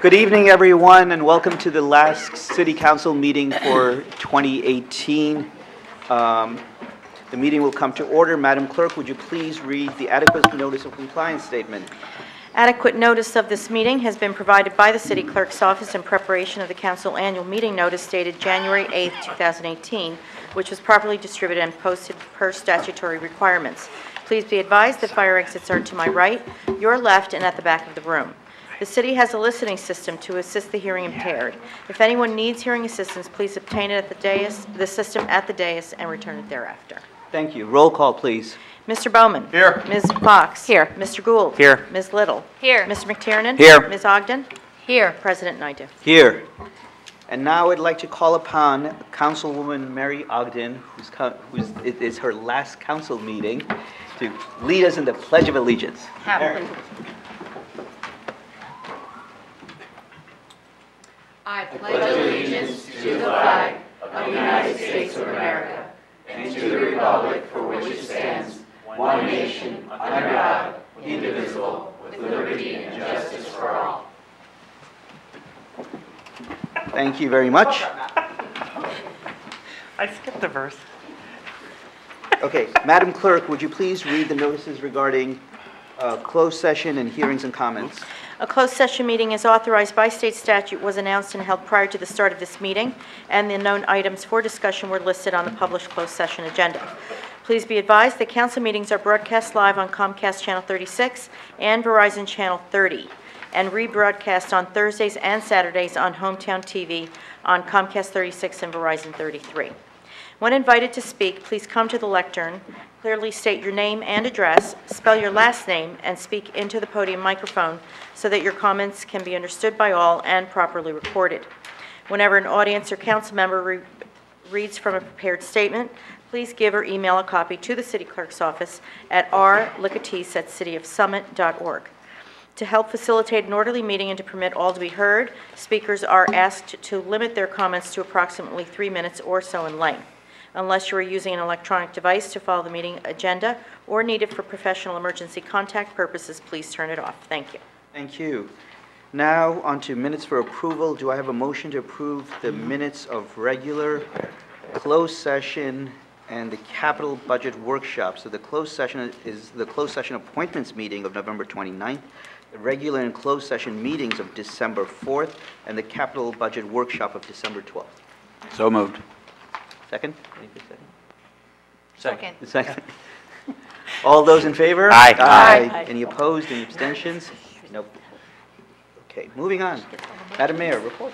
Good evening, everyone, and welcome to the last City Council meeting for 2018. The meeting will come to order. Madam Clerk, would you please read the adequate notice of compliance statement? Adequate notice of this meeting has been provided by the City Clerk's office in preparation of the Council annual meeting notice dated January 8, 2018, which was properly distributed and posted per statutory requirements. Please be advised that fire exits are to my right, your left, and at the back of the room. The City has a listening system to assist the hearing impaired. If anyone needs hearing assistance, please obtain it at the dais, the system at the dais, and return it thereafter. Thank you. Roll call, please. Mr. Bowman. Here. Ms. Fox. Here. Mr. Gould. Here. Ms. Little. Here. Mr. McTiernan. Here. Ms. Ogden. Here. President Naidu. Here. And now I'd like to call upon Councilwoman Mary Ogden, it is her last council meeting, to lead us in the Pledge of Allegiance. Mary. I pledge allegiance to the flag of the United States of America and to the republic for which it stands, one nation, under God, indivisible, with liberty and justice for all. Thank you very much. I skipped the verse. Okay, Madam Clerk, would you please read the notices regarding closed session and hearings and comments? A closed session meeting is authorized by state statute, was announced and held prior to the start of this meeting, and the known items for discussion were listed on the published closed session agenda. Please be advised that council meetings are broadcast live on Comcast Channel 36 and Verizon Channel 30, and rebroadcast on Thursdays and Saturdays on Hometown TV on Comcast 36 and Verizon 33. When invited to speak, please come to the lectern, clearly state your name and address, spell your last name, and speak into the podium microphone so that your comments can be understood by all and properly recorded. Whenever an audience or council member reads from a prepared statement, please give or email a copy to the City Clerk's office at rlicatis@cityofsummit.org. To help facilitate an orderly meeting and to permit all to be heard, speakers are asked to limit their comments to approximately 3 minutes or so in length. Unless you are using an electronic device to follow the meeting agenda or need it for professional emergency contact purposes, please turn it off. Thank you. Thank you. Now, on to minutes for approval. Do I have a motion to approve the minutes of regular, closed session, and the capital budget workshop? So the closed session is the closed session appointments meeting of November 29th, the regular and closed session meetings of December 4th, and the capital budget workshop of December 12th. So moved. Second? Second. Second. All those in favor? Aye. Aye. Any opposed? Any abstentions? Nope. Okay, moving on. Madam Mayor, report.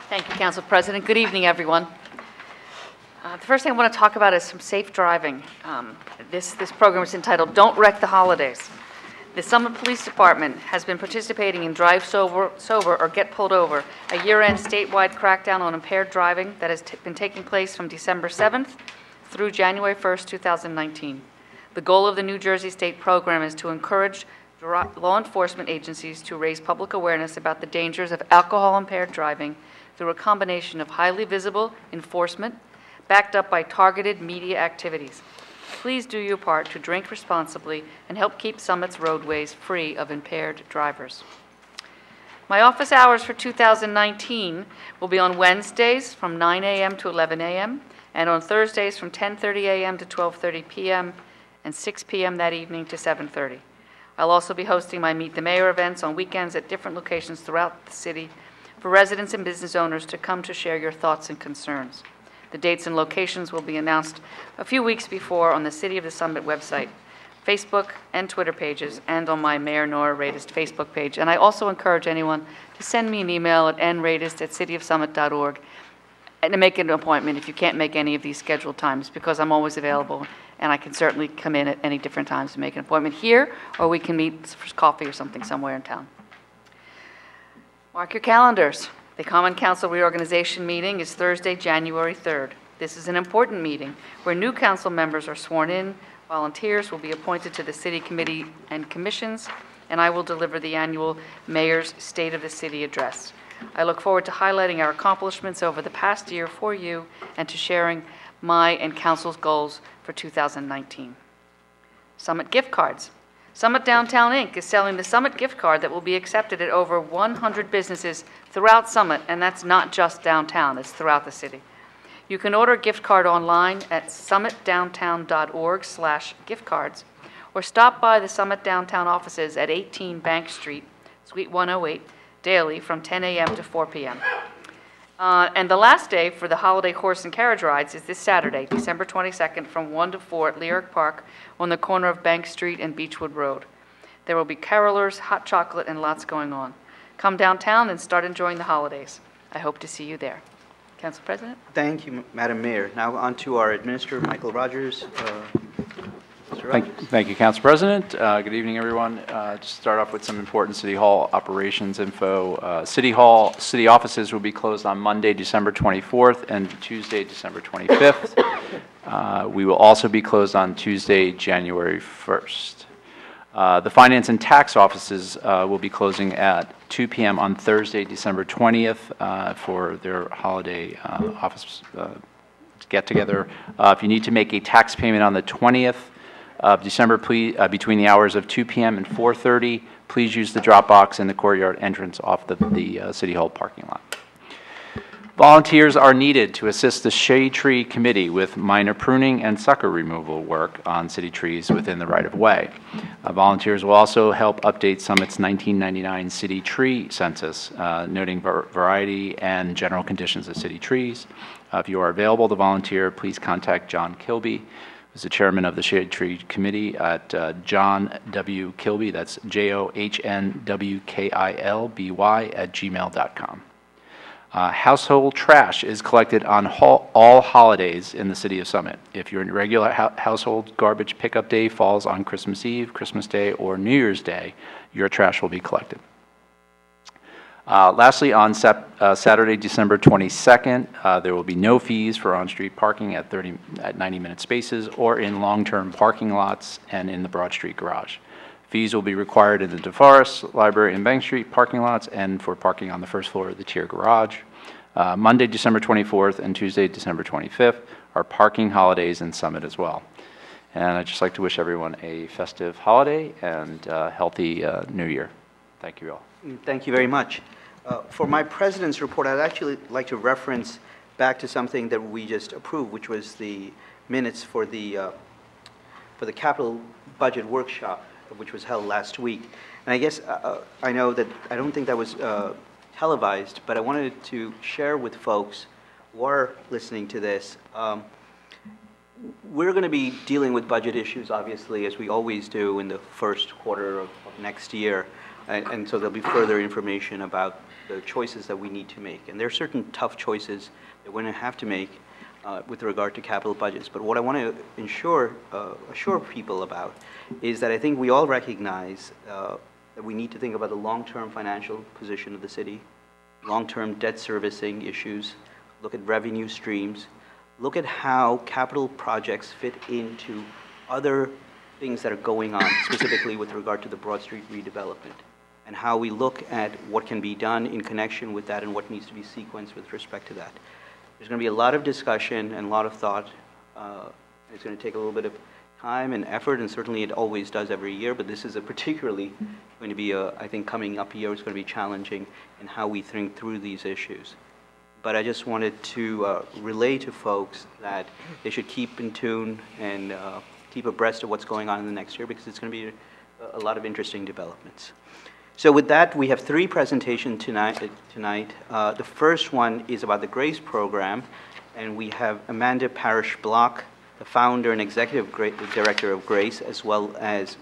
Thank you, Council President. Good evening, everyone. The first thing I want to talk about is some safe driving. This program is entitled Don't Wreck the Holidays. The Summit Police Department has been participating in Drive Sober or Get Pulled Over, a year-end statewide crackdown on impaired driving that has been taking place from December 7th through January 1st, 2019. The goal of the New Jersey State program is to encourage law enforcement agencies to raise public awareness about the dangers of alcohol-impaired driving through a combination of highly visible enforcement backed up by targeted media activities. Please do your part to drink responsibly and help keep Summit's roadways free of impaired drivers. My office hours for 2019 will be on Wednesdays from 9 a.m. to 11 a.m. and on Thursdays from 10:30 a.m. to 12:30 p.m. and 6 p.m. that evening to 7:30. I'll also be hosting my Meet the Mayor events on weekends at different locations throughout the city for residents and business owners to come to share your thoughts and concerns. The dates and locations will be announced a few weeks before on the City of the Summit website, Facebook and Twitter pages, and on my Mayor Nora Radist Facebook page. And I also encourage anyone to send me an email at nradist@cityofsummit.org and to make an appointment if you can't make any of these scheduled times, because I'm always available, and I can certainly come in at any different times to make an appointment here, or we can meet for coffee or something somewhere in town. Mark your calendars. The Common Council reorganization meeting is Thursday, January 3rd. This is an important meeting where new council members are sworn in, volunteers will be appointed to the city committee and commissions, and I will deliver the annual Mayor's State of the City address. I look forward to highlighting our accomplishments over the past year for you and to sharing my and council's goals for 2019. Summit gift cards. Summit Downtown Inc. is selling the Summit gift card that will be accepted at over 100 businesses throughout Summit, and that's not just downtown, it's throughout the city. You can order a gift card online at summitdowntown.org/gift cards, or stop by the Summit Downtown offices at 18 Bank Street, Suite 108, daily from 10 a.m. to 4 p.m. And the last day for the holiday horse and carriage rides is this Saturday, December 22nd, from 1 to 4 at Lyric Park on the corner of Bank Street and Beechwood Road. There will be carolers, hot chocolate, and lots going on. Come downtown and start enjoying the holidays. I hope to see you there. Council President? Thank you, Madam Mayor. Now on to our Administrator, Michael Rogers. Mr. Rogers. Thank you, Council President. Good evening, everyone. Just start off with some important City Hall operations info. City offices will be closed on Monday, December 24th and Tuesday, December 25th. We will also be closed on Tuesday, January 1st. The Finance and Tax offices will be closing at 2 p.m. on Thursday, December 20th for their holiday office get-together. If you need to make a tax payment on the 20th of December, please, between the hours of 2 p.m. and 4:30, please use the drop box in the courtyard entrance off the City Hall parking lot. Volunteers are needed to assist the Shade Tree Committee with minor pruning and sucker removal work on city trees within the right-of-way. Volunteers will also help update Summit's 1999 city tree census, noting variety and general conditions of city trees. If you are available to volunteer, please contact John Kilby, who's the chairman of the Shade Tree Committee, at John W. Kilby, that's JOHNWKILBY@gmail.com. Household trash is collected on all holidays in the City of Summit. If your regular household garbage pickup day falls on Christmas Eve, Christmas Day, or New Year's Day, your trash will be collected. Lastly, on Saturday, December 22nd, there will be no fees for on-street parking at 90-minute spaces or in long-term parking lots and in the Broad Street garage. Fees will be required in the DeForest Library and Bank Street parking lots and for parking on the first floor of the Tier Garage. Monday, December 24th and Tuesday, December 25th are parking holidays in Summit as well. And I'd just like to wish everyone a festive holiday and healthy New Year. Thank you all. Thank you very much. For my President's report, I'd actually like to reference back to something that we just approved, which was the minutes for the capital budget workshop, which was held last week. And I guess I know that I don't think that was televised, but I wanted to share with folks who are listening to this. We're going to be dealing with budget issues, obviously, as we always do in the first quarter of next year. And so there'll be further information about the choices that we need to make. And there are certain tough choices that we're going to have to make with regard to capital budgets. But what I want to assure people about is that I think we all recognize that we need to think about the long-term financial position of the city, long-term debt servicing issues, look at revenue streams, look at how capital projects fit into other things that are going on, specifically with regard to the Broad Street redevelopment, and how we look at what can be done in connection with that and what needs to be sequenced with respect to that. There's going to be a lot of discussion and a lot of thought. It's going to take a little bit of time and effort, and certainly it always does every year, but this is particularly going to be, I think, coming up year is going to be challenging in how we think through these issues. But I just wanted to relay to folks that they should keep in tune and keep abreast of what's going on in the next year, because it's going to be a lot of interesting developments. So with that, we have three presentations tonight. The first one is about the GRACE program, and we have Amanda Parrish-Block, the founder and executive director of GRACE, as well as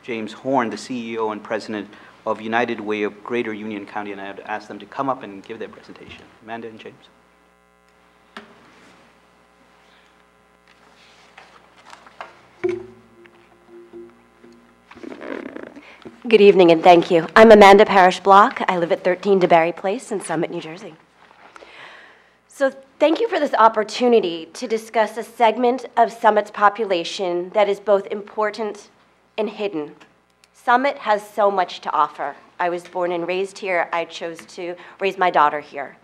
James Horn, the CEO and president of United Way of Greater Union County, and I have asked them to come up and give their presentation. Amanda and James. Good evening and thank you. I'm Amanda Parrish-Block. I live at 13 DeBarry Place in Summit, New Jersey. So thank you for this opportunity to discuss a segment of Summit's population that is both important and hidden. Summit has so much to offer. I was born and raised here. I chose to raise my daughter here.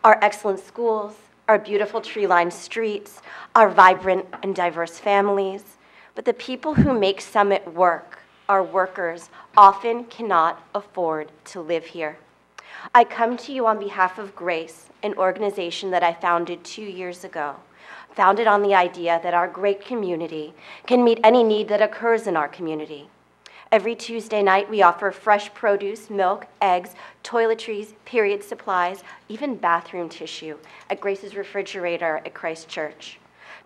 Our excellent schools, our beautiful tree-lined streets, our vibrant and diverse families, but the people who make Summit work our workers, often cannot afford to live here. I come to you on behalf of Grace, an organization that I founded 2 years ago, founded on the idea that our great community can meet any need that occurs in our community. Every Tuesday night, we offer fresh produce, milk, eggs, toiletries, period supplies, even bathroom tissue at Grace's refrigerator at Christ Church.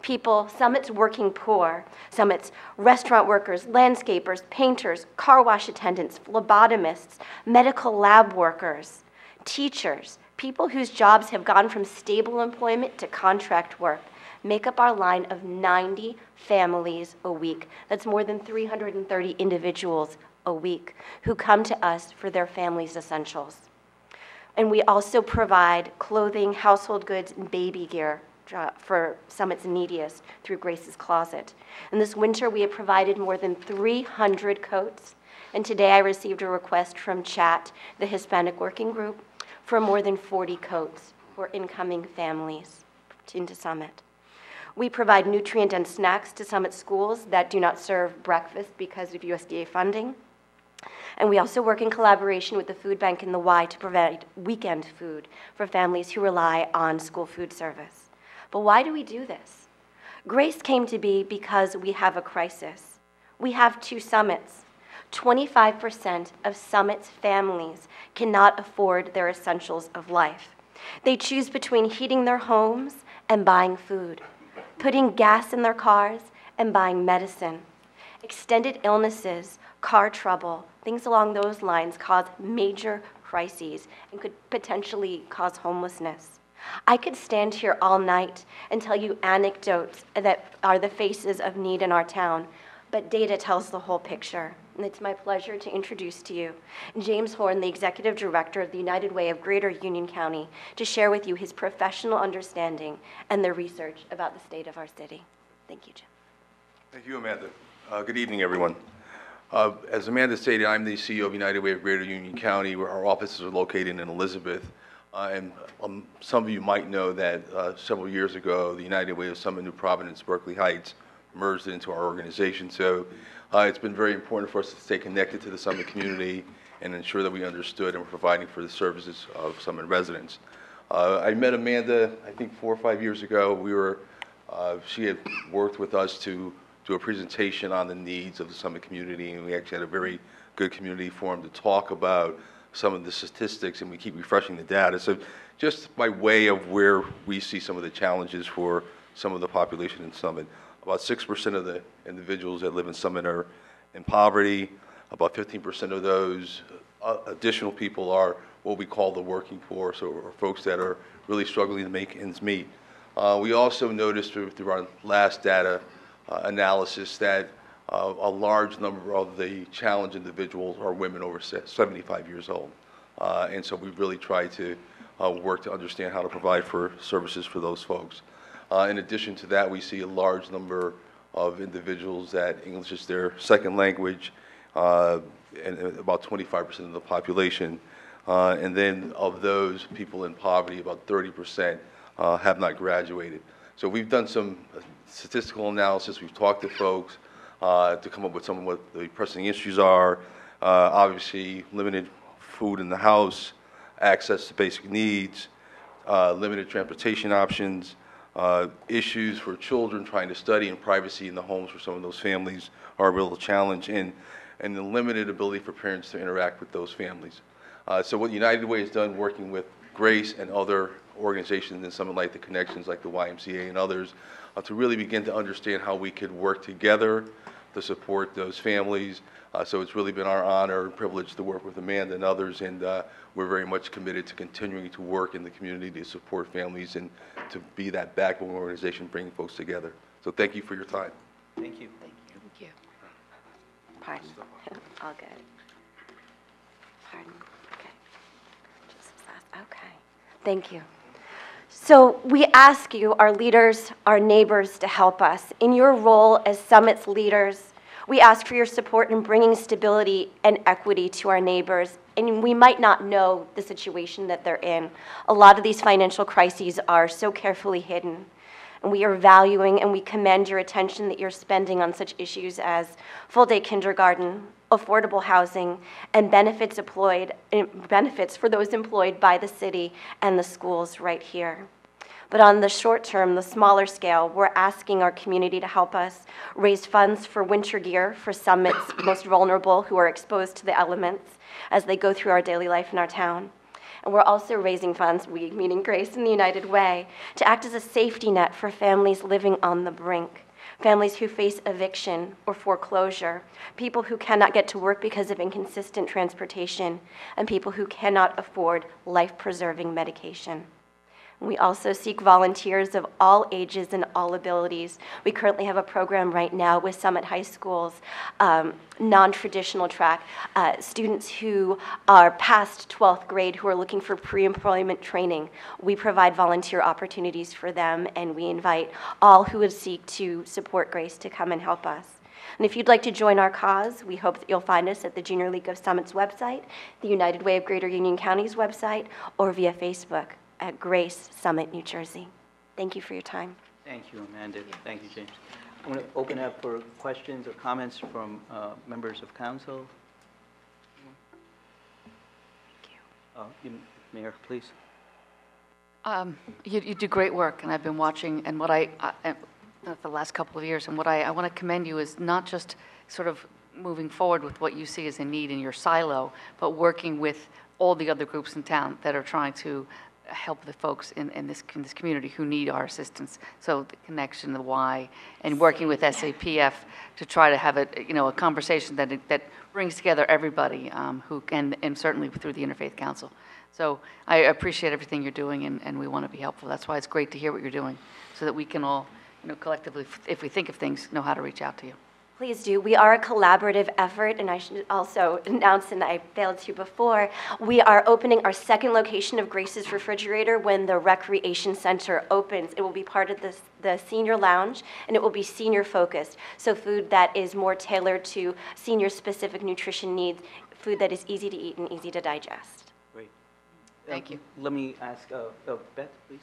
People, some it's working poor, some it's restaurant workers, landscapers, painters, car wash attendants, phlebotomists, medical lab workers, teachers, people whose jobs have gone from stable employment to contract work, make up our line of 90 families a week. That's more than 330 individuals a week who come to us for their family's essentials. And we also provide clothing, household goods, and baby gear for Summit's neediest through Grace's Closet. And this winter, we have provided more than 300 coats. And today I received a request from CHAT, the Hispanic Working Group, for more than 40 coats for incoming families into Summit. We provide nutrient-dense snacks to Summit schools that do not serve breakfast because of USDA funding. And we also work in collaboration with the Food Bank and the Y to provide weekend food for families who rely on school food service. But why do we do this? Grace came to be because we have a crisis. We have 2 Summits. 25% of Summit's families cannot afford their essentials of life. They choose between heating their homes and buying food, putting gas in their cars and buying medicine. Extended illnesses, car trouble, things along those lines cause major crises and could potentially cause homelessness. I could stand here all night and tell you anecdotes that are the faces of need in our town, but data tells the whole picture. And it's my pleasure to introduce to you James Horn, the Executive Director of the United Way of Greater Union County, to share with you his professional understanding and the research about the state of our city. Thank you, Jim. Thank you, Amanda. Good evening, everyone. As Amanda stated, I'm the CEO of United Way of Greater Union County, where our offices are located in Elizabeth. And some of you might know that several years ago, the United Way of Summit New Providence, Berkeley Heights, merged into our organization. So it's been very important for us to stay connected to the Summit community and ensure that we understood and were providing for the services of Summit residents. I met Amanda, I think 4 or 5 years ago. She had worked with us to do a presentation on the needs of the Summit community, and we actually had a very good community forum to talk about some of the statistics, and we keep refreshing the data. So just by way of where we see some of the challenges for some of the population in Summit, about 6% of the individuals that live in Summit are in poverty. About 15% of those additional people are what we call the working poor, so or folks that are really struggling to make ends meet. We also noticed through our last data analysis that a large number of the challenged individuals are women over 75 years old. And so we really try to work to understand how to provide for services for those folks. In addition to that, we see a large number of individuals that English is their second language, and about 25% of the population. And then of those people in poverty, about 30% have not graduated. So we've done some statistical analysis. We've talked to folks to come up with some of what the pressing issues are. Obviously, limited food in the house, access to basic needs, limited transportation options, issues for children trying to study in privacy in the homes for some of those families are a real challenge, and the limited ability for parents to interact with those families. So what United Way has done, working with Grace and other organizations and some like the Connections, like the YMCA and others, to really begin to understand how we could work together to support those families. So it's really been our honor and privilege to work with Amanda and others, and we're very much committed to continuing to work in the community to support families and to be that backbone organization bringing folks together. So thank you for your time. Thank you. Thank you. Pardon. All good. Pardon. Okay. Okay. Thank you. So we ask you, our leaders, our neighbors, to help us. In your role as Summit's leaders, we ask for your support in bringing stability and equity to our neighbors. And we might not know the situation that they're in. A lot of these financial crises are so carefully hidden. And we are valuing and we commend your attention that you're spending on such issues as full-day kindergarten, affordable housing, and benefits for those employed by the city and the schools right here. But on the short term, the smaller scale, we're asking our community to help us raise funds for winter gear for Summit's most vulnerable who are exposed to the elements as they go through our daily life in our town. And we're also raising funds, we meaning Grace and the United Way, to act as a safety net for families living on the brink. Families who face eviction or foreclosure, people who cannot get to work because of inconsistent transportation, and people who cannot afford life-preserving medication. We also seek volunteers of all ages and all abilities. We currently have a program right now with Summit High School's non-traditional track, students who are past 12th grade who are looking for pre-employment training. We provide volunteer opportunities for them, and we invite all who would seek to support Grace to come and help us. And if you'd like to join our cause, we hope that you'll find us at the Junior League of Summit's website, the United Way of Greater Union County's website, or via Facebook at Grace Summit, New Jersey. Thank you for your time. Thank you, Amanda. Thank you, James. I'm going to open up for questions or comments from members of council. Thank you. Mayor, please. You do great work, and I've been watching, and what the last couple of years, and what I want to commend you is not just sort of moving forward with what you see as a need in your silo, but working with all the other groups in town that are trying to help the folks in this community who need our assistance. So the connection, the why, and working with SAPF to try to have a conversation that brings together everybody who can, and certainly through the Interfaith Council. So I appreciate everything you're doing, and we want to be helpful. That's why it's great to hear what you're doing, so that we can all, collectively, if we think of things, know how to reach out to you. Please do. We are a collaborative effort, and I should also announce, and I failed to before, we are opening our second location of Grace's Refrigerator when the Recreation Center opens. It will be part of the senior lounge, and it will be senior focused. So food that is more tailored to senior specific nutrition needs, food that is easy to eat and easy to digest. Great. Thank you. Let me ask Beth, please.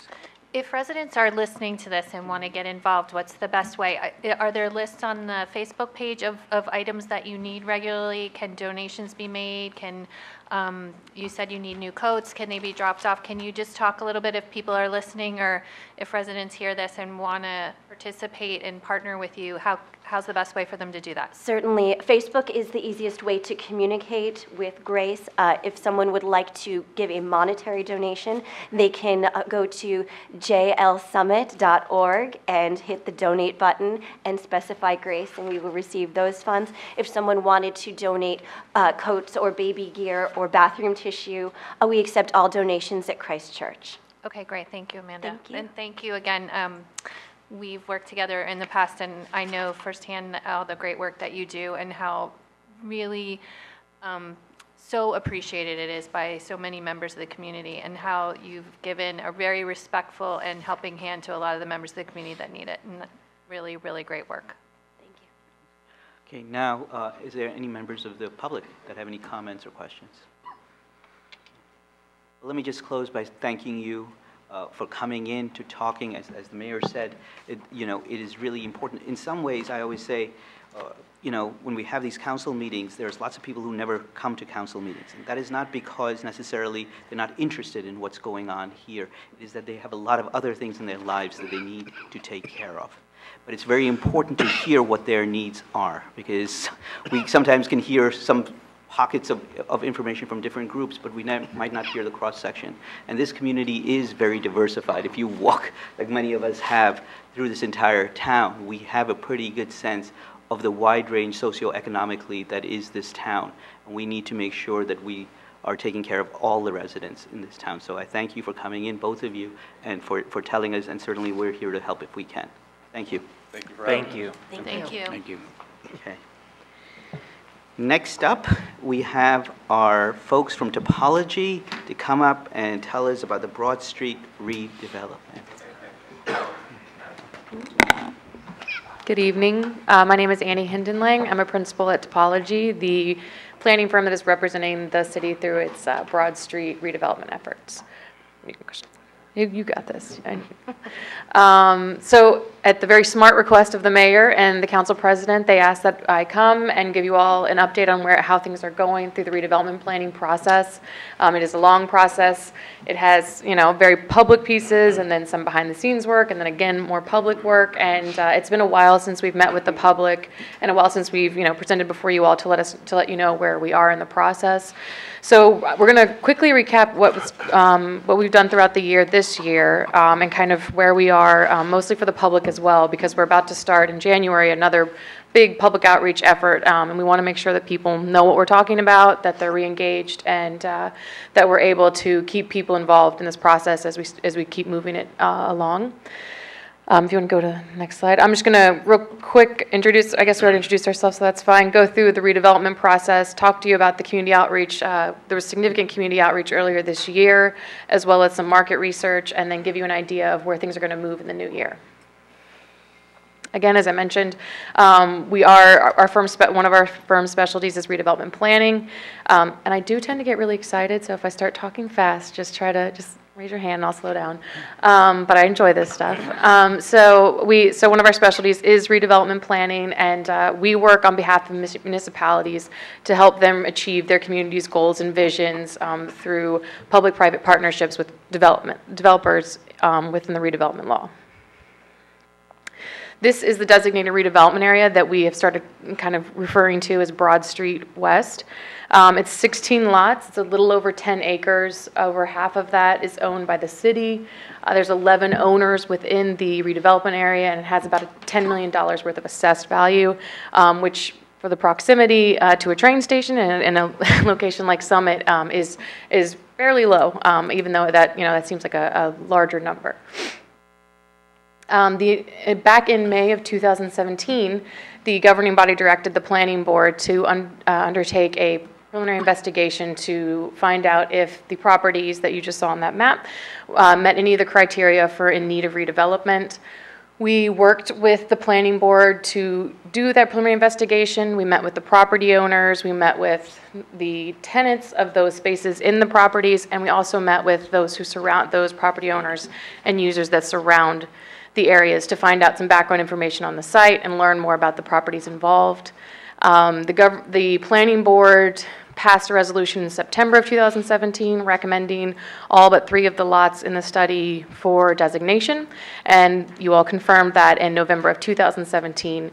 If residents are listening to this and want to get involved, what's the best way? Are there lists on the Facebook page of items that you need regularly? Can donations be made? You said you need new coats. Can they be dropped off? Can you just talk a little bit if people are listening, or if residents hear this and want to participate and partner with you, how's the best way for them to do that? Certainly. Facebook is the easiest way to communicate with Grace. If someone would like to give a monetary donation, they can go to jlsummit.org and hit the donate button and specify Grace, and we will receive those funds. If someone wanted to donate coats or baby gear or bathroom tissue, we accept all donations at Christ Church. Okay, great. Thank you, Amanda. Thank you. And thank you again. We've worked together in the past, and I know firsthand all the great work that you do and how really so appreciated it is by so many members of the community, and how you've given a very respectful and helping hand to a lot of the members of the community that need it. And really, really great work. Thank you. Okay, now, is there any members of the public that have any comments or questions? Let me just close by thanking you for coming in, to talking. As the mayor said, it is really important. In some ways, I always say, when we have these council meetings, there's lots of people who never come to council meetings. And that is not because necessarily they're not interested in what's going on here. It is that they have a lot of other things in their lives that they need to take care of. But it's very important to hear what their needs are, because we sometimes can hear some pockets of information from different groups, but we might not hear the cross-section. And this community is very diversified. If you walk, like many of us have, through this entire town, we have a pretty good sense of the wide range socioeconomically that is this town. And we need to make sure that we are taking care of all the residents in this town. So I thank you for coming in, both of you, and for telling us, and certainly we're here to help if we can. Thank you. Thank you for having me. Thank you. Thank you. Thank you. Okay. Next up, we have our folks from Topology to come up and tell us about the Broad Street redevelopment. Good evening. My name is Annie Hindenlang. I'm a principal at Topology, the planning firm that is representing the city through its Broad Street redevelopment efforts. You got this. So at the very smart request of the mayor and the council president, they asked that I come and give you all an update on how things are going through the redevelopment planning process. It is a long process. It has, very public pieces and then some behind the scenes work and then again, more public work. And it's been a while since we've met with the public and a while since we've, presented before you all to let you know where we are in the process. So we're going to quickly recap what we've done throughout the year this year and kind of where we are, mostly for the public as well, because we're about to start in January another big public outreach effort, and we want to make sure that people know what we're talking about, that they're re-engaged, and that we're able to keep people involved in this process as we keep moving it along. If you want to go to the next slide. I'm just going to real quick introduce, I guess we already introduced ourselves, so that's fine. Go through the redevelopment process, talk to you about the community outreach. There was significant community outreach earlier this year, as well as some market research, and then give you an idea of where things are going to move in the new year. Again, as I mentioned, one of our firm's specialties is redevelopment planning, and I do tend to get really excited, so if I start talking fast, just raise your hand and I'll slow down. But I enjoy this stuff. So one of our specialties is redevelopment planning, and we work on behalf of municipalities to help them achieve their community's goals and visions through public-private partnerships with developers within the redevelopment law. This is the designated redevelopment area that we have started kind of referring to as Broad Street West. It's 16 lots. It's a little over 10 acres. Over half of that is owned by the city. There's 11 owners within the redevelopment area, and it has about $10 million worth of assessed value, which for the proximity to a train station and a location like Summit is fairly low, even though that seems like a larger number. Back in May of 2017, the governing body directed the planning board to undertake a preliminary investigation to find out if the properties that you just saw on that map met any of the criteria for in need of redevelopment. We worked with the planning board to do that preliminary investigation. We met with the property owners, we met with the tenants of those spaces in the properties, and we also met with those who surround those property owners and users that surround the areas to find out some background information on the site and learn more about the properties involved. The planning board passed a resolution in September of 2017 recommending all but 3 of the lots in the study for designation, and you all confirmed that in November of 2017.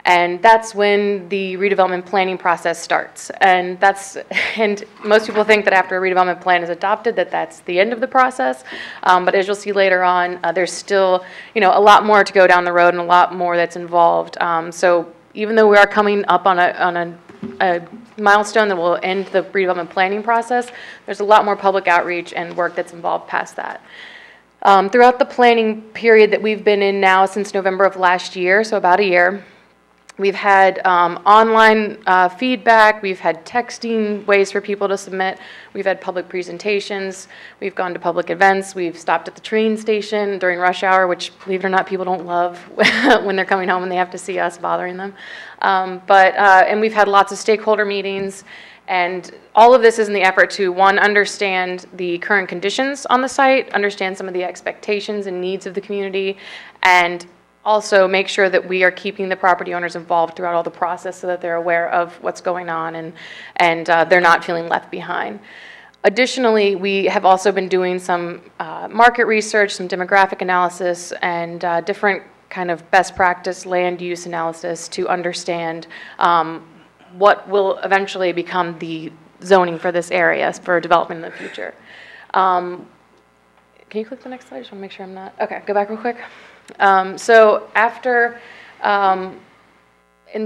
And that's when the redevelopment planning process starts. And most people think that after a redevelopment plan is adopted that that's the end of the process. But as you'll see later on, there's still a lot more to go down the road and a lot more that's involved. So even though we are coming up on a milestone that will end the redevelopment planning process, there's a lot more public outreach and work that's involved past that. Throughout the planning period that we've been in now since November of last year, so about a year, we've had online feedback, we've had texting ways for people to submit, we've had public presentations, we've gone to public events, we've stopped at the train station during rush hour, which, believe it or not, people don't love when they're coming home and they have to see us bothering them. And we've had lots of stakeholder meetings, and all of this is in the effort to, one, understand the current conditions on the site, understand some of the expectations and needs of the community, and also make sure that we are keeping the property owners involved throughout all the process so that they're aware of what's going on and they're not feeling left behind. Additionally, we have also been doing some market research, some demographic analysis, and different kind of best practice land use analysis to understand what will eventually become the zoning for this area for development in the future. Can you click the next slide? I just want to make sure I'm not. Okay, go back real quick. So after, in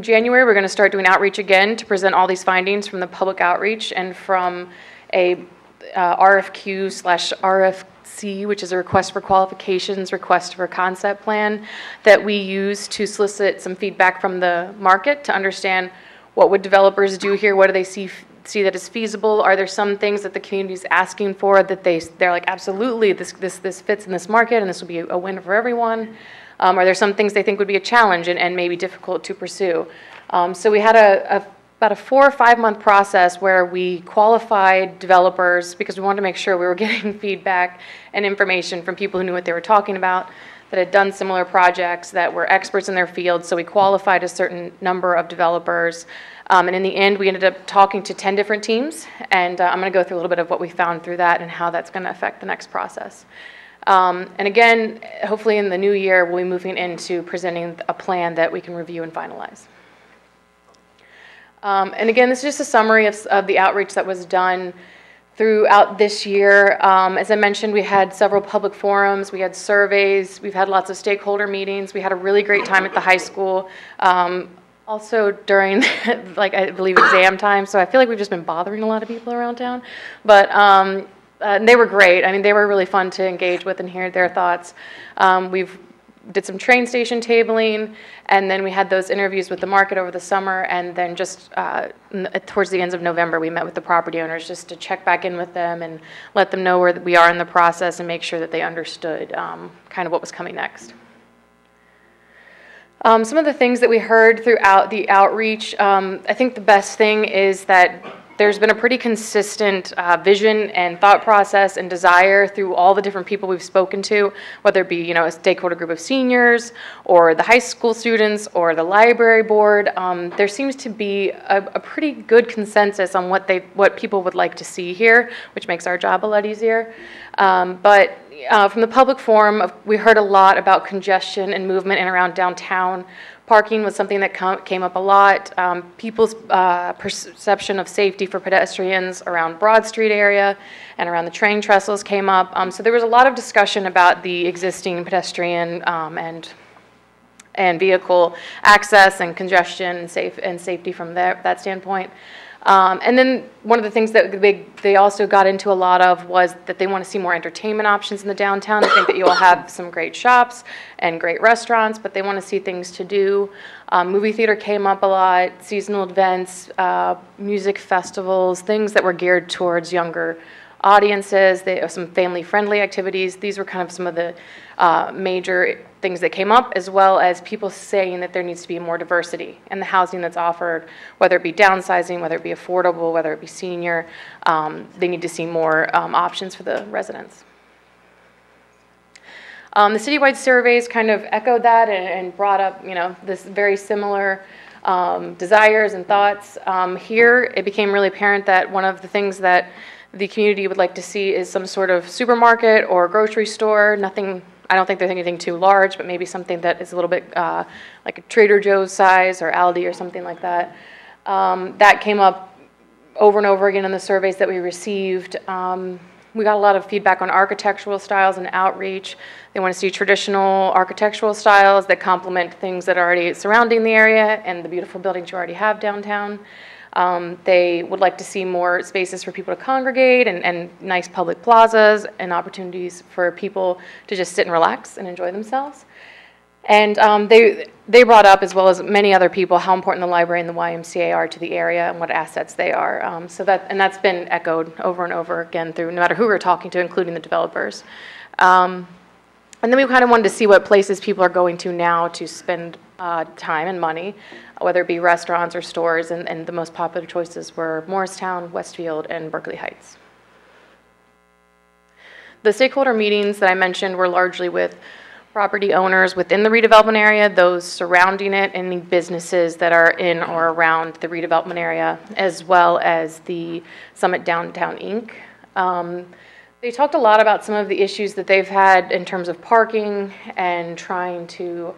January, we're going to start doing outreach again to present all these findings from the public outreach and from a RFQ/RFC, which is a request for qualifications, request for concept plan, that we use to solicit some feedback from the market to understand what would developers do here, what do they see that is feasible, are there some things that the community is asking for that they're like, absolutely, this fits in this market and this will be a win for everyone. Are there some things they think would be a challenge and maybe difficult to pursue? So we had about a 4 or 5 month process where we qualified developers because we wanted to make sure we were getting feedback and information from people who knew what they were talking about, that had done similar projects, that were experts in their field. So we qualified a certain number of developers. And in the end, we ended up talking to 10 different teams. And I'm going to go through a little bit of what we found through that and how that's going to affect the next process. And again, hopefully in the new year, we'll be moving into presenting a plan that we can review and finalize. And again, this is just a summary of the outreach that was done throughout this year. As I mentioned, we had several public forums, we had surveys, we've had lots of stakeholder meetings, we had a really great time at the high school. Also during, like, I believe exam time, so I feel like we've just been bothering a lot of people around town. But they were great. I mean, they were really fun to engage with and hear their thoughts. We've did some train station tabling, and then we had those interviews with the market over the summer, and then just towards the end of November, we met with the property owners just to check back in with them and let them know where we are in the process and make sure that they understood kind of what was coming next. Some of the things that we heard throughout the outreach, I think the best thing is that there's been a pretty consistent vision and thought process and desire through all the different people we've spoken to, whether it be, you know, a stakeholder group of seniors or the high school students or the library board. There seems to be a pretty good consensus on what people would like to see here, which makes our job a lot easier. But from the public forum, we heard a lot about congestion and movement in and around downtown. Parking was something that came up a lot. People's perception of safety for pedestrians around Broad Street area and around the train trestles came up. So there was a lot of discussion about the existing pedestrian and vehicle access and congestion and safety from that standpoint. And then one of the things that they also got into a lot of was that they want to see more entertainment options in the downtown. They think that you'll have some great shops and great restaurants, but they want to see things to do. Movie theater came up a lot, seasonal events, music festivals, things that were geared towards younger audiences. They have some family-friendly activities. These were kind of some of the major things that came up, as well as people saying that there needs to be more diversity in the housing that's offered, whether it be downsizing, whether it be affordable, whether it be senior. They need to see more options for the residents. The citywide surveys kind of echoed that and brought up, you know, this very similar desires and thoughts. Here, it became really apparent that one of the things that the community would like to see is some sort of supermarket or grocery store. Nothing, I don't think there's anything too large, but maybe something that is a little bit like a Trader Joe's size or Aldi or something like that. That came up over and over again in the surveys that we received. We got a lot of feedback on architectural styles and outreach. They want to see traditional architectural styles that complement things that are already surrounding the area and the beautiful buildings you already have downtown. They would like to see more spaces for people to congregate and nice public plazas and opportunities for people to just sit and relax and enjoy themselves. And they brought up, as well as many other people, how important the library and the YMCA are to the area and what assets they are. That's been echoed over and over again through no matter who we're talking to, including the developers. And then we kind of wanted to see what places people are going to now to spend time and money, whether it be restaurants or stores, and the most popular choices were Morristown, Westfield, and Berkeley Heights. The stakeholder meetings that I mentioned were largely with property owners within the redevelopment area, those surrounding it, any businesses that are in or around the redevelopment area, as well as the Summit Downtown Inc. They talked a lot about some of the issues that they've had in terms of parking and trying to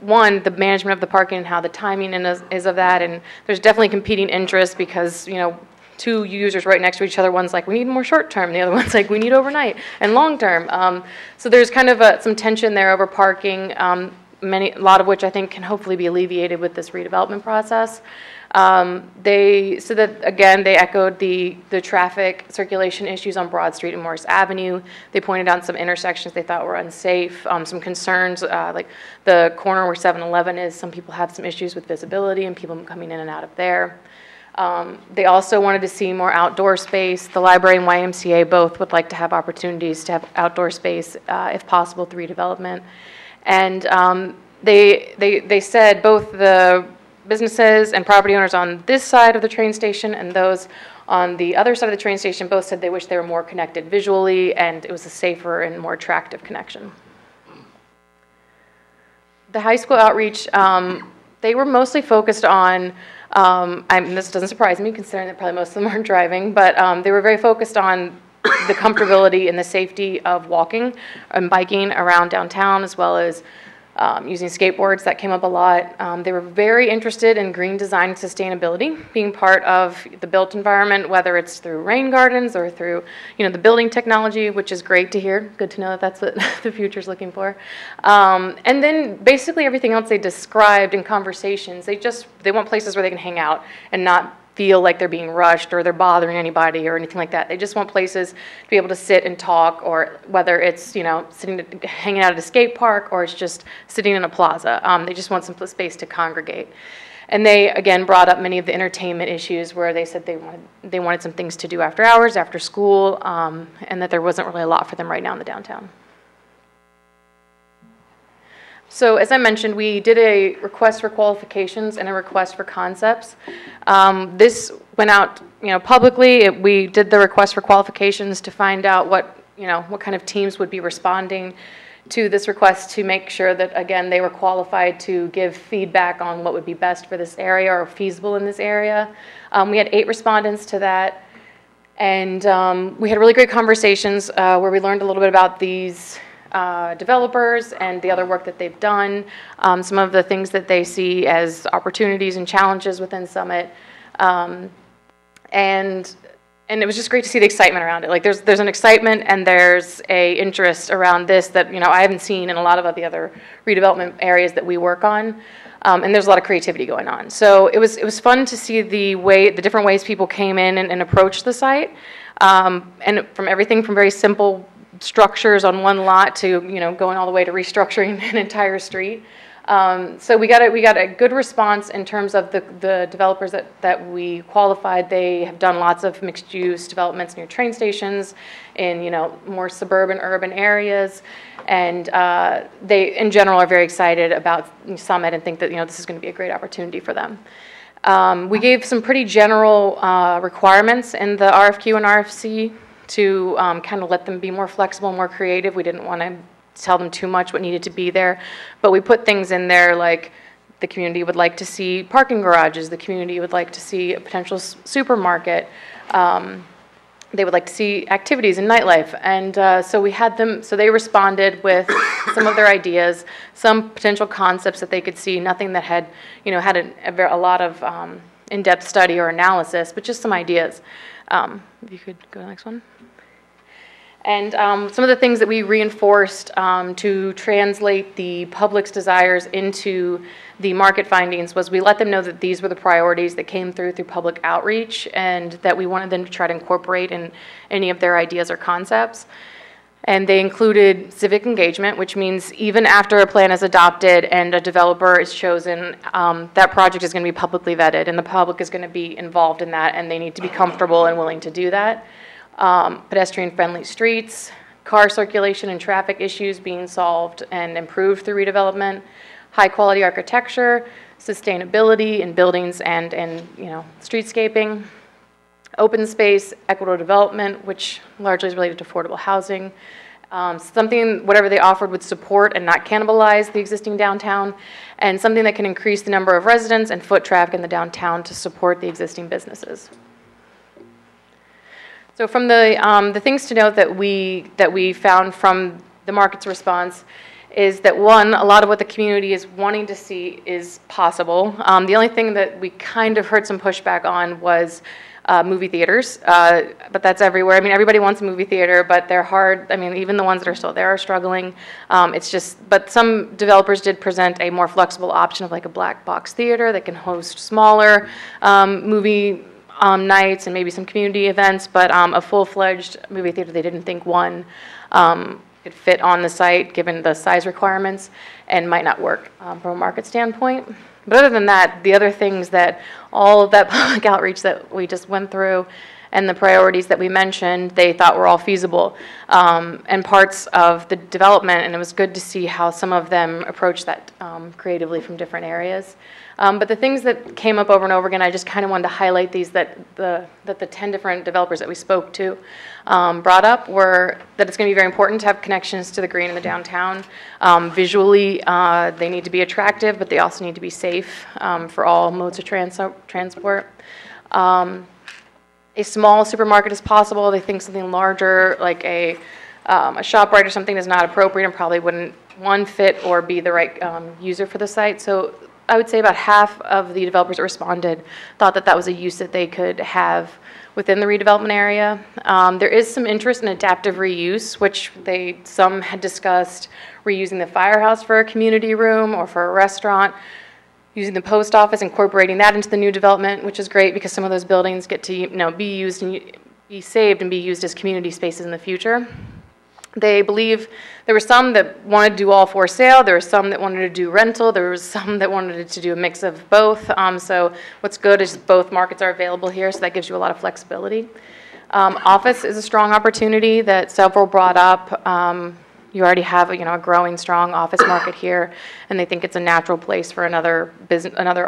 one, the management of the parking and how the timing is of that, and there's definitely competing interests because, two users right next to each other, one's like, we need more short-term, the other one's like, we need overnight and long-term. So there's kind of some tension there over parking, a lot of which I think can hopefully be alleviated with this redevelopment process. They echoed the traffic circulation issues on Broad Street and Morris Avenue. They pointed out some intersections they thought were unsafe, some concerns, like the corner where 7-Eleven is, some people have some issues with visibility and people coming in and out of there. They also wanted to see more outdoor space. The library and YMCA both would like to have opportunities to have outdoor space, if possible, through redevelopment. And they said both the businesses and property owners on this side of the train station and those on the other side of the train station both said they wish they were more connected visually and it was a safer and more attractive connection. The high school outreach, they were mostly focused on, this doesn't surprise me considering that probably most of them aren't driving, but they were very focused on the comfortability and the safety of walking and biking around downtown, as well as using skateboards. That came up a lot. They were very interested in green design and sustainability, being part of the built environment, whether it's through rain gardens or through, the building technology, which is great to hear. Good to know that that's what the future's looking for. And then basically everything else they described in conversations, they want places where they can hang out and not feel like they're being rushed or they're bothering anybody or anything like that. They just want places to be able to sit and talk, or whether it's, hanging out at a skate park or it's just sitting in a plaza. They just want some space to congregate. And they, again, brought up many of the entertainment issues where they said they wanted some things to do after hours, after school, and that there wasn't really a lot for them right now in the downtown. So as I mentioned, we did a request for qualifications and a request for concepts. This went out, publicly. We did the request for qualifications to find out what kind of teams would be responding to this request to make sure that, again, they were qualified to give feedback on what would be best for this area or feasible in this area. We had 8 respondents to that, and we had really great conversations where we learned a little bit about these developers and the other work that they've done, some of the things that they see as opportunities and challenges within Summit, and it was just great to see the excitement around it. Like there's an excitement and there's a interest around this that I haven't seen in a lot of the other redevelopment areas that we work on, and there's a lot of creativity going on. So it was fun to see the different ways people came in and approached the site, and from everything from very simple structures on one lot to going all the way to restructuring an entire street. So we got a good response in terms of the developers that we qualified. They have done lots of mixed use developments near train stations in more suburban urban areas, and they in general are very excited about Summit and think that this is going to be a great opportunity for them. We gave some pretty general requirements in the RFQ and RFC to kind of let them be more flexible, more creative. We didn't want to tell them too much what needed to be there, but we put things in there like the community would like to see parking garages, the community would like to see a potential supermarket, they would like to see activities and nightlife, and so we had them, so they responded with some of their ideas, some potential concepts that they could see, nothing that had, had a lot of in-depth study or analysis, but just some ideas. If you could go to the next one. And some of the things that we reinforced to translate the public's desires into the market findings was we let them know that these were the priorities that came through public outreach and that we wanted them to try to incorporate in any of their ideas or concepts. And they included civic engagement, which means even after a plan is adopted and a developer is chosen, that project is going to be publicly vetted and the public is going to be involved in that, and they need to be comfortable and willing to do that. Pedestrian-friendly streets, car circulation and traffic issues being solved and improved through redevelopment, high-quality architecture, sustainability in buildings and streetscaping, open space, equitable development, which largely is related to affordable housing, whatever they offered would support and not cannibalize the existing downtown, and something that can increase the number of residents and foot traffic in the downtown to support the existing businesses. So from the things to note that we found from the market's response is that, one, a lot of what the community is wanting to see is possible. The only thing that we kind of heard some pushback on was movie theaters, but that's everywhere. I mean, everybody wants a movie theater, but they're hard. I mean, even the ones that are still there are struggling. But some developers did present a more flexible option of like a black box theater that can host smaller movie nights and maybe some community events, but a full-fledged movie theater, they didn't think one could fit on the site given the size requirements and might not work from a market standpoint. But other than that, the other things that all of that public outreach that we just went through and the priorities that we mentioned, they thought were all feasible and parts of the development, and it was good to see how some of them approached that creatively from different areas. But the things that came up over and over again, I just kind of wanted to highlight these that the 10 different developers that we spoke to brought up were that it's going to be very important to have connections to the green and the downtown. Visually, they need to be attractive, but they also need to be safe for all modes of transport. A small supermarket is possible. They think something larger, like a ShopRite or something, is not appropriate and probably wouldn't, one, fit or be the right user for the site. So I would say about half of the developers that responded thought that that was a use that they could have within the redevelopment area. There is some interest in adaptive reuse, which some had discussed reusing the firehouse for a community room or for a restaurant, using the post office, incorporating that into the new development, which is great because some of those buildings get to be used and be saved and be used as community spaces in the future. They believe there were some that wanted to do all for sale. There were some that wanted to do rental. There was some that wanted to do a mix of both. So what's good is both markets are available here, so that gives you a lot of flexibility. Office is a strong opportunity that several brought up. You already have a growing, strong office market here, and they think it's a natural place for another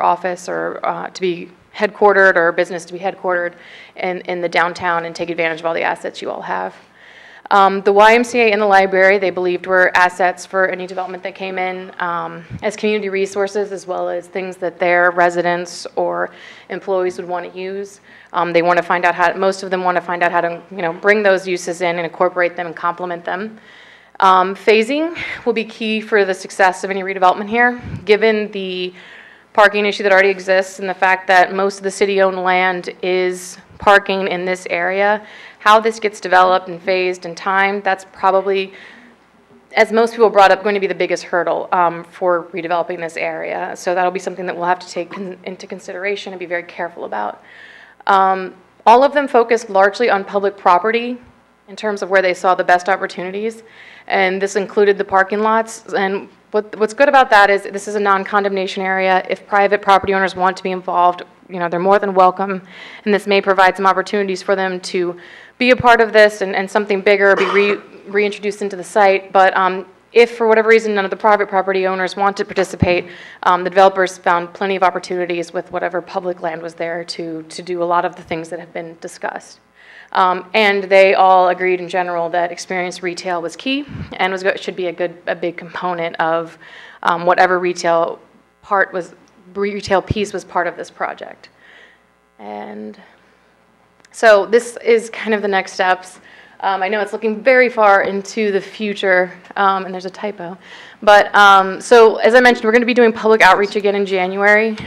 office or to be headquartered or a business to be headquartered in the downtown and take advantage of all the assets you all have. The YMCA and the library, they believed, were assets for any development that came in as community resources, as well as things that their residents or employees would want to use. They want to find out most of them want to find out how to bring those uses in and incorporate them and complement them. Phasing will be key for the success of any redevelopment here, given the parking issue that already exists and the fact that most of the city-owned land is parking in this area. How this gets developed and phased and timed, that's probably, as most people brought up, going to be the biggest hurdle for redeveloping this area. So that'll be something that we'll have to take into consideration and be very careful about. All of them focused largely on public property in terms of where they saw the best opportunities, and this included the parking lots. And what's good about that is this is a non-condemnation area. If private property owners want to be involved, they're more than welcome, and this may provide some opportunities for them to be a part of this and something bigger be reintroduced into the site. But if for whatever reason none of the private property owners want to participate, the developers found plenty of opportunities with whatever public land was there to do a lot of the things that have been discussed. And they all agreed in general that experienced retail was key and should be a big component of whatever retail piece was part of this project. And so this is kind of the next steps. I know it's looking very far into the future, and there's a typo. But so as I mentioned, we're going to be doing public outreach again in January.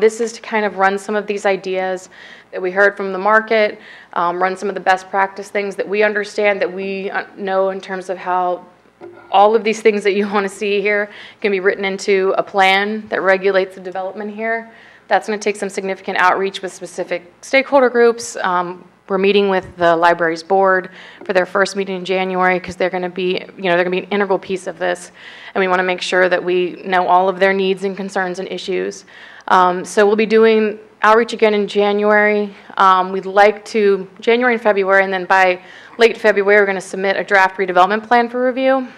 This is to kind of run some of these ideas that we heard from the market, run some of the best practice things that we understand, that we know in terms of how all of these things that you want to see here can be written into a plan that regulates the development here. That's going to take some significant outreach with specific stakeholder groups. We're meeting with the library's board for their first meeting in January because they're going to be, they're going to be an integral piece of this, and we want to make sure that we know all of their needs and concerns and issues. So we'll be doing outreach again in January. We'd like to, January and February, and then by late February, we're going to submit a draft redevelopment plan for review.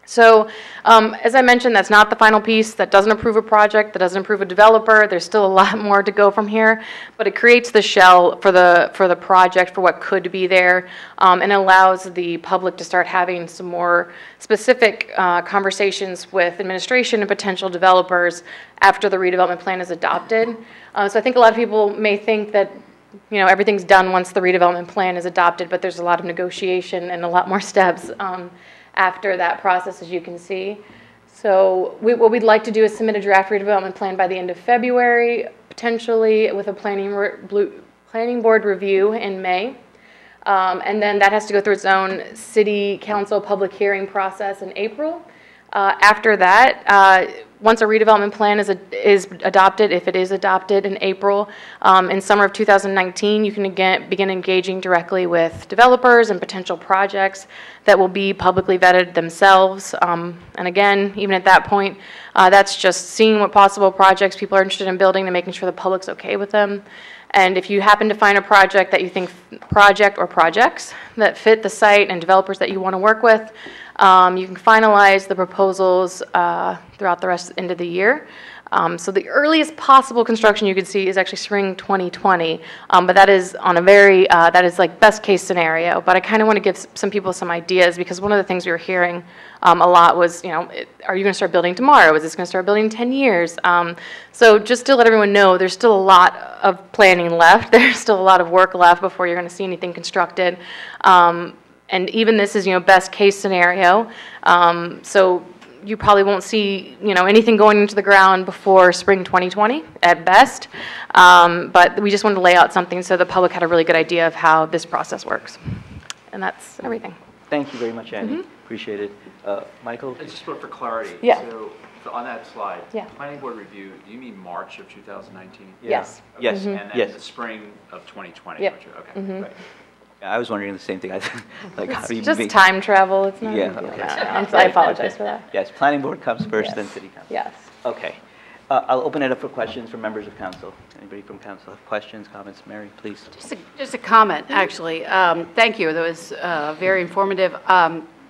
So as I mentioned, that's not the final piece. That doesn't approve a project, that doesn't approve a developer. There's still a lot more to go from here, but it creates the shell for the project, for what could be there, and allows the public to start having some more specific conversations with administration and potential developers after the redevelopment plan is adopted. So I think a lot of people may think that everything's done once the redevelopment plan is adopted, but there's a lot of negotiation and a lot more steps after that process, as you can see. So what we'd like to do is submit a draft redevelopment plan by the end of February, potentially with a planning board review in May. And then that has to go through its own city council public hearing process in April. After that, once a redevelopment plan is adopted, if it is adopted in April, in summer of 2019, you can again begin engaging directly with developers and potential projects that will be publicly vetted themselves. And again, even at that point, that's just seeing what possible projects people are interested in building and making sure the public's okay with them. And if you happen to find a project that you think, project or projects that fit the site and developers that you want to work with, you can finalize the proposals throughout the end of the year. So the earliest possible construction you could see is actually spring 2020, but that is on a very, that is like best case scenario. But I kind of want to give some people some ideas, because one of the things we were hearing a lot was, you know, are you going to start building tomorrow? Is this going to start building in 10 years? So just to let everyone know, there's still a lot of planning left. There's still a lot of work left before you're going to see anything constructed. And even this is, you know, best case scenario. So you probably won't see, you know, anything going into the ground before spring 2020 at best. But we just wanted to lay out something so the public had a really good idea of how this process works. And that's everything. Thank you very much, Andy. Appreciate it. Michael? I just want for clarity. Yeah. So on that slide, Yeah. planning board review, do you mean March of 2019? Yes. Okay. Yes. And then Yes. the spring of 2020? Yep. Okay. Right. Yeah, I was wondering the same thing. Like, how do you It's just make- time travel. It's not. Yeah, a big deal. okay. I apologize for that. Yes, planning board comes first, Yes. then city council. Yes. Okay. I'll open it up for questions from members of council. Anybody from council have questions, comments? Mary, please. Just a comment, actually. Thank you. That was very informative.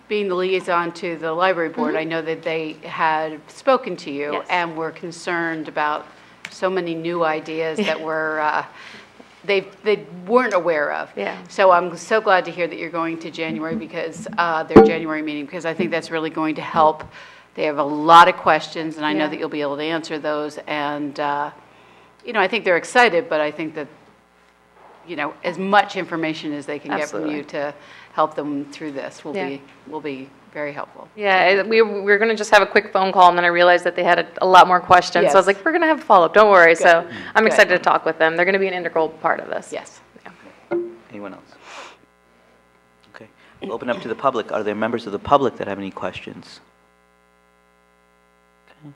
Being the liaison to the library board, I know that they had spoken to you Yes. and were concerned about so many new ideas that were they weren't aware of. Yeah. So I'm so glad to hear that you're going to January, because their January meeting, because I think that's really going to help. They have a lot of questions, and I know Yeah. that you'll be able to answer those. And you know, I think they're excited, but I think that, you know, as much information as they can get from Absolutely. you to help them through this will Yeah. be very helpful. Yeah, we were going to just have a quick phone call, and then I realized that they had a lot more questions. So I was Yes. like, we're going to have a follow-up, don't worry. So I'm Good. excited to talk with them. They're going to be an integral part of this. Yes. Anyone else? Okay. We'll open up to the public. Are there members of the public that have any questions? Okay.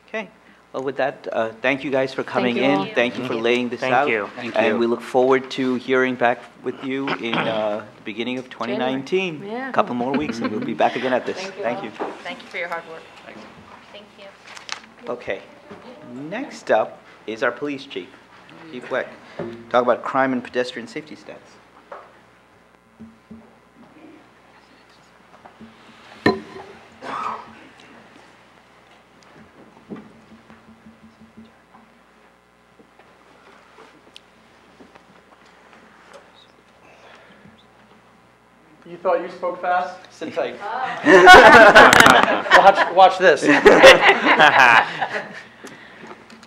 Okay. Well, with that, thank you guys for coming you in. all. Thank you for laying this Thank out. you. Thank And you. we look forward to hearing back with you in the beginning of 2019. January. Yeah. A couple more weeks, and we'll be back again at this. Thank you. Thank you for your hard work. Thank you. Okay. Next up is our police chief, Chief Weck. Talk about crime and pedestrian safety stats. You thought you spoke fast? Sit tight. Watch this.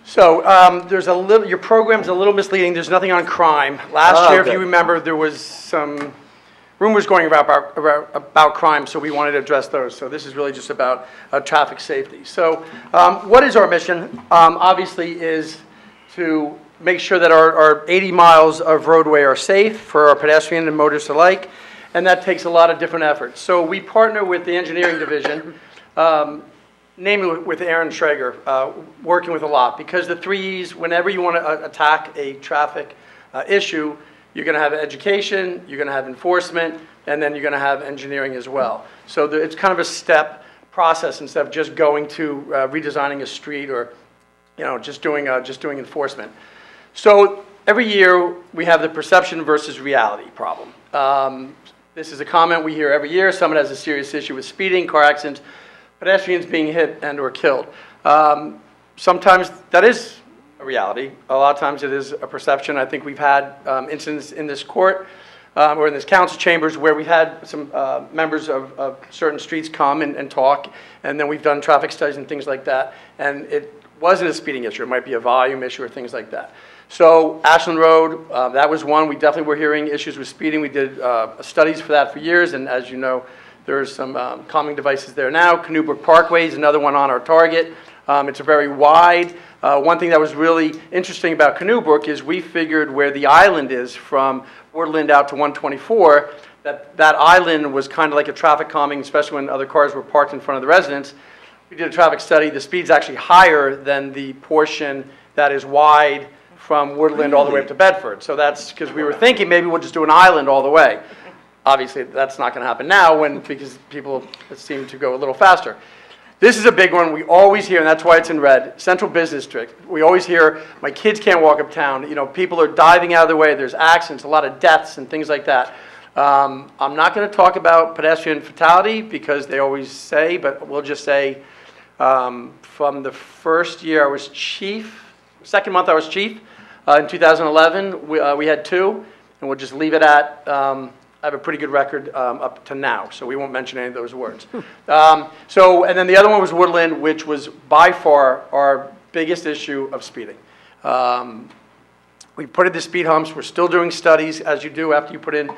So there's a little. Your program's a little misleading. There's nothing on crime. Last year, if okay. you remember, there was some rumors going about crime, so we wanted to address those. So this is really just about traffic safety. So what is our mission? Obviously, is to make sure that our 80 miles of roadway are safe for our pedestrian and motorists alike. And that takes a lot of different efforts. So we partner with the engineering division, namely with Aaron Schrager, working with a lot. Because the 3 E's, whenever you want to attack a traffic issue, you're going to have education, you're going to have enforcement, and then you're going to have engineering as well. So it's kind of a step process instead of just going to redesigning a street or, you know, just doing enforcement. So every year we have the perception versus reality problem. This is a comment we hear every year. Someone has a serious issue with speeding, car accidents, pedestrians being hit and or killed. Sometimes that is a reality. A lot of times it is a perception. I think we've had incidents in this court or in this council chambers where we've had some members of certain streets come and talk, and then we've done traffic studies and things like that, and it wasn't a speeding issue. It might be a volume issue or things like that. So Ashland Road, that was one. We definitely were hearing issues with speeding. We did studies for that for years, and as you know, there's some calming devices there now. Canoe Brook Parkway is another one on our target. It's a very wide. One thing that was really interesting about Canoe Brook is we figured where the island is from Woodland out to 124, that island was kind of like a traffic calming, especially when other cars were parked in front of the residence. We did a traffic study. The speed's actually higher than the portion that is wide from Woodland all the way up to Bedford. So that's because we were thinking maybe we'll just do an island all the way. Obviously, that's not going to happen now because people seem to go a little faster. This is a big one we always hear, and that's why it's in red. Central Business District. We always hear, my kids can't walk uptown. You know, people are diving out of their way. There's accidents, a lot of deaths and things like that. I'm not going to talk about pedestrian fatality because they always say, but we'll just say From the first year I was chief, second month I was chief, in 2011, we had 2, and we'll just leave it at, I have a pretty good record up to now, so we won't mention any of those words. And then the other one was Woodland, which was by far our biggest issue of speeding. We put in the speed humps. We're still doing studies, as you do after you put in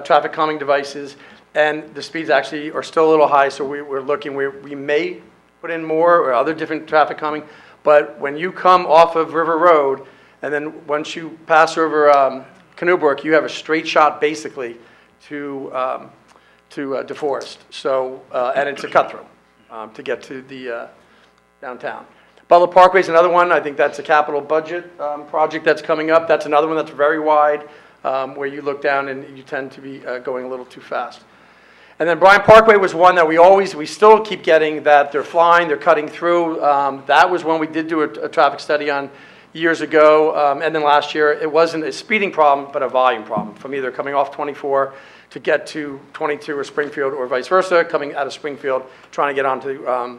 traffic calming devices, and the speeds actually are still a little high, so we're looking, we may put in more or other different traffic calming, but when you come off of River Road, and then once you pass over Canoe you have a straight shot basically to DeForest. So, and it's a cut through to get to the downtown. Butler Parkway is another one. I think that's a capital budget project that's coming up. That's another one that's very wide, where you look down and you tend to be going a little too fast. And then Bryant Parkway was one that we still keep getting that they're flying, they're cutting through. That was one we did do a traffic study on years ago. And then last year, it wasn't a speeding problem, but a volume problem from either coming off 24 to get to 22 or Springfield or vice versa, coming out of Springfield, trying to get onto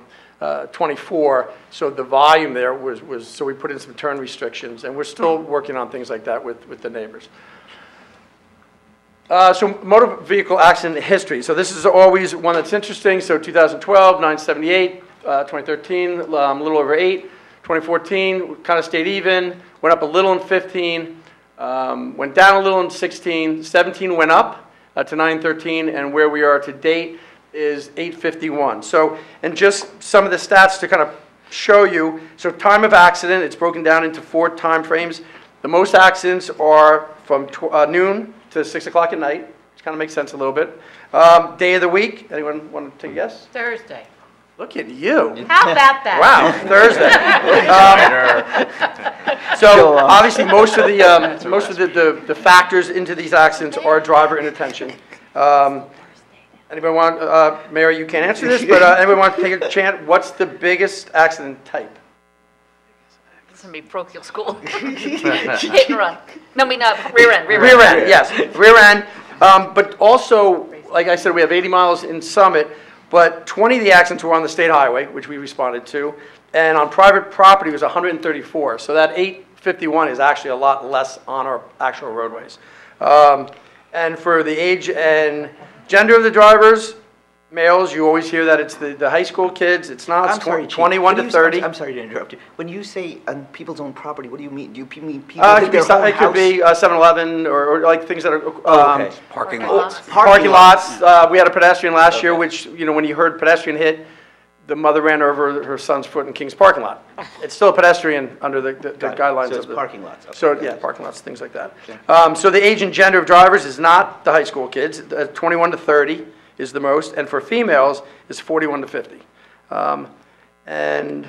24. So the volume there was, so we put in some turn restrictions, and we're still working on things like that with the neighbors. So motor vehicle accident history. So this is always one that's interesting. So 2012, 978, 2013, a little over 8. 2014, kind of stayed even, went up a little in 15, went down a little in 16, 17 went up to 913, and where we are to date is 851. So, and just some of the stats to kind of show you. So time of accident, it's broken down into 4 time frames. The most accidents are from noon to 6 o'clock at night, which kind of makes sense a little bit. Day of the week, anyone want to take a guess? Thursday. Look at you. How about that? Wow, Thursday. So obviously, most of the factors into these accidents are driver inattention. Anybody want, Mary, you can't answer this, but anybody want to take a chance? What's the biggest accident type? It's going to be parochial school. Hit and run. No, I mean, rear end. Rear end, yes, rear end. But also, like I said, we have 80 miles in Summit. But 20 of the accidents were on the state highway, which we responded to, and on private property was 134. So that 851 is actually a lot less on our actual roadways. And for the age and gender of the drivers, males, you always hear that it's the high school kids. It's not. It's 21 to 30. I'm sorry to interrupt you. When you say on people's own property, what do you mean? Do you mean people it could be 7-Eleven or like things that are okay. Parking lots. Parking lots. We had a pedestrian last year, which, you know, when you heard pedestrian hit, the mother ran over her son's foot in King's parking lot. It's still a pedestrian under the guidelines. So it's of the parking lots. Okay. So yeah, parking lots, things like that. Okay. So the age and gender of drivers is not the high school kids. 21 to 30 is the most, and for females is 41 to 50. And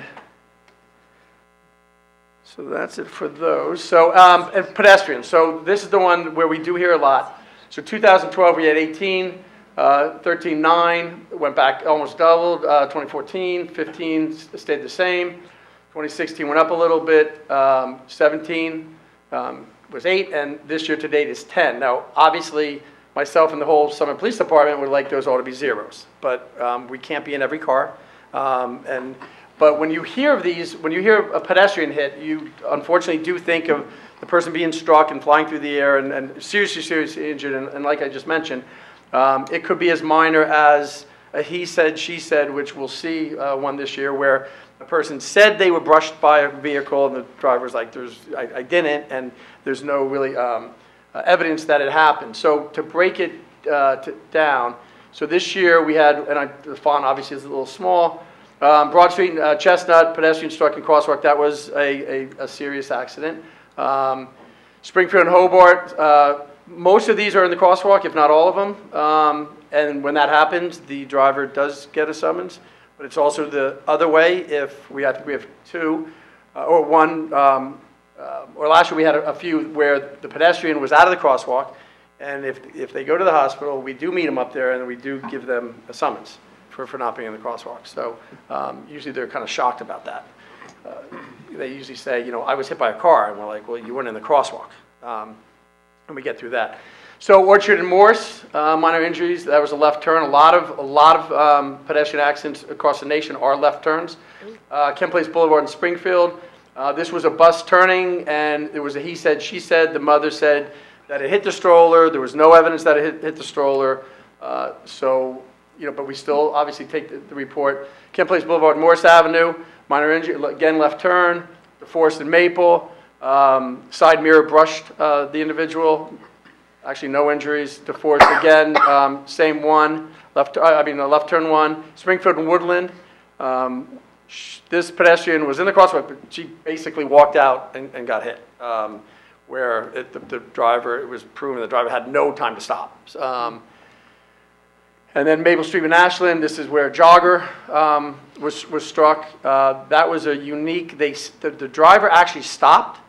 so that's it for those. So and pedestrians. So this is the one where we do hear a lot. So 2012 we had 18. 13, 9, went back almost doubled. 2014, 15 stayed the same. 2016 went up a little bit. 17 was 8, and this year to date is 10. Now, obviously, myself and the whole Summit Police Department would like those all to be zeros, but we can't be in every car. But when you hear of these, when you hear a pedestrian hit, you unfortunately do think of the person being struck and flying through the air and seriously injured, and like I just mentioned, it could be as minor as a he said, she said, which we'll see one this year, where a person said they were brushed by a vehicle and the driver's like, I didn't, and there's no really evidence that it happened. So to break it down, so this year we had, and the font obviously is a little small, Broad Street and Chestnut, pedestrian struck in crosswalk, that was a serious accident. Springfield and Hobart, most of these are in the crosswalk, if not all of them. And when that happens, the driver does get a summons. But it's also the other way if we have 2 or 1. Or last year we had a few where the pedestrian was out of the crosswalk. And if they go to the hospital, we do meet them up there and we do give them a summons for not being in the crosswalk. So usually they're kind of shocked about that. They usually say, you know, I was hit by a car. And we're like, well, you weren't in the crosswalk. And we get through that. So Orchard and Morse, minor injuries. That was a left turn. A lot of pedestrian accidents across the nation are left turns. Kent Place Boulevard in Springfield. This was a bus turning, and there was a he said, she said. The mother said that it hit the stroller. There was no evidence that it hit the stroller. So, you know, but we still obviously take the report. Kent Place Boulevard, Morse Avenue, minor injury, again left turn. DeForest and Maple. Side mirror brushed the individual. Actually, no injuries. DeForest again, same one. Left turn one. Springfield and Woodland. This pedestrian was in the crosswalk, but she basically walked out and got hit. Where the driver, it was proven the driver had no time to stop. And then Maple Street in Ashland. This is where a jogger was struck. That was a unique. The driver actually stopped.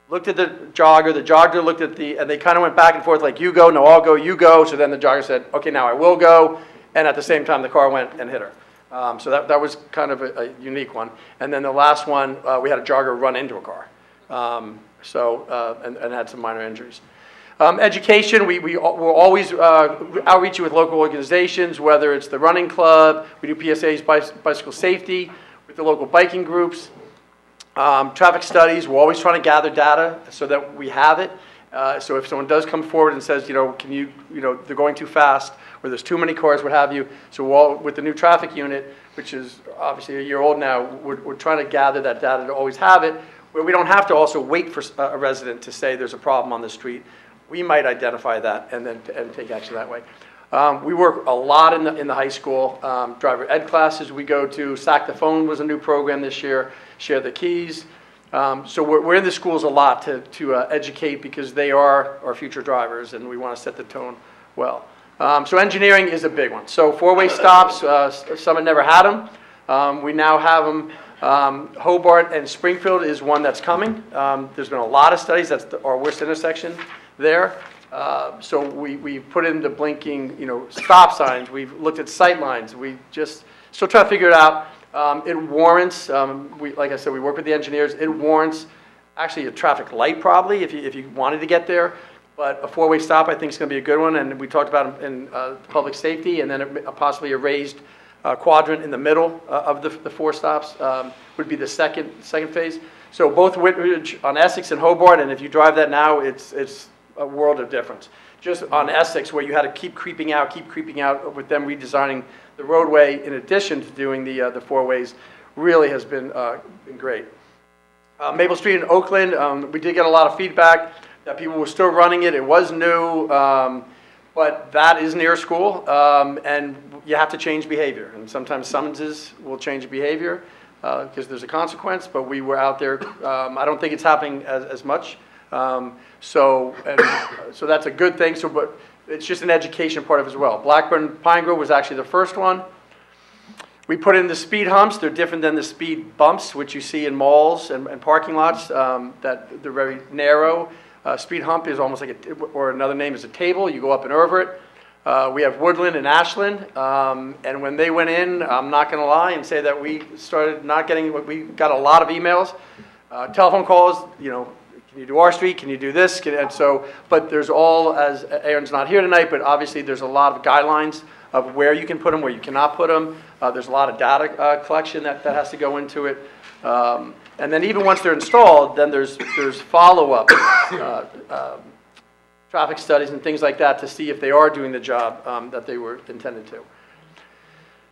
Looked at the jogger looked at and they kind of went back and forth like, you go, no, I'll go, you go. So then the jogger said, okay, now I will go. And at the same time, the car went and hit her. So that was kind of a unique one. And then the last one, we had a jogger run into a car. And had some minor injuries. Education, we'll always outreach you with local organizations, whether it's the running club, we do PSAs, bicycle safety, with the local biking groups. Traffic studies, we're always trying to gather data so that we have it. So if someone does come forward and says, they're going too fast, or there's too many cars, what have you. So with the new traffic unit, which is obviously a year old now, we're trying to gather that data to always have it, where we don't have to also wait for a resident to say there's a problem on the street. We might identify that and take action that way. We work a lot in the high school. Driver ed classes we go to. Sack the Phone was a new program this year. Share the Keys. So we're in the schools a lot to educate, because they are our future drivers, and we want to set the tone well. So engineering is a big one. So four-way stops, some had never had them. We now have them. Hobart and Springfield is one that's coming. There's been a lot of studies. That's our worst intersection there. So we put in the blinking, stop signs. We've looked at sight lines. We just still try to figure it out. It warrants, like I said, we work with the engineers. It warrants actually a traffic light probably if you wanted to get there. But a four-way stop I think is going to be a good one. And we talked about in public safety, and then possibly a raised quadrant in the middle of the four stops would be the second phase. So both Whitridge on Essex and Hobart, and if you drive that now, it's a world of difference. Just on Essex, where you had to keep creeping out with them redesigning the roadway in addition to doing the four ways, really has been great. Maple Street in Oakland, we did get a lot of feedback that people were still running it. It was new, but that is near school, and you have to change behavior. And sometimes summonses will change behavior because there's a consequence, but we were out there. I don't think it's happening as much. So that's a good thing. But it's just an education part of it as well. Blackburn Pine Grove was actually the first one. We put in the speed humps. They're different than the speed bumps, which you see in malls and parking lots. That they're very narrow. Speed hump is almost like or another name is a table. You go up and over it. We have Woodland and Ashland, and when they went in, I'm not going to lie and say that we started not getting. We got a lot of emails, telephone calls. Can you do our street? Can you do this? But there's all, as Aaron's not here tonight, but obviously there's a lot of guidelines of where you can put them, where you cannot put them. There's a lot of data collection that has to go into it. And then even once they're installed, then there's follow-up traffic studies and things like that to see if they are doing the job that they were intended to.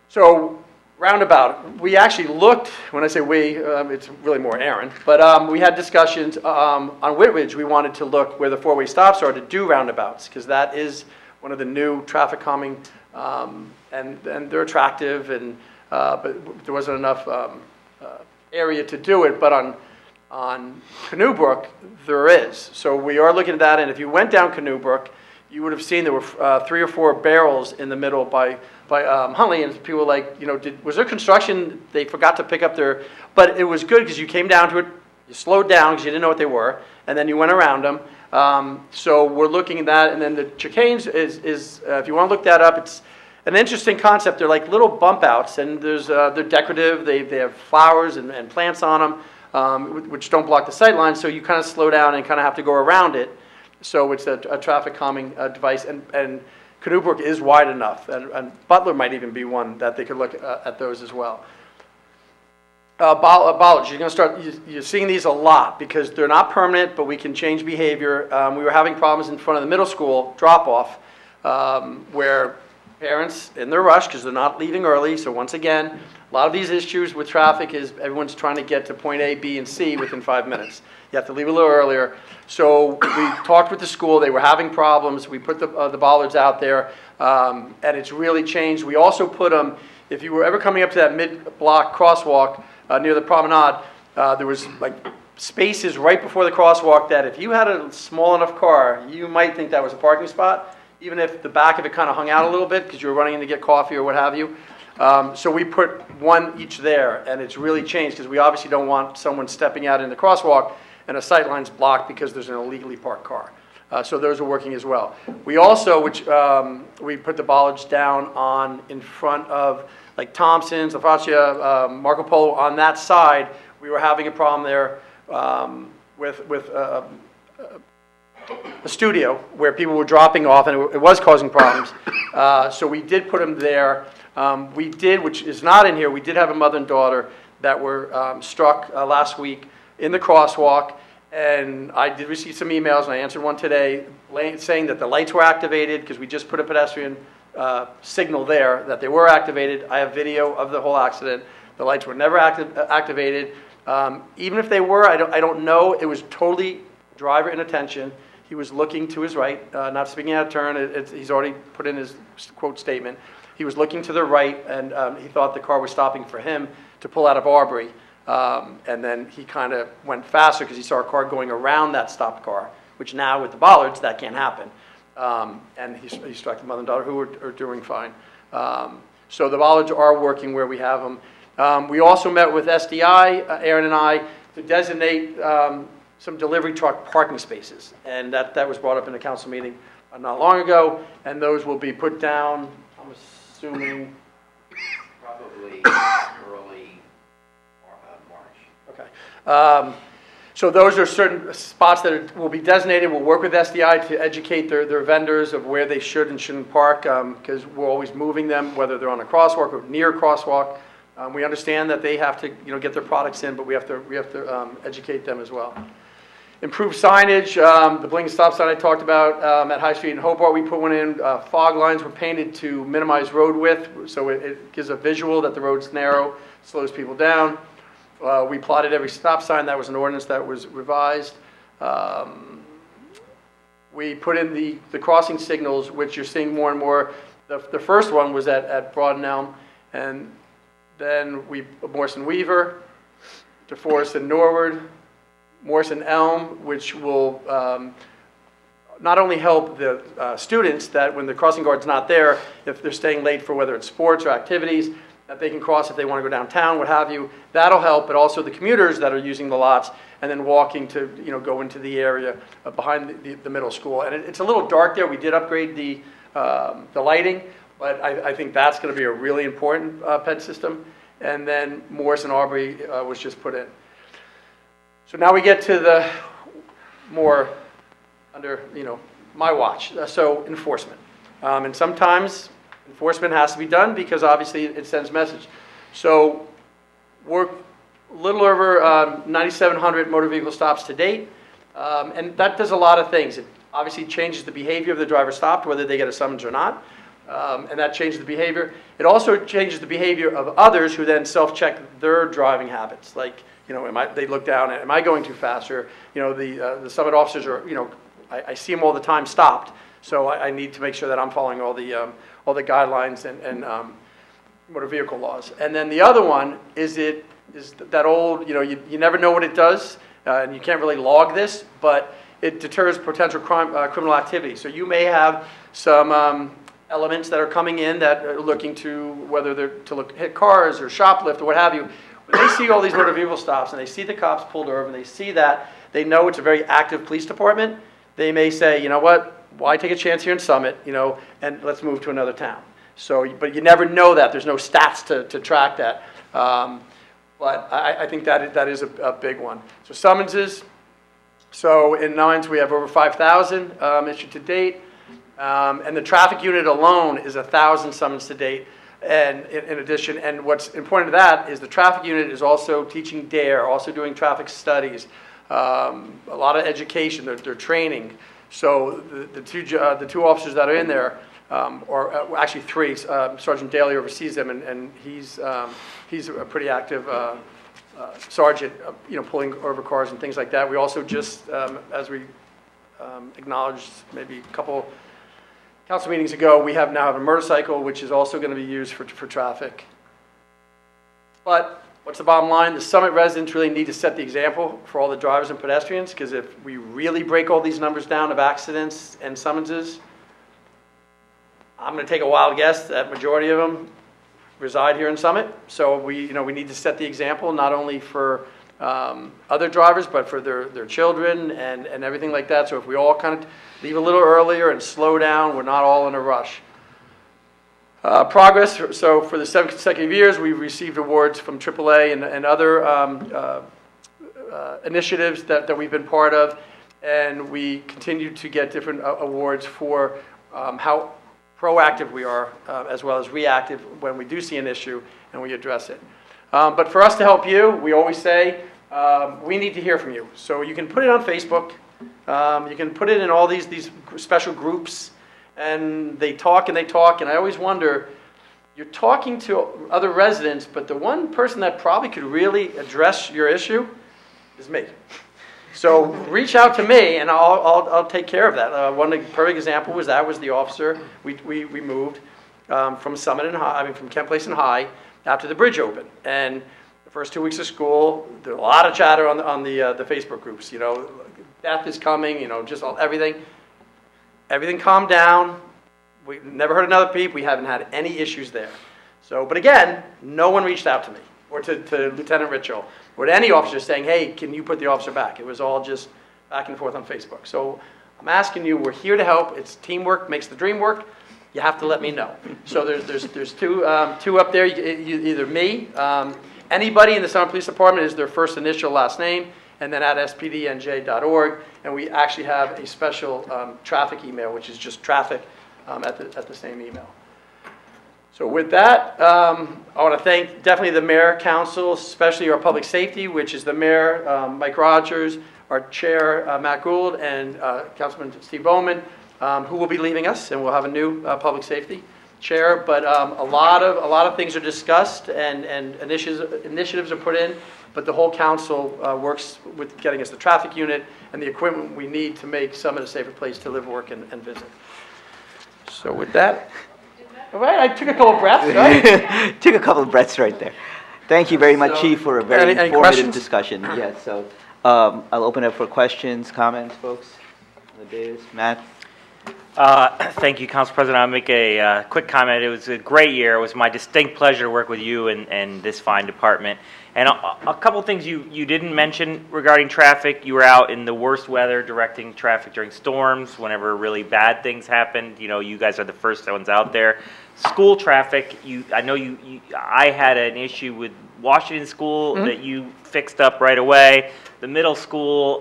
So roundabout, we actually looked, when I say we, it's really more Aaron, but we had discussions on Whitridge. We wanted to look where the four-way stops are to do roundabouts, because that is one of the new traffic calming, and they're attractive, but there wasn't enough area to do it. But on Canoe Brook, there is. So we are looking at that, and if you went down Canoe Brook, you would have seen there were 3 or 4 barrels in the middle by Huntley, and people were like, was there construction? They forgot to pick up their, but it was good because you came down to it, you slowed down because you didn't know what they were, and then you went around them. So we're looking at that, and then the chicanes is if you want to look that up, it's an interesting concept. They're like little bump outs, and they're decorative. They have flowers and plants on them, which don't block the sight line, so you kind of slow down and kind of have to go around it. So it's a traffic calming device, and Canoe Brook is wide enough, and Butler might even be one that they could look at those as well. Bollards, you're seeing these a lot because they're not permanent, but we can change behavior. We were having problems in front of the middle school drop-off where parents, in their rush, because they're not leaving early, so once again, a lot of these issues with traffic is everyone's trying to get to point A, B, and C within 5 minutes. You have to leave a little earlier. So we talked with the school. They were having problems. We put the bollards out there, and it's really changed. We also put them, if you were ever coming up to that mid-block crosswalk near the promenade, there was like spaces right before the crosswalk that if you had a small enough car, you might think that was a parking spot, even if the back of it kind of hung out a little bit because you were running in to get coffee or what have you. So we put one each there, and it's really changed because we obviously don't want someone stepping out in the crosswalk and a sight line's blocked because there's an illegally parked car. So those are working as well. We also, we put the bollards down on in front of like Thompson's, La Faccia, Marco Polo on that side. We were having a problem there with a studio where people were dropping off, and it was causing problems. So we did put them there. We did, which is not in here, we did have a mother and daughter that were struck last week in the crosswalk, and I did receive some emails, and I answered one today saying that the lights were activated because we just put a pedestrian signal there, that they were activated. I have video of the whole accident. The lights were never activated. Even if they were, I don't know. It was totally driver inattention. He was looking to his right, not speaking out of turn. He's already put in his quote statement. He was looking to the right, and he thought the car was stopping for him to pull out of Arbery. And then he kind of went faster because he saw a car going around that stopped car, which now with the bollards, that can't happen. And he struck the mother and daughter who are doing fine. So the bollards are working where we have them. We also met with SDI, Aaron and I, to designate some delivery truck parking spaces. And that was brought up in a council meeting not long ago. And those will be put down, I'm assuming, Probably early March. Okay. So those are certain spots that will be designated. We'll work with SDI to educate their vendors of where they should and shouldn't park because we're always moving them, whether they're on a crosswalk or near a crosswalk. We understand that they have to get their products in, but we have to educate them as well. Improved signage, the blinking stop sign I talked about at High Street and Hobart, we put one in. Fog lines were painted to minimize road width, so it gives a visual that the road's narrow, slows people down. We plotted every stop sign. That was an ordinance that was revised. We put in the crossing signals, which you're seeing more and more. The first one was at Broad and Elm, and then Morrison Weaver, DeForest and Norwood, Morrison Elm, which will not only help the students that when the crossing guard's not there, if they're staying late for whether it's sports or activities, that they can cross if they want to go downtown, what have you. That'll help, but also the commuters that are using the lots and then walking to go into the area behind the middle school. And it's a little dark there. We did upgrade the lighting, but I think that's going to be a really important PED system. And then Morrison Arbery was just put in. So now we get to the more under my watch. So enforcement, and sometimes enforcement has to be done because obviously it sends message. So we're a little over 9,700 motor vehicle stops to date, and that does a lot of things. It obviously changes the behavior of the driver stopped, whether they get a summons or not, and that changes the behavior. It also changes the behavior of others who then self-check their driving habits, like they look down at, am I going too fast? Or the summit officers are, I see them all the time stopped, so I need to make sure that I'm following all the guidelines and motor vehicle laws. And then the other one is that old, you never know what it does, and you can't really log this, but it deters potential criminal activity. So you may have some elements that are coming in that are looking to whether they're to hit cars or shoplift or what have you. When they see all these motor vehicle stops and they see the cops pulled over and they see that, they know it's a very active police department, they may say, you know what, why take a chance here in Summit, and let's move to another town. So, but you never know that. There's no stats to track that. But I think that is a big one. So summonses, So in nines, we have over 5,000 issued to date. And the traffic unit alone is 1,000 summons to date. And in addition, and what's important to that is the traffic unit is also teaching DARE, also doing traffic studies, a lot of education, they're training. So the two officers that are in there, or actually three, Sergeant Daly oversees them, and he's a pretty active sergeant, pulling over cars and things like that. We also just, as we acknowledged maybe a couple council meetings ago, we now have a motorcycle, which is also going to be used for traffic. But what's the bottom line? The Summit residents really need to set the example for all the drivers and pedestrians, because if we really break all these numbers down of accidents and summonses, I'm going to take a wild guess that majority of them reside here in Summit. So we need to set the example, not only for other drivers, but for their children and everything like that. So if we all kind of leave a little earlier and slow down, we're not all in a rush. Progress, so for the 7 consecutive years, we've received awards from AAA and other initiatives that we've been part of, and we continue to get different awards for how proactive we are, as well as reactive when we do see an issue and we address it. But for us to help you, we always say, we need to hear from you. So you can put it on Facebook, you can put it in all these special groups, and they talk and they talk, and I always wonder, you're talking to other residents, but the one person that probably could really address your issue is me. So reach out to me, and I'll take care of that. One perfect example was the officer we moved from Summit and High, from Kent Place and High, after the bridge opened. And the first 2 weeks of school, there was a lot of chatter on the Facebook groups. Death is coming. Just everything. Everything calmed down. We never heard another peep. We haven't had any issues there. So, but again, no one reached out to me or to Lieutenant Ritchell or to any officer saying, hey, can you put the officer back? It was all just back and forth on Facebook. So I'm asking you, we're here to help. It's teamwork makes the dream work. You have to let me know. So there's two up there, either me, anybody in the Summit Police Department is their first initial last name, and then at spdnj.org, and we actually have a special traffic email, which is just traffic at the same email. So with that, I want to thank definitely the Mayor, Council, especially our Public Safety, which is the Mayor, Mike Rogers, our Chair, Matt Gould, and Councilman Steve Bowman, who will be leaving us, and we'll have a new Public Safety Chair. But a lot of things are discussed, and initiatives are put in, but the whole council works with getting us the traffic unit and the equipment we need to make Summit a safer place to live, work, and visit. So with that, all right, I took a couple of breaths, right? Took a couple of breaths right there. Thank you very much, Chief, for a very informative discussion. Yes, so I'll open up for questions, comments, folks. Matt? Thank you, Council President. I'll make a quick comment. It was a great year. It was my distinct pleasure to work with you and this fine department. And a couple things you didn't mention regarding traffic. You were out in the worst weather directing traffic during storms, whenever really bad things happened. You guys are the first ones out there. School traffic, I know I had an issue with Washington School that you fixed up right away. The middle school,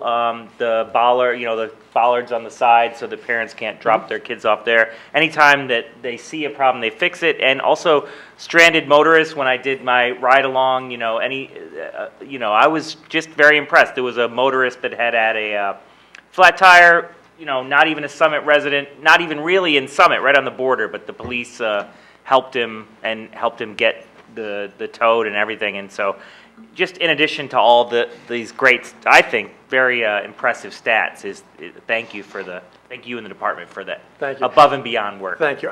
the bollards on the side so the parents can't drop their kids off there. Anytime that they see a problem, they fix it. And also stranded motorists, when I did my ride along, I was just very impressed. There was a motorist that had a flat tire, not even a Summit resident, not even really in Summit, right on the border, but the police helped him get the toad and everything. And so just in addition to all these great, I think, very impressive stats, thank you and the department for that. Thank you. Above and beyond work. Thank you.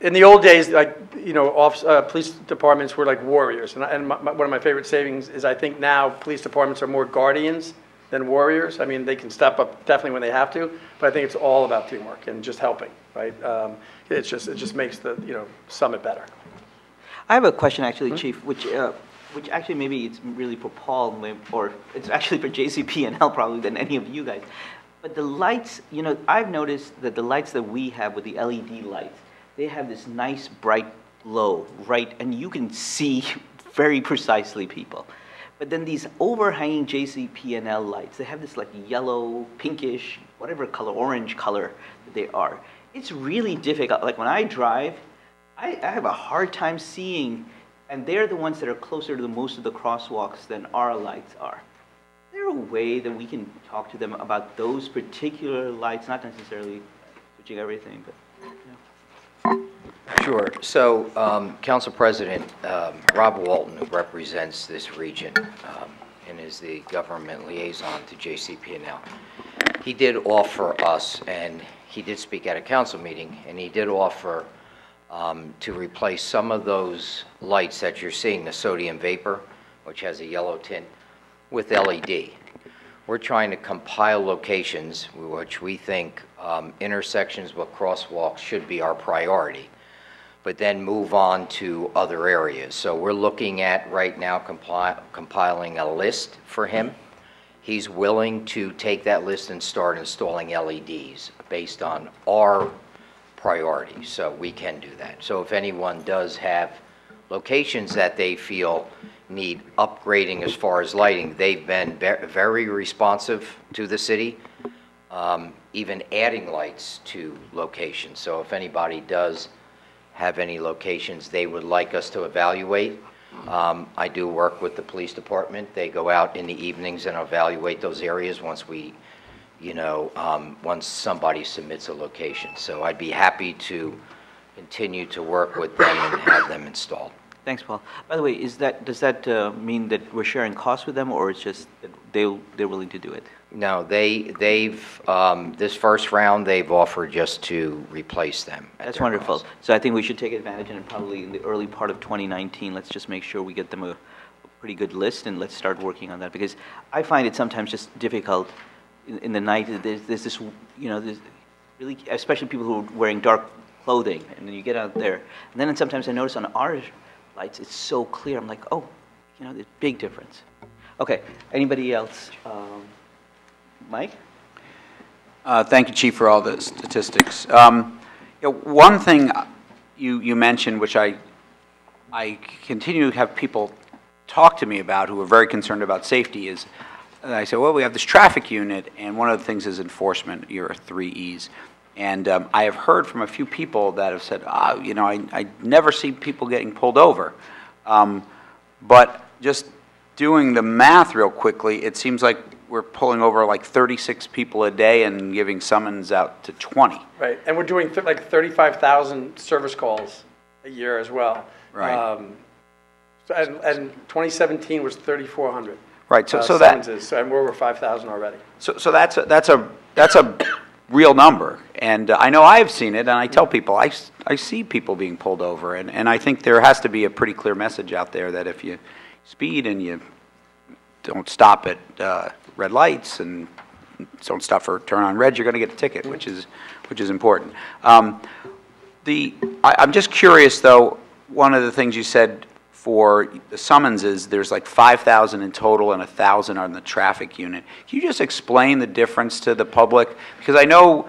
In the old days, police departments were like warriors, and one of my favorite sayings is I think now police departments are more guardians than warriors. I mean, they can step up definitely when they have to, but I think it's all about teamwork and just helping, right? It just makes the Summit better. I have a question actually, Chief, which actually maybe it's really for Paul, or it's actually for JCP&L probably than any of you guys. But the lights, I've noticed that the lights that we have with the LED lights, they have this nice bright glow, right? And you can see very precisely people. But then these overhanging JCP&L lights, they have this like yellow, pinkish, whatever color, orange color that they are. It's really difficult. Like when I drive, I have a hard time seeing, and they're the ones that are closer to the most of the crosswalks than our lights are. Is there a way that we can talk to them about those particular lights, not necessarily switching everything, but, you know. Sure. So, Council President Rob Walton, who represents this region and is the government liaison to JCP&L, he did offer us, and he did speak at a council meeting, and he did offer to replace some of those lights that you're seeing, the sodium vapor, which has a yellow tint, with LED. We're trying to compile locations which we think intersections with crosswalks should be our priority, but then move on to other areas. So we're looking at right now compiling a list for him. He's willing to take that list and start installing LEDs based on our priorities, so we can do that. So if anyone does have locations that they feel need upgrading as far as lighting, they've been very responsive to the city, even adding lights to locations. So if anybody does have any locations they would like us to evaluate, I do work with the police department. They go out in the evenings and evaluate those areas once we, once somebody submits a location. So I'd be happy to continue to work with them and have them installed. Thanks, Paul. By the way, does that mean that we're sharing costs with them, or it's just that they're willing to do it? No, they've this first round they've offered just to replace them. That's wonderful. Cost. So I think we should take advantage, and probably in the early part of 2019, let's just make sure we get them a pretty good list, and let's start working on that, because I find it sometimes just difficult in the night. There's this, there's really, especially people who are wearing dark clothing, and then you get out there, and then sometimes I notice on our lights, it's so clear. I'm like, oh, there's a big difference. Okay, anybody else? Mike? Thank you, Chief, for all the statistics. One thing you mentioned, which I continue to have people talk to me about who are very concerned about safety, is I say, well, we have this traffic unit, and one of the things is enforcement, your 3 E's. And I have heard from a few people that have said, I never see people getting pulled over. But just doing the math real quickly, it seems like we're pulling over like 36 people a day and giving summons out to 20. Right, and we're doing like 35,000 service calls a year as well. Right. And 2017 was 3,400. Right, so summonses, and we're over 5,000 already. So that's a real number, and I know I've seen it, and I tell people I see people being pulled over, and I think there has to be a pretty clear message out there that if you speed and you don't stop at red lights and don't stop for turn on red, you're going to get a ticket, which is important. I'm just curious though. One of the things you said for the summonses, there's like 5,000 in total and 1,000 on the traffic unit. Can you just explain the difference to the public? Because I know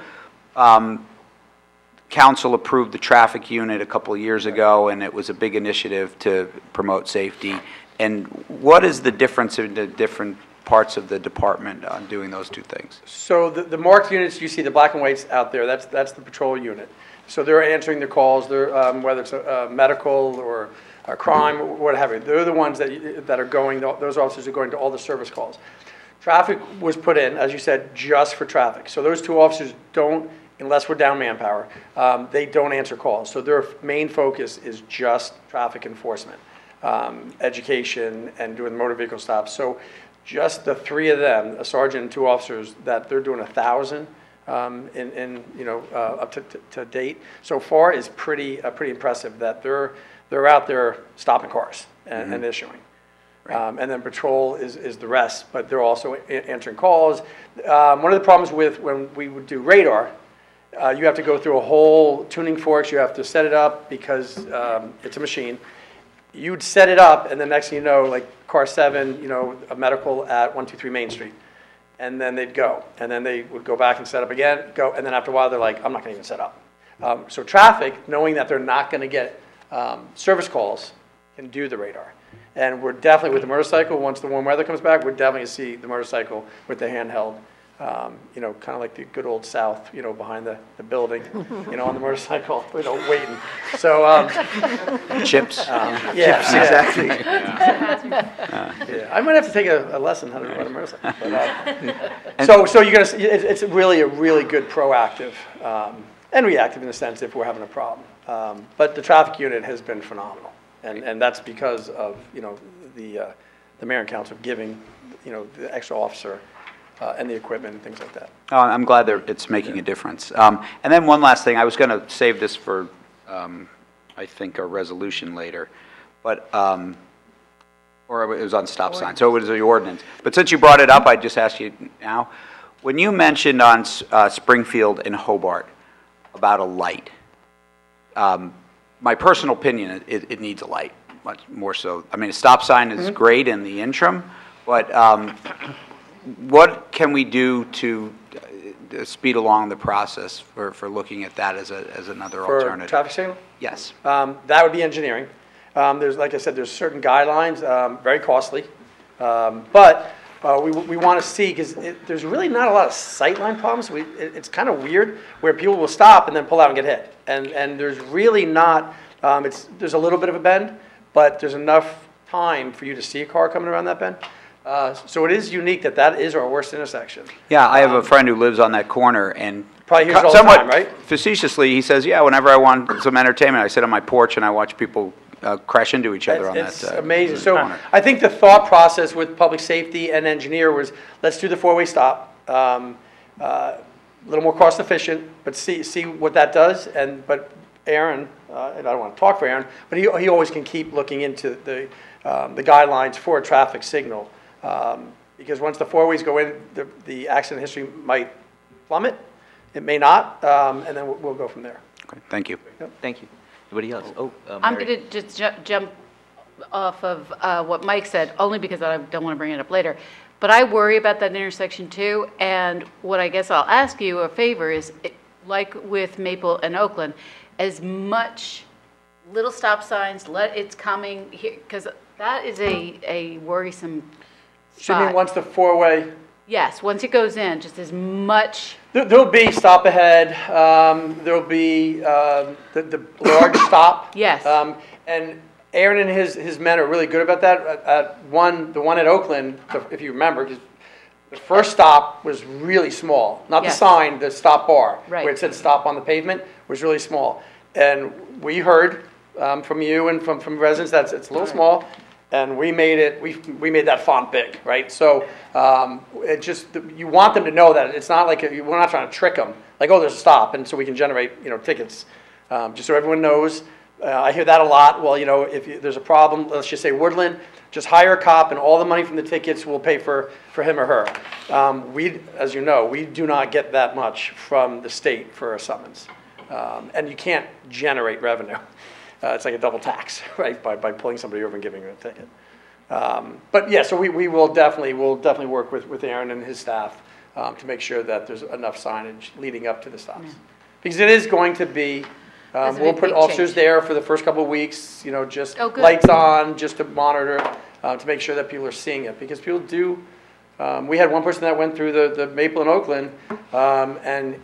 council approved the traffic unit a couple of years ago, and it was a big initiative to promote safety. And what is the difference in the different parts of the department on doing those two things? So the marked units, you see the black and whites out there, that's the patrol unit. So they're answering the calls, they're, whether it's medical or crime, or what have you. They're the ones that are going, those officers are going to all the service calls. Traffic was put in, as you said, just for traffic. So those 2 officers don't, unless we're down manpower, they don't answer calls. So their main focus is just traffic enforcement, education, and doing motor vehicle stops. So just the 3 of them, a sergeant and 2 officers, that they're doing 1,000 up to date so far is pretty impressive. That they're out there stopping cars and issuing. Right. And then patrol is the rest, but they're also answering calls. One of the problems with when we would do radar, you have to go through a whole tuning forks. You have to set it up because it's a machine. You'd set it up, and the next thing you know, like car 7, a medical at 123 Main Street. And then they'd go. And then they would go back and set up again, go. And then after a while, they're like, I'm not going to even set up. So traffic, knowing that they're not going to get service calls, can do the radar. And we're definitely, with the motorcycle, once the warm weather comes back, we're definitely going to see the motorcycle with the handheld, you know, kind of like the good old South, you know, behind the building, you know, on the motorcycle, you know, waiting. So, Chips. yeah, exactly. Yeah. I might have to take a lesson how to ride a motorcycle. But, so you're going to see, it's really a really good proactive and reactive in the sense if we're having a problem. But the traffic unit has been phenomenal. And that's because of, you know, the mayor and council giving, you know, the extra officer and the equipment and things like that. Oh, I'm glad that it's making a difference. And then one last thing, I was going to save this for, I think, a resolution later, but, or it was on stop sign, so it was the ordinance. But since you brought it up, I just ask you now, when you mentioned on Springfield and Hobart about a light, my personal opinion, it needs a light, much more so. I mean, a stop sign is great in the interim, but what can we do to speed along the process for looking at that as another alternative? For traffic signal? Yes. That would be engineering. There's, like I said, there's certain guidelines, very costly, but we want to see, because there's really not a lot of sightline problems. It's kind of weird where people will stop and then pull out and get hit. And there's really not, there's a little bit of a bend, but there's enough time for you to see a car coming around that bend. So it is unique that is our worst intersection. Yeah, I have a friend who lives on that corner, and probably hears it all the somewhat time, right? Facetiously, he says, yeah, whenever I want some entertainment, I sit on my porch and I watch people crash into each other on that It's amazing. So corner. I think the thought process with public safety and engineer was, let's do the four-way stop. A little more cost efficient, but see what that does. But Aaron, and I don't want to talk for Aaron, but he always can keep looking into the guidelines for a traffic signal. Because once the four-ways go in, the accident history might plummet. It may not, and then we'll go from there. Okay, thank you. Yep. Thank you. Anybody else? Oh, I'm Mary. going to just jump off of what Mike said, only because I don't want to bring it up later. But I worry about that intersection too, and what I guess I'll ask you a favor is, like with Maple and Oakland, as much little stop signs, it's coming here, because that is a worrisome So you mean spot. once the four-way? Yes, once it goes in, just as much. There'll be stop ahead. There'll be the large stop. Yes. And Aaron and his men are really good about that. The one at Oakland, if you remember, 'cause the first stop was really small. Not Yes. the sign, the stop bar, Right. where it said stop on the pavement, was really small. And we heard from you and from residents that it's a little small. And we made that font big, right? So it just, you want them to know that it's not like, we're not trying to trick them. Like, oh, there's a stop, and so we can generate, tickets. Just so everyone knows. I hear that a lot. Well, if there's a problem, let's just say Woodland, just hire a cop, and all the money from the tickets will pay for him or her. As you know, we do not get that much from the state for a summons. And you can't generate revenue. It's like a double tax, right, by pulling somebody over and giving them a ticket. But yeah, so we'll definitely work with Aaron and his staff to make sure that there's enough signage leading up to the stops. Yeah. Because it is going to be, we'll put officers there for the first couple of weeks, just lights on, just to monitor, to make sure that people are seeing it. Because people do, we had one person that went through the Maple in Oakland, and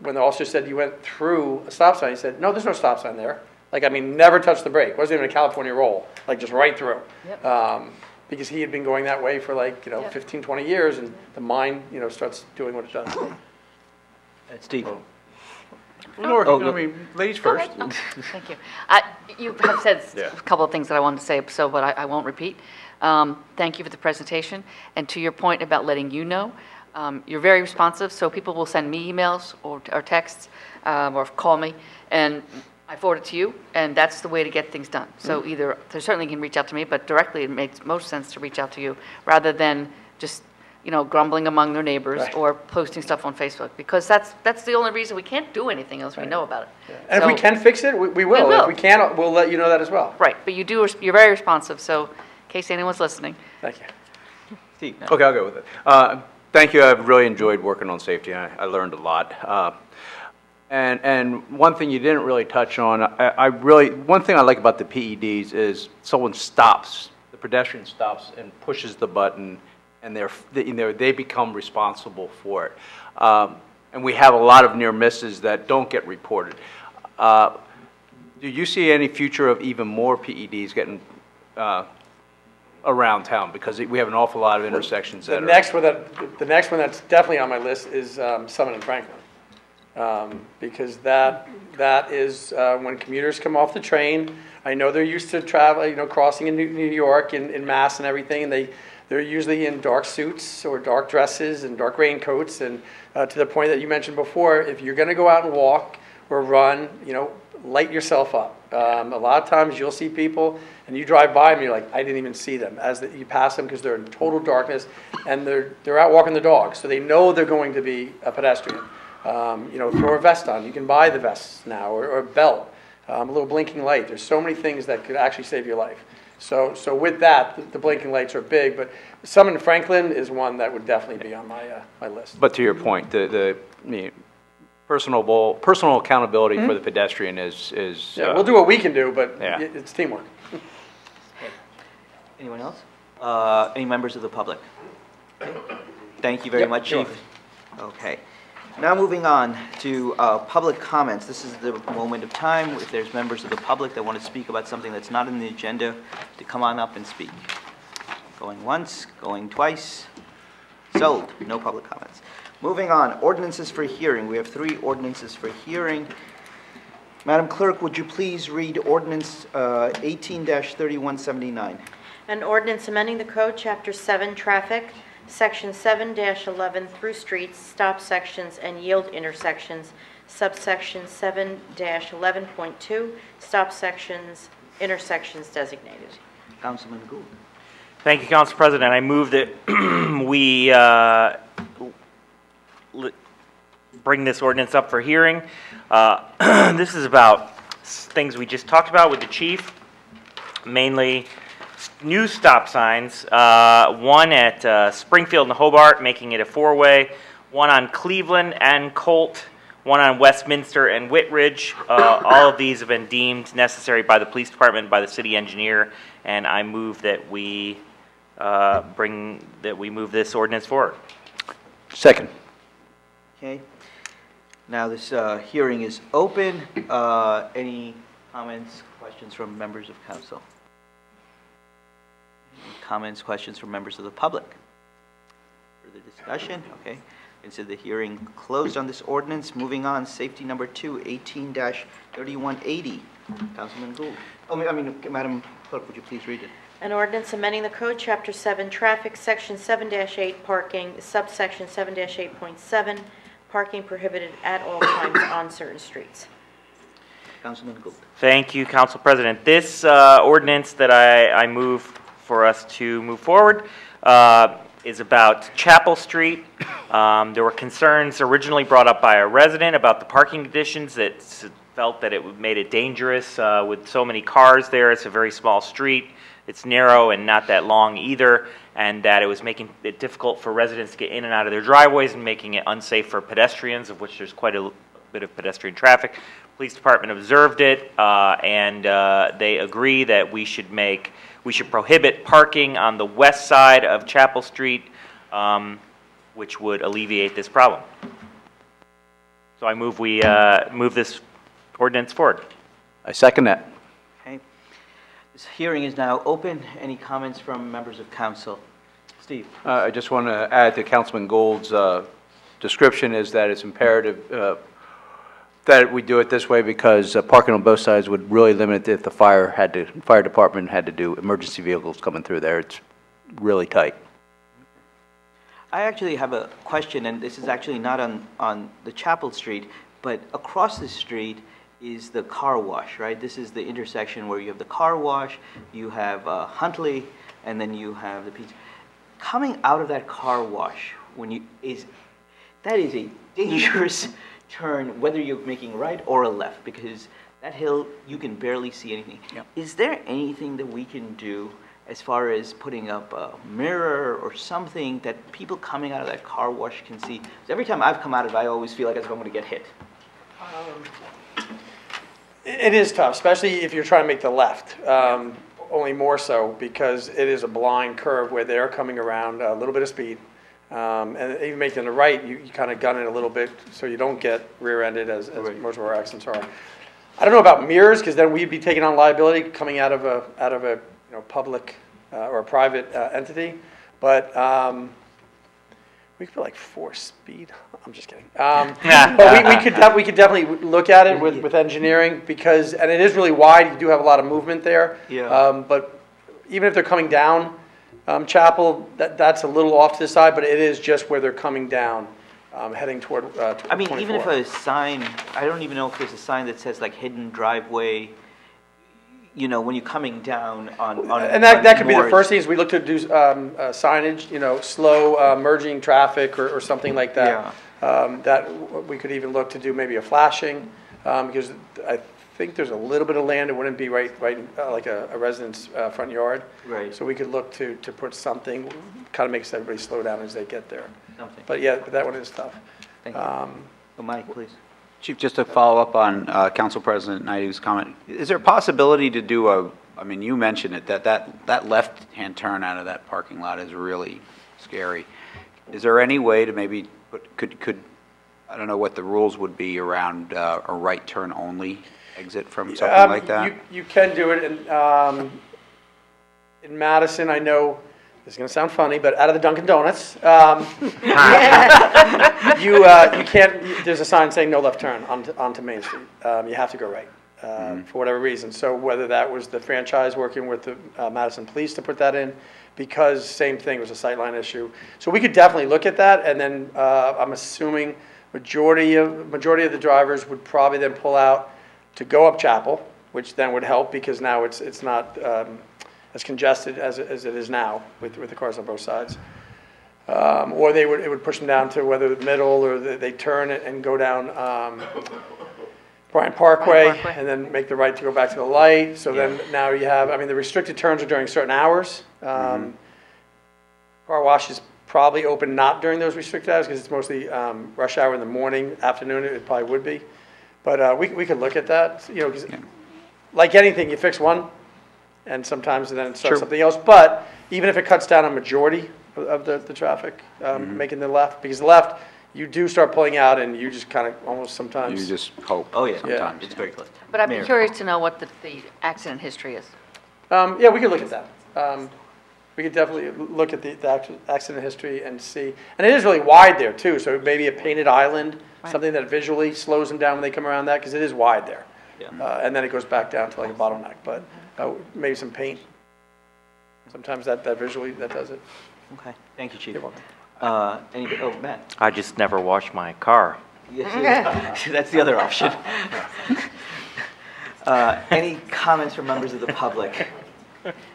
when the officer said you went through a stop sign, he said, no, there's no stop sign there. Never touched the brake. Wasn't even a California roll, just right through. Yep. Because he had been going that way for 15, 20 years, and the mind, starts doing what it does. Steve. Ladies first. Oh, thank you. You have said a couple of things that I wanted to say, but I won't repeat. Thank you for the presentation. And to your point about letting you know, you're very responsive, so people will send me emails or texts or call me, and I forward it to you, and that's the way to get things done. So either, they certainly can reach out to me, but directly it makes most sense to reach out to you rather than just, grumbling among their neighbors or posting stuff on Facebook, because that's the only reason we can't do anything else we know about it. Yeah. And if we can fix it, we will. If we can't, we'll let you know that as well. Right, but you're very responsive, so in case anyone's listening. Thank you. Steve. Okay, I'll go with it. Thank you. I've really enjoyed working on safety. I learned a lot. And one thing you didn't really touch on, one thing I like about the PEDs is someone stops the pedestrian stops and pushes the button, and they become responsible for it. And we have a lot of near misses that don't get reported. Do you see any future of even more PEDs getting around town? Because we have an awful lot of intersections that the next one that's definitely on my list is Summit and Franklin. Because that is when commuters come off the train. I know they're used to travel, crossing in New York, in Mass and everything, and they're usually in dark suits or dark dresses and dark raincoats. And to the point that you mentioned before, if you're going to go out and walk or run, light yourself up. A lot of times you'll see people and you drive by them and you're like, I didn't even see them as you pass them because they're in total darkness and they're out walking the dog, so they know they're going to be a pedestrian. Throw a vest on. You can buy the vests now, or a belt, a little blinking light. There's so many things that could actually save your life. So with that, the blinking lights are big, but Summit and Franklin is one that would definitely be on my list. But to your point, personal accountability for the pedestrian is yeah, we'll do what we can do, but yeah. It's teamwork. Anyone else? Any members of the public? Okay. Thank you very much, Chief. Okay. Now moving on to public comments. This is the moment of time if there's members of the public that want to speak about something that's not in the agenda to come on up and speak. Going once, going twice. Sold. No public comments. Moving on, ordinances for hearing. We have 3 ordinances for hearing. Madam Clerk, would you please read ordinance 18-3179? An ordinance amending the code, Chapter 7, Traffic, Section 7-11 through streets, stop sections, and yield intersections, subsection 7-11.2, stop sections, intersections designated. Councilman Gould. Thank you, Council President. I move that we bring this ordinance up for hearing. This is about things we just talked about with the chief, mainly new stop signs, one at Springfield and Hobart, making it a 4-way, one on Cleveland and Colt, one on Westminster and Whitridge. All of these have been deemed necessary by the police department, by the city engineer, and I move that we move this ordinance forward. Second. Okay. Now this hearing is open. Any comments, questions from members of council? Any comments, questions from members of the public? Further discussion? Okay. Consider the hearing closed on this ordinance. Moving on, safety number 2, 18-3180. Councilman Gould. Madam Clerk, would you please read it? An ordinance amending the code, Chapter 7, Traffic, Section 7-8, Parking, subsection 7-8.7, parking prohibited at all times on certain streets. Councilman Gould. Thank you, Council President. This ordinance that I move for us to move forward is about Chapel Street. There were concerns originally brought up by a resident about the parking conditions that felt that it made it dangerous with so many cars there. It's a very small street. It's narrow and not that long either, and that it was making it difficult for residents to get in and out of their driveways and making it unsafe for pedestrians, of which there's quite a bit of pedestrian traffic. Police department observed it, and they agree that we should prohibit parking on the west side of Chapel Street, which would alleviate this problem. So I move we move this ordinance forward. I second that. Okay. This hearing is now open. Any comments from members of council? Steve. I just want to add to Councilman Gould's description is that it's imperative that we do it this way because parking on both sides would really limit if the fire department had to do emergency vehicles coming through there. It's really tight. I actually have a question, and this is actually not on the Chapel Street, but across the street is the car wash, right? This is the intersection where you have the car wash, you have Huntley, and then you have the pizza. Coming out of that car wash, that is a dangerous turn, whether you're making right or a left, because that hill, you can barely see anything. Yep. Is there anything that we can do as far as putting up a mirror or something that people coming out of that car wash can see? Because every time I've come out of it, I always feel like as if I'm going to get hit. It is tough, especially if you're trying to make the left. only more so because it is a blind curve where they're coming around a little bit of speed. And even making the right, you kind of gun it a little bit so you don't get rear-ended as most of our accidents are. I don't know about mirrors, because then we'd be taking on liability coming out of a public or a private entity. But we could put like force speed. I'm just kidding. But we could definitely look at it with engineering because, and it is really wide. You do have a lot of movement there. Yeah. But even if they're coming down Chapel, that's a little off to the side, but it is just where they're coming down, heading toward. I mean, 24. even if a sign, I don't even know if there's a sign that says like hidden driveway. You know, when you're coming down on and that could be the first thing is we look to do signage, slow merging traffic or something like that. Yeah. That we could even look to do maybe a flashing, because I think there's a little bit of land. It wouldn't be right like a resident's front yard. Right. So we could look to put something, kind of makes everybody slow down as they get there. Something. But yeah, that one is tough. Thank you. Mike, please. Chief, just to follow up on Council President Naidu's comment, is there a possibility to do I mean, you mentioned it, that left-hand turn out of that parking lot is really scary. Is there any way to maybe, could I don't know what the rules would be around a right turn only exit from something like that? You can do it in Madison. I know this is going to sound funny, but out of the Dunkin' Donuts, you can't. There's a sign saying no left turn onto Main Street. You have to go right for whatever reason. So whether that was the franchise working with the Madison Police to put that in, because same thing, was a sightline issue. So we could definitely look at that, and then I'm assuming majority of the drivers would probably then pull out to go up Chapel, which then would help because now it's not as congested as it is now with the cars on both sides. Or it would push them down to whether the middle or they turn it and go down Bryant Parkway and then make the right to go back to the light. So then now you have, I mean, the restricted turns are during certain hours. Car wash is probably open not during those restricted hours because it's mostly rush hour in the morning, afternoon, it probably would be. But we could look at that, because like anything, you fix one, and sometimes then it starts something else. But even if it cuts down a majority of the traffic, making the left, because the left, you do start pulling out, and you just kind of almost sometimes. You just hope. Oh yeah, sometimes. It's very close. But I'd be curious to know what the accident history is. Yeah, we could look at that. We could definitely look at the accident history and see. And it is really wide there, too, so maybe a painted island, something that visually slows them down when they come around that, because it is wide there. Yeah. And then it goes back down to like a bottleneck, but maybe some paint. Sometimes that visually, that does it. Okay, thank you, Chief. You're welcome. Matt? I just never wash my car. Yes, that's the other option. Any comments from members of the public?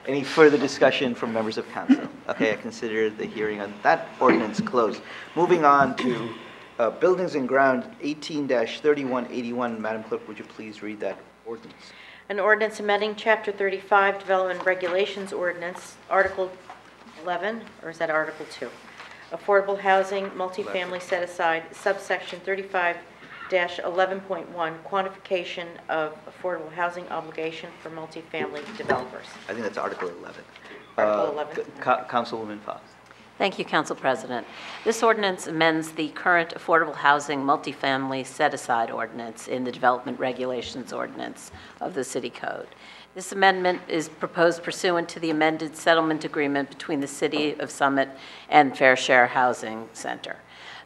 Any further discussion from members of council? Okay, I consider the hearing on that ordinance closed. Moving on to Buildings and Ground 18-3181. Madam Clerk, would you please read that ordinance? An ordinance amending Chapter 35 Development Regulations Ordinance, Article 11, or is that Article 2? Affordable Housing, Multifamily Set Aside, subsection 35-11.1, quantification of affordable housing obligation for multifamily developers. I think that's Article 11. Article 11. Councilwoman Fox. Thank you, Council President. This ordinance amends the current Affordable Housing Multifamily Set-Aside Ordinance in the Development Regulations Ordinance of the City Code. This amendment is proposed pursuant to the amended settlement agreement between the City of Summit and Fair Share Housing Center.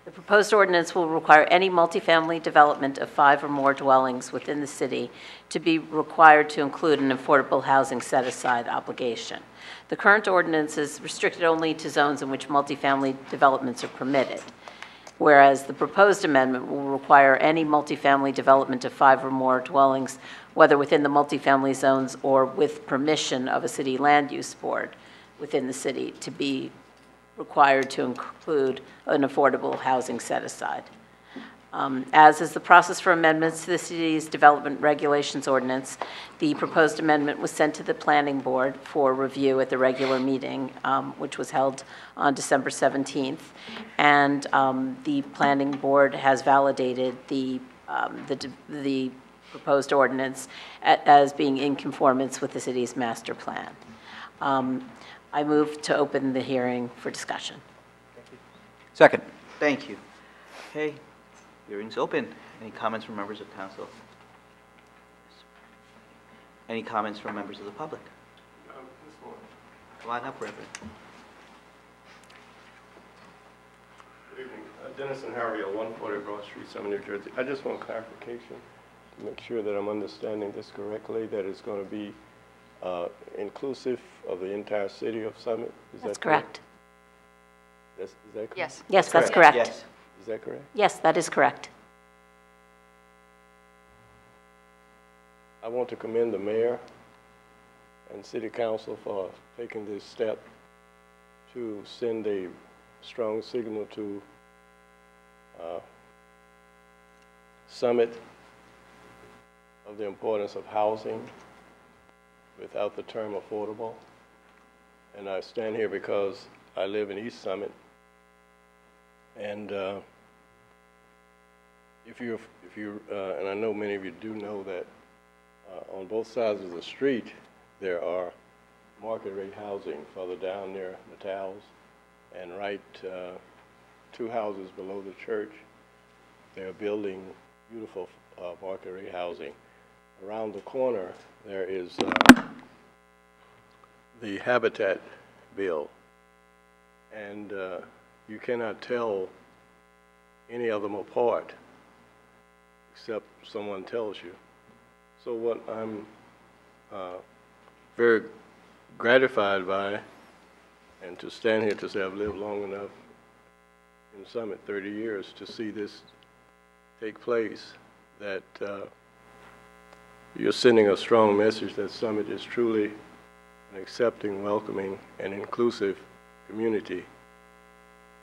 The proposed ordinance will require any multifamily development of 5 or more dwellings within the city to be required to include an affordable housing set-aside obligation. The current ordinance is restricted only to zones in which multifamily developments are permitted, whereas the proposed amendment will require any multifamily development of 5 or more dwellings, whether within the multifamily zones or with permission of a city land use board within the city, to be required to include an affordable housing set-aside. As is the process for amendments to the city's development regulations ordinance, the proposed amendment was sent to the planning board for review at the regular meeting, which was held on December 17th. And the planning board has validated the proposed ordinance as being in conformance with the city's master plan. I move to open the hearing for discussion. Second. Thank you. Okay, hearing's open. Any comments from members of council? Any comments from members of the public? Come on up, Reverend. Good evening. Dennis and Harvey, 140 Broad Street, Summit, New Jersey. I just want clarification to make sure that I'm understanding this correctly, that it's going to be inclusive of the entire city of Summit? That's correct. Is that correct? Yes. Yes, that's correct. Yes. Is that correct? Yes, that is correct. I want to commend the mayor and city council for taking this step to send a strong signal to Summit of the importance of housing without the term affordable. And I stand here because I live in East Summit, and and I know many of you do know that on both sides of the street there are market rate housing further down near Natals, and right 2 houses below the church they're building beautiful market rate housing. Around the corner there is the Habitat bill, and you cannot tell any of them apart except someone tells you. So what I'm very gratified by, and to stand here to say I've lived long enough in Summit, 30 years, to see this take place, that you're sending a strong message that Summit is truly an accepting, welcoming, and inclusive community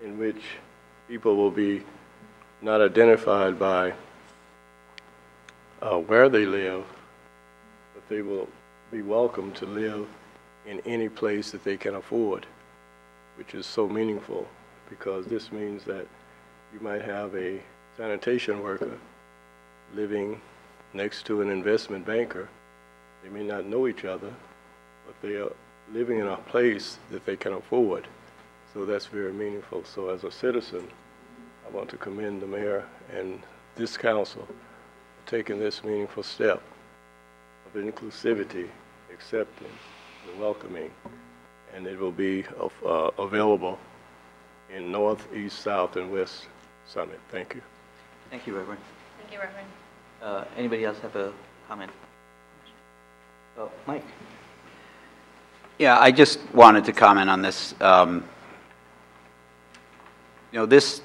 in which people will be not identified by where they live, but they will be welcome to live in any place that they can afford, which is so meaningful, because this means that you might have a sanitation worker living next to an investment banker. They may not know each other, but they are living in a place that they can afford. So that's very meaningful. So as a citizen, I want to commend the mayor and this council for taking this meaningful step of inclusivity, accepting, and welcoming. And it will be available in North, East, South, and West Summit. Thank you. Thank you, Reverend. Thank you, Reverend. Anybody else have a comment? Oh, Mike. Yeah, I just wanted to comment on this. You know, this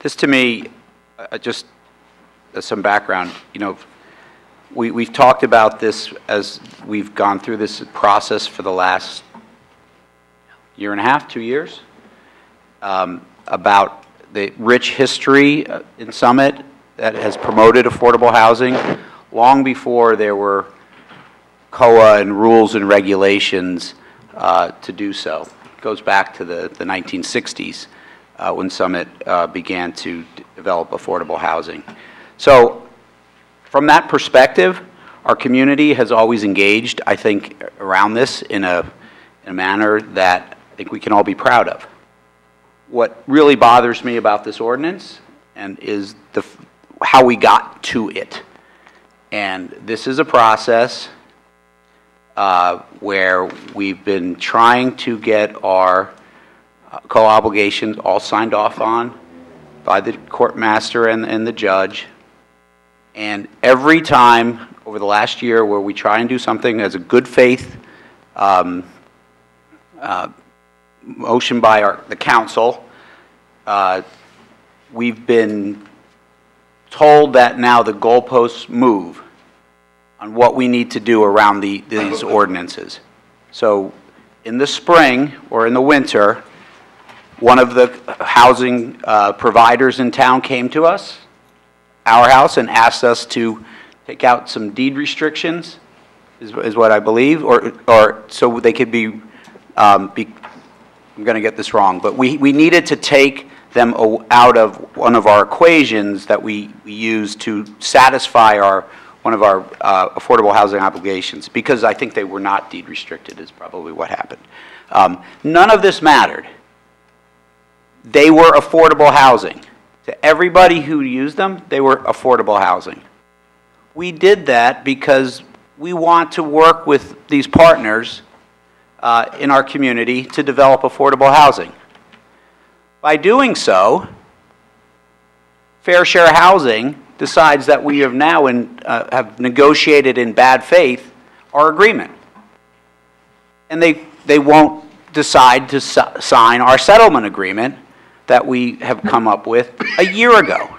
to me, just as some background, you know, we've talked about this as we've gone through this process for the last year and a half, 2 years, about the rich history in Summit that has promoted affordable housing long before there were COA and rules and regulations to do so. It goes back to the 1960s when Summit began to develop affordable housing. So from that perspective, our community has always engaged, I think, around this in a manner that I think we can all be proud of. What really bothers me about this ordinance and is how we got to it. And this is a process where we've been trying to get our co-obligations all signed off on by the court master and the judge. And every time over the last year where we try and do something as a good faith motion by the council, we've been told that now the goalposts move on what we need to do around these ordinances. So in the spring or in the winter, one of the housing providers in town came to us, our house, and asked us to take out some deed restrictions, is what I believe, or so they could be, I'm going to get this wrong, but we needed to take them out of one of our equations that we use to satisfy our affordable housing obligations, because I think they were not deed restricted is probably what happened. None of this mattered. They were affordable housing. To everybody who used them, they were affordable housing. We did that because we want to work with these partners in our community to develop affordable housing. By doing so, Fair Share Housing decides that we have now have negotiated in bad faith our agreement. And they won't decide to sign our settlement agreement that we have come up with a year ago.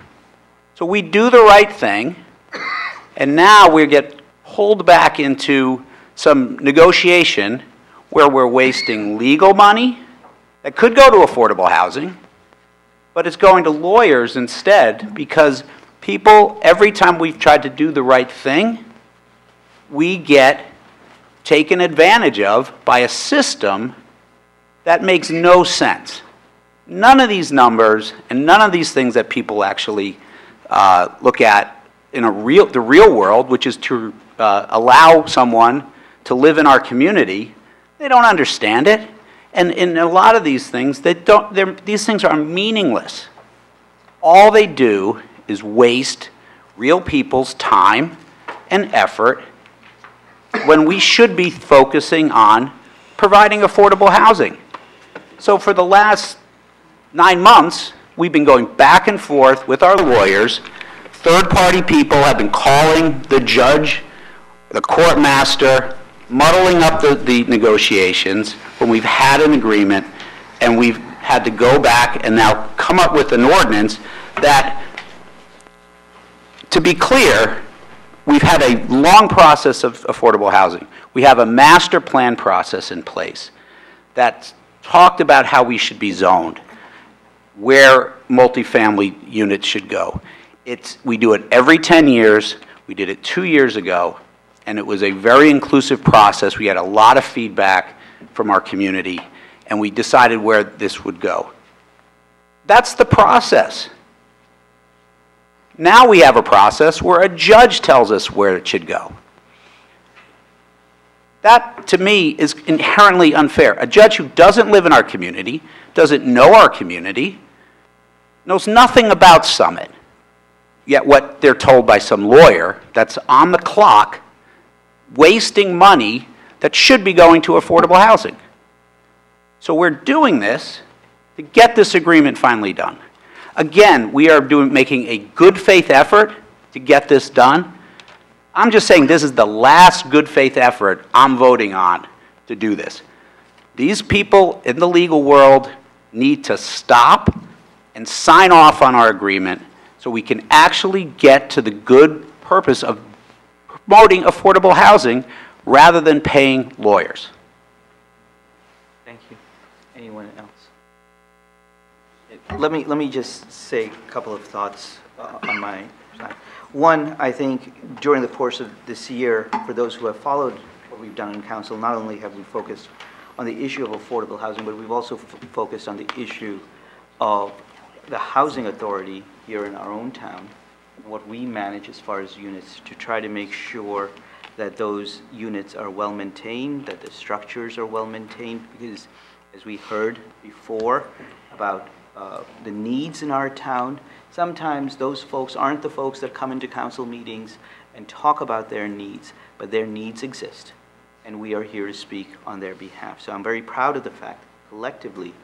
So we do the right thing, and now we get pulled back into some negotiation where we're wasting legal money that could go to affordable housing, but it's going to lawyers instead, because people, every time we've tried to do the right thing, we get taken advantage of by a system that makes no sense. None of these numbers and none of these things that people actually look at in the real world, which is to allow someone to live in our community, they don't understand it. And in a lot of these things, these things are meaningless. All they do is waste real people's time and effort when we should be focusing on providing affordable housing. So for the last 9 months, we've been going back and forth with our lawyers. Third-party people have been calling the judge, the court master, muddling up the negotiations when we've had an agreement, and we've had to go back and now come up with an ordinance that, to be clear, we've had a long process of affordable housing. We have a master plan process in place that talked about how we should be zoned, where multifamily units should go. We do it every 10 years. We did it 2 years ago, and it was a very inclusive process. We had a lot of feedback from our community, and we decided where this would go. That's the process. Now we have a process where a judge tells us where it should go. That, to me, is inherently unfair. A judge who doesn't live in our community, doesn't know our community, knows nothing about Summit, yet what they're told by some lawyer that's on the clock, wasting money that should be going to affordable housing. So we're doing this to get this agreement finally done. Again, we are making a good faith effort to get this done. I'm just saying this is the last good faith effort I'm voting on to do this. These people in the legal world need to stop and sign off on our agreement so we can actually get to the good purpose of promoting affordable housing rather than paying lawyers. Thank you. Anyone else? Let me just say a couple of thoughts on my side. One, I think during the course of this year, for those who have followed what we've done in council, not only have we focused on the issue of affordable housing, but we've also focused on the issue of the housing authority here in our own town, what we manage as far as units, to try to make sure that those units are well maintained, that the structures are well maintained, because as we heard before about the needs in our town, sometimes those folks aren't the folks that come into council meetings and talk about their needs, but their needs exist, and we are here to speak on their behalf. So I'm very proud of the fact, collectively,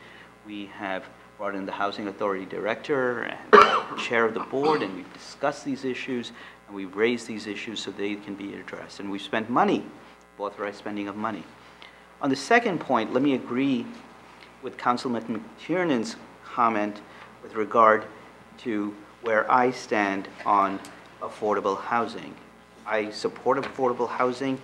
we have brought in the Housing Authority Director and the Chair of the Board, and we've discussed these issues, and we've raised these issues so they can be addressed. And we've spent money, authorized spending of money. On the second point, let me agree with Councilman McTiernan's comment with regard to where I stand on affordable housing. I support affordable housing,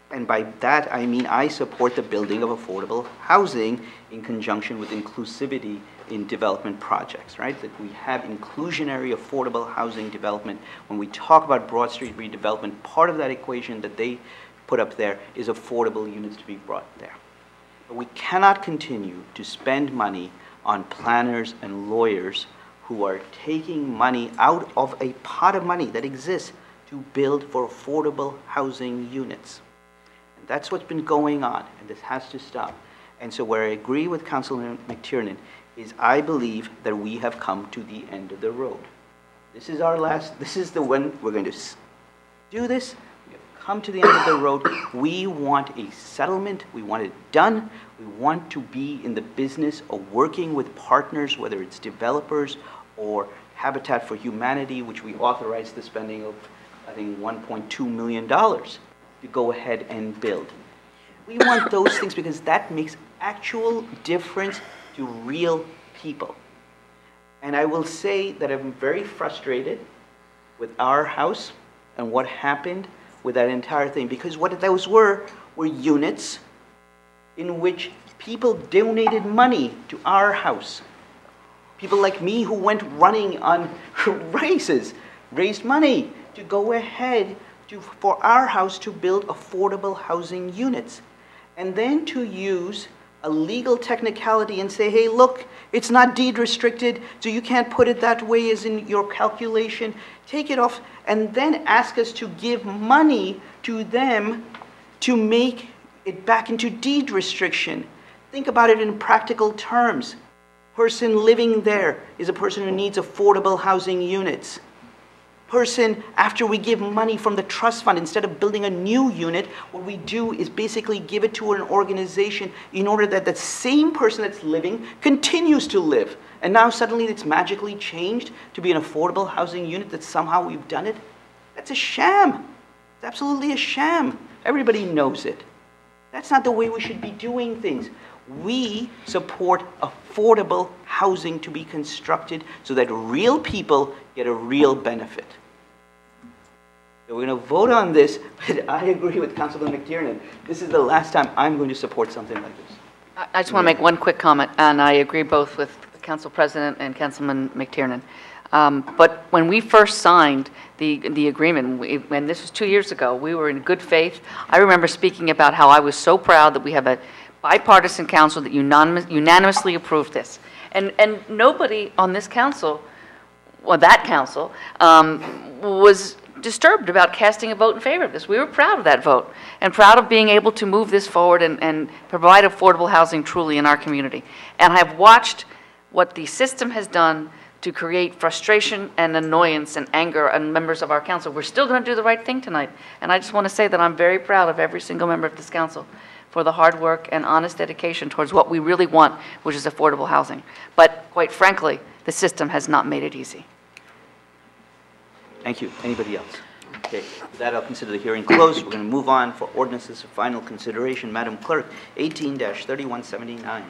and by that I mean I support the building of affordable housing in conjunction with inclusivity in development projects, right? That we have inclusionary affordable housing development. When we talk about Broad Street redevelopment, part of that equation that they put up there is affordable units to be brought there. But we cannot continue to spend money on planners and lawyers who are taking money out of a pot of money that exists to build for affordable housing units. And that's what's been going on, and this has to stop. And so where I agree with Councilman McTiernan is I believe that we have come to the end of the road. This is our last, this is the one we're going to do this. We have come to the end of the road. We want a settlement. We want it done. We want to be in the business of working with partners, whether it's developers or Habitat for Humanity, which we authorized the spending of, I think, $1.2 million to go ahead and build. We want those things because that makes actual difference to real people. And I will say that I'm very frustrated with our house and what happened with that entire thing, because what those were units in which people donated money to our house. People like me who went running on races raised money to go ahead for our house to build affordable housing units. And then to use a legal technicality and say, hey, look, it's not deed restricted, so you can't put it that way as in your calculation. Take it off, and then ask us to give money to them to make it back into deed restriction. Think about it in practical terms. Person living there is a person who needs affordable housing units. Person, after we give money from the trust fund, instead of building a new unit, what we do is basically give it to an organization in order that that same person that's living continues to live. And now suddenly it's magically changed to be an affordable housing unit that somehow we've done it. That's a sham. It's absolutely a sham. Everybody knows it. That's not the way we should be doing things. We support affordable housing to be constructed so that real people get a real benefit. So we're going to vote on this, but I agree with Councilman McTiernan. This is the last time I'm going to support something like this. I just want to make one quick comment, and I agree both with the Council President and Councilman McTiernan. But when we first signed the agreement, and this was 2 years ago, we were in good faith. I remember speaking about how I was so proud that we have a bipartisan council that unanimously approved this. And nobody on this council, or that council, was disturbed about casting a vote in favor of this. We were proud of that vote and proud of being able to move this forward and provide affordable housing truly in our community. And I've watched what the system has done to create frustration and annoyance and anger on members of our council. We're still going to do the right thing tonight. And I just want to say that I'm very proud of every single member of this council for the hard work and honest dedication towards what we really want, which is affordable housing. But quite frankly, the system has not made it easy. Thank you. Anybody else? Okay, with that, I'll consider the hearing closed. We're going to move on for ordinances of final consideration. Madam Clerk, 18-3179.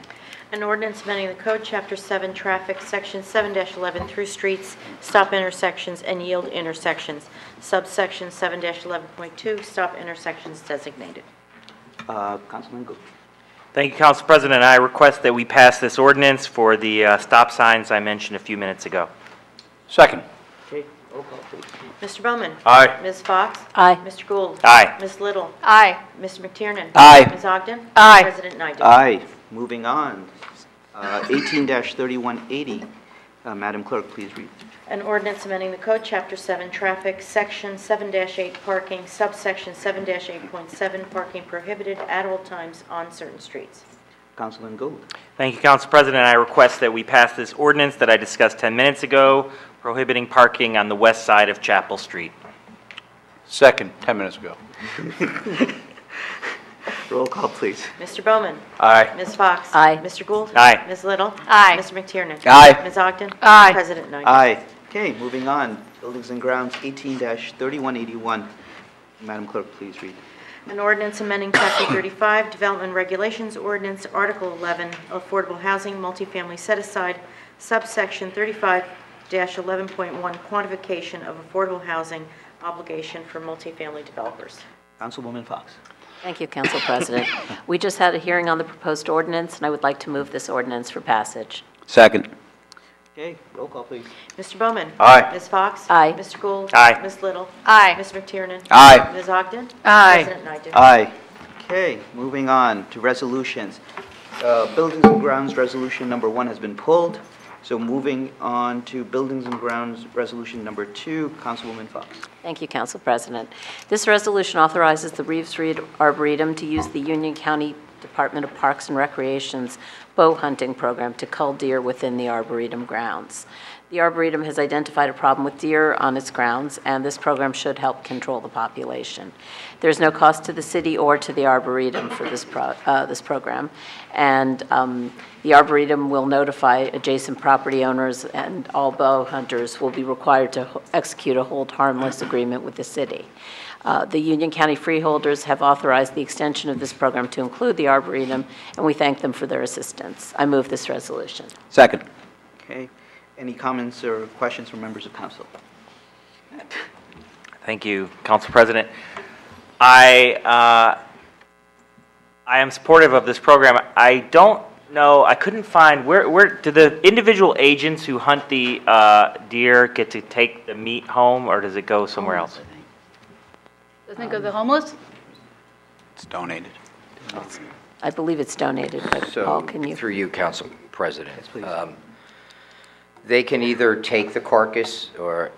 An ordinance amending the code, Chapter 7, Traffic, Section 7-11, through streets, stop intersections, and yield intersections, subsection 7-11.2, stop intersections designated. Councilman Gould. Thank you, Council President. I request that we pass this ordinance for the stop signs I mentioned a few minutes ago. Second. Okay, roll call, please. Mr. Bowman? Aye. Ms. Fox? Aye. Mr. Gould? Aye. Ms. Little? Aye. Mr. McTiernan? Aye. Ms. Ogden? Aye. President Naidoo? Aye. Moving on. 18-3180. Madam Clerk, please read. An ordinance amending the code, Chapter 7, Traffic, Section 7-8, Parking, subsection 7-8.7, parking prohibited at all times on certain streets. Councilman Gould. Thank you, Council President. I request that we pass this ordinance that I discussed 10 minutes ago, prohibiting parking on the west side of Chapel Street. Second, 10 minutes ago. Roll call, please. Mr. Bowman? Aye. Ms. Fox? Aye. Mr. Gould? Aye. Ms. Little? Aye. Mr. McTiernan? Aye. Ms. Ogden? Aye. President Naidoo? Aye. Okay, moving on. Buildings and Grounds, 18-3181. Madam Clerk, please read. An ordinance amending Chapter 35, Development Regulations Ordinance, Article 11, Affordable Housing, Multifamily Set-Aside, subsection 35-11.1, Quantification of Affordable Housing Obligation for Multifamily Developers. Councilwoman Fox. Thank you, Council President. We just had a hearing on the proposed ordinance, and I would like to move this ordinance for passage. Second. Okay, roll call, please. Mr. Bowman? Aye. Ms. Fox? Aye. Mr. Gould? Aye. Ms. Little? Aye. Mr. McTiernan? Aye. Ms. Ogden? Aye. President Naidoo? Aye. Okay, moving on to resolutions. Buildings and Grounds Resolution number 1 has been pulled, So moving on to Buildings and Grounds Resolution Number 2, Councilwoman Fox. Thank you, Council President. This resolution authorizes the Reeves Reed Arboretum to use the Union County Department of Parks and Recreation's bow hunting program to cull deer within the Arboretum grounds. The Arboretum has identified a problem with deer on its grounds, and this program should help control the population. There's no cost to the city or to the Arboretum for this program, and the Arboretum will notify adjacent property owners, and all bow hunters will be required to execute a hold harmless agreement with the city. The Union County freeholders have authorized the extension of this program to include the Arboretum, and we thank them for their assistance. I move this resolution. Second. Okay. Any comments or questions from members of council? Thank you, Council President. I am supportive of this program. I don't know, I couldn't find, where do the individual agents who hunt the deer get to take the meat home, or does it go somewhere else? Doesn't it go to the homeless? It's donated. I believe it's donated, but Paul, can you? Through you, Council President. Yes, please. They can either take the carcass or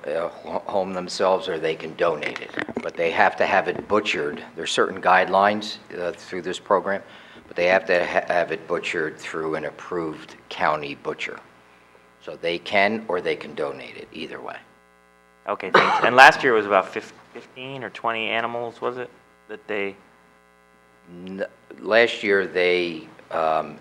home themselves, or they can donate it. But they have to have it butchered. There's certain guidelines through this program, but they have to have it butchered through an approved county butcher. So they can or they can donate it, either way. Okay, thanks. And last year was about 15 or 20 animals, was it, that they? Last year,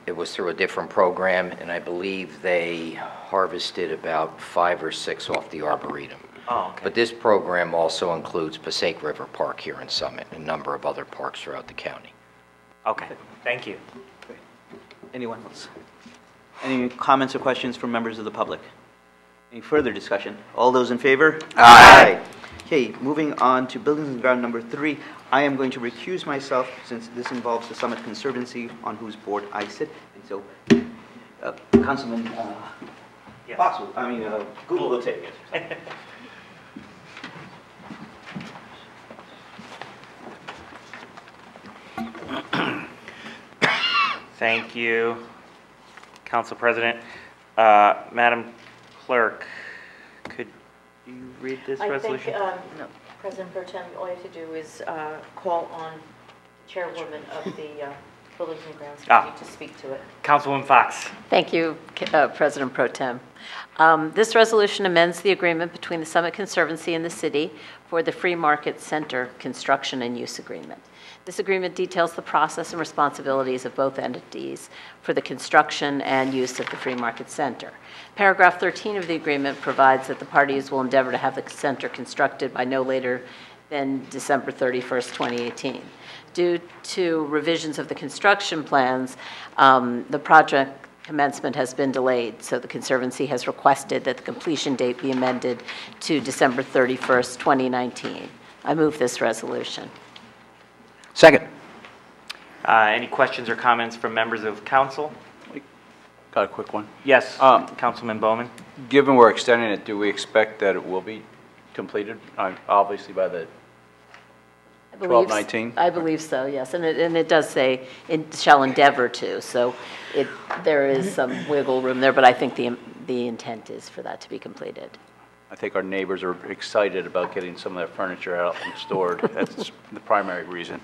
it was through a different program, and I believe they harvested about 5 or 6 off the Arboretum. Oh, okay. But this program also includes Passaic River Park here in Summit, and a number of other parks throughout the county. Okay, thank you. Anyone else? Any comments or questions from members of the public? Any further discussion? All those in favor? Aye. Okay, moving on to Buildings and Ground Number 3. I am going to recuse myself since this involves the Summit Conservancy on whose board I sit. And so, Councilman Fox, Google will take it. Thank you, Council President. Madam Clerk, could you read this resolution? I think, President Pro Tem, all you have to do is call on the chairwoman of the Buildings and Grounds Committee to speak to it. Councilwoman Fox. Thank you, President Pro Tem. This resolution amends the agreement between the Summit Conservancy and the city for the Free Market Center construction and use agreement. This agreement details the process and responsibilities of both entities for the construction and use of the Free Market Center. Paragraph 13 of the agreement provides that the parties will endeavor to have the center constructed by no later than December 31st, 2018. Due to revisions of the construction plans, the project commencement has been delayed, so the Conservancy has requested that the completion date be amended to December 31st, 2019. I move this resolution. Second. Any questions or comments from members of council? Got a quick one. Yes, Councilman Bowman. Given we're extending it, do we expect that it will be completed, obviously by the 12/19? I believe so, yes, and it does say it shall endeavor to, so there is some wiggle room there, but I think the intent is for that to be completed. I think our neighbors are excited about getting some of their furniture out and stored. That's the primary reason.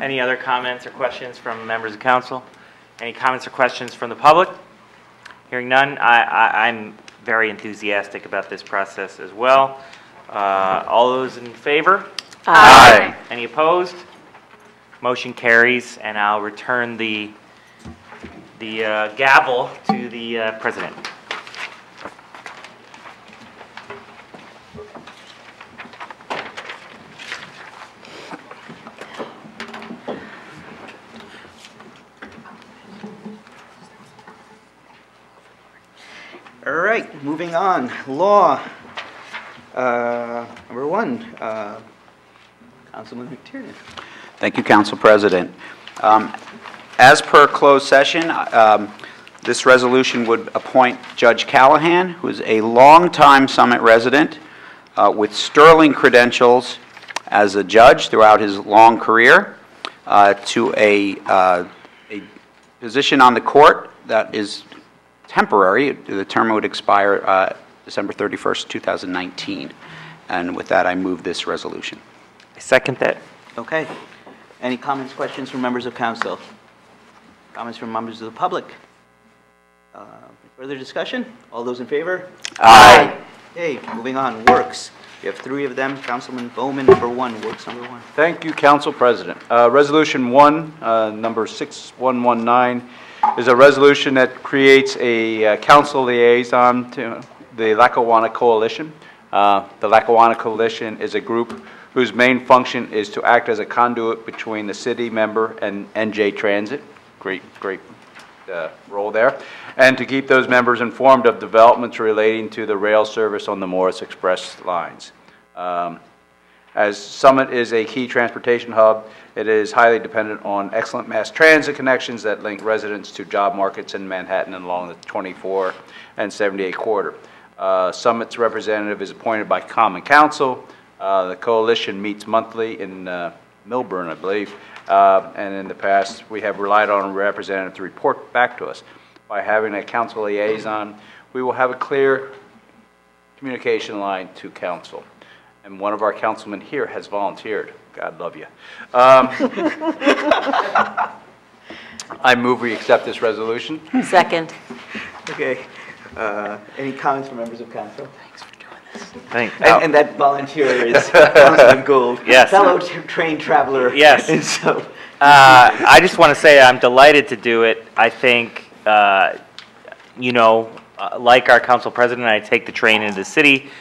Any other comments or questions from members of council? Any comments or questions from the public? Hearing none, I'm very enthusiastic about this process as well. All those in favor? Aye. Any opposed? Motion carries, and I'll return the gavel to the president. All right, moving on. Law. Number 1, Councilman McTiernan. Thank you, Council President. As per closed session, this resolution would appoint Judge Callahan, who is a longtime Summit resident with sterling credentials as a judge throughout his long career, to a position on the court that is temporary. The term would expire December 31st, 2019. And with that, I move this resolution. I second that. Okay. Any comments, questions from members of council? Comments from members of the public? Further discussion? All those in favor? Aye. Okay, moving on. Works. We have three of them. Councilman Bowman, number one. Works number one. Thank you, Council President. Resolution 1, number 6119, is a resolution that creates a council liaison to the Lackawanna Coalition. The Lackawanna Coalition is a group whose main function is to act as a conduit between the city member and NJ Transit. Great role there. And to keep those members informed of developments relating to the rail service on the Morris Express lines. As Summit is a key transportation hub, it is highly dependent on excellent mass transit connections that link residents to job markets in Manhattan and along the 24 and 78 corridor. Summit's representative is appointed by Common Council. The coalition meets monthly in Milburn, I believe, and in the past we have relied on a representative to report back to us. By having a council liaison, we will have a clear communication line to council. And one of our councilmen here has volunteered. God love you. I move we accept this resolution. Second. Okay. Any comments from members of council? Thanks for doing this. Thanks. And that volunteer is Councilman Gould. Yes. Fellow trained traveler. Yes. And so, I just want to say I'm delighted to do it. I think, like our council president, I take the train into the city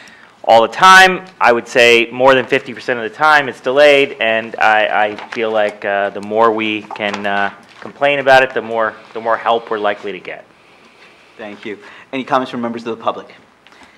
all the time. I would say more than 50% of the time it's delayed, and I feel like the more we can complain about it, the more help we're likely to get. thank you. Any comments from members of the public?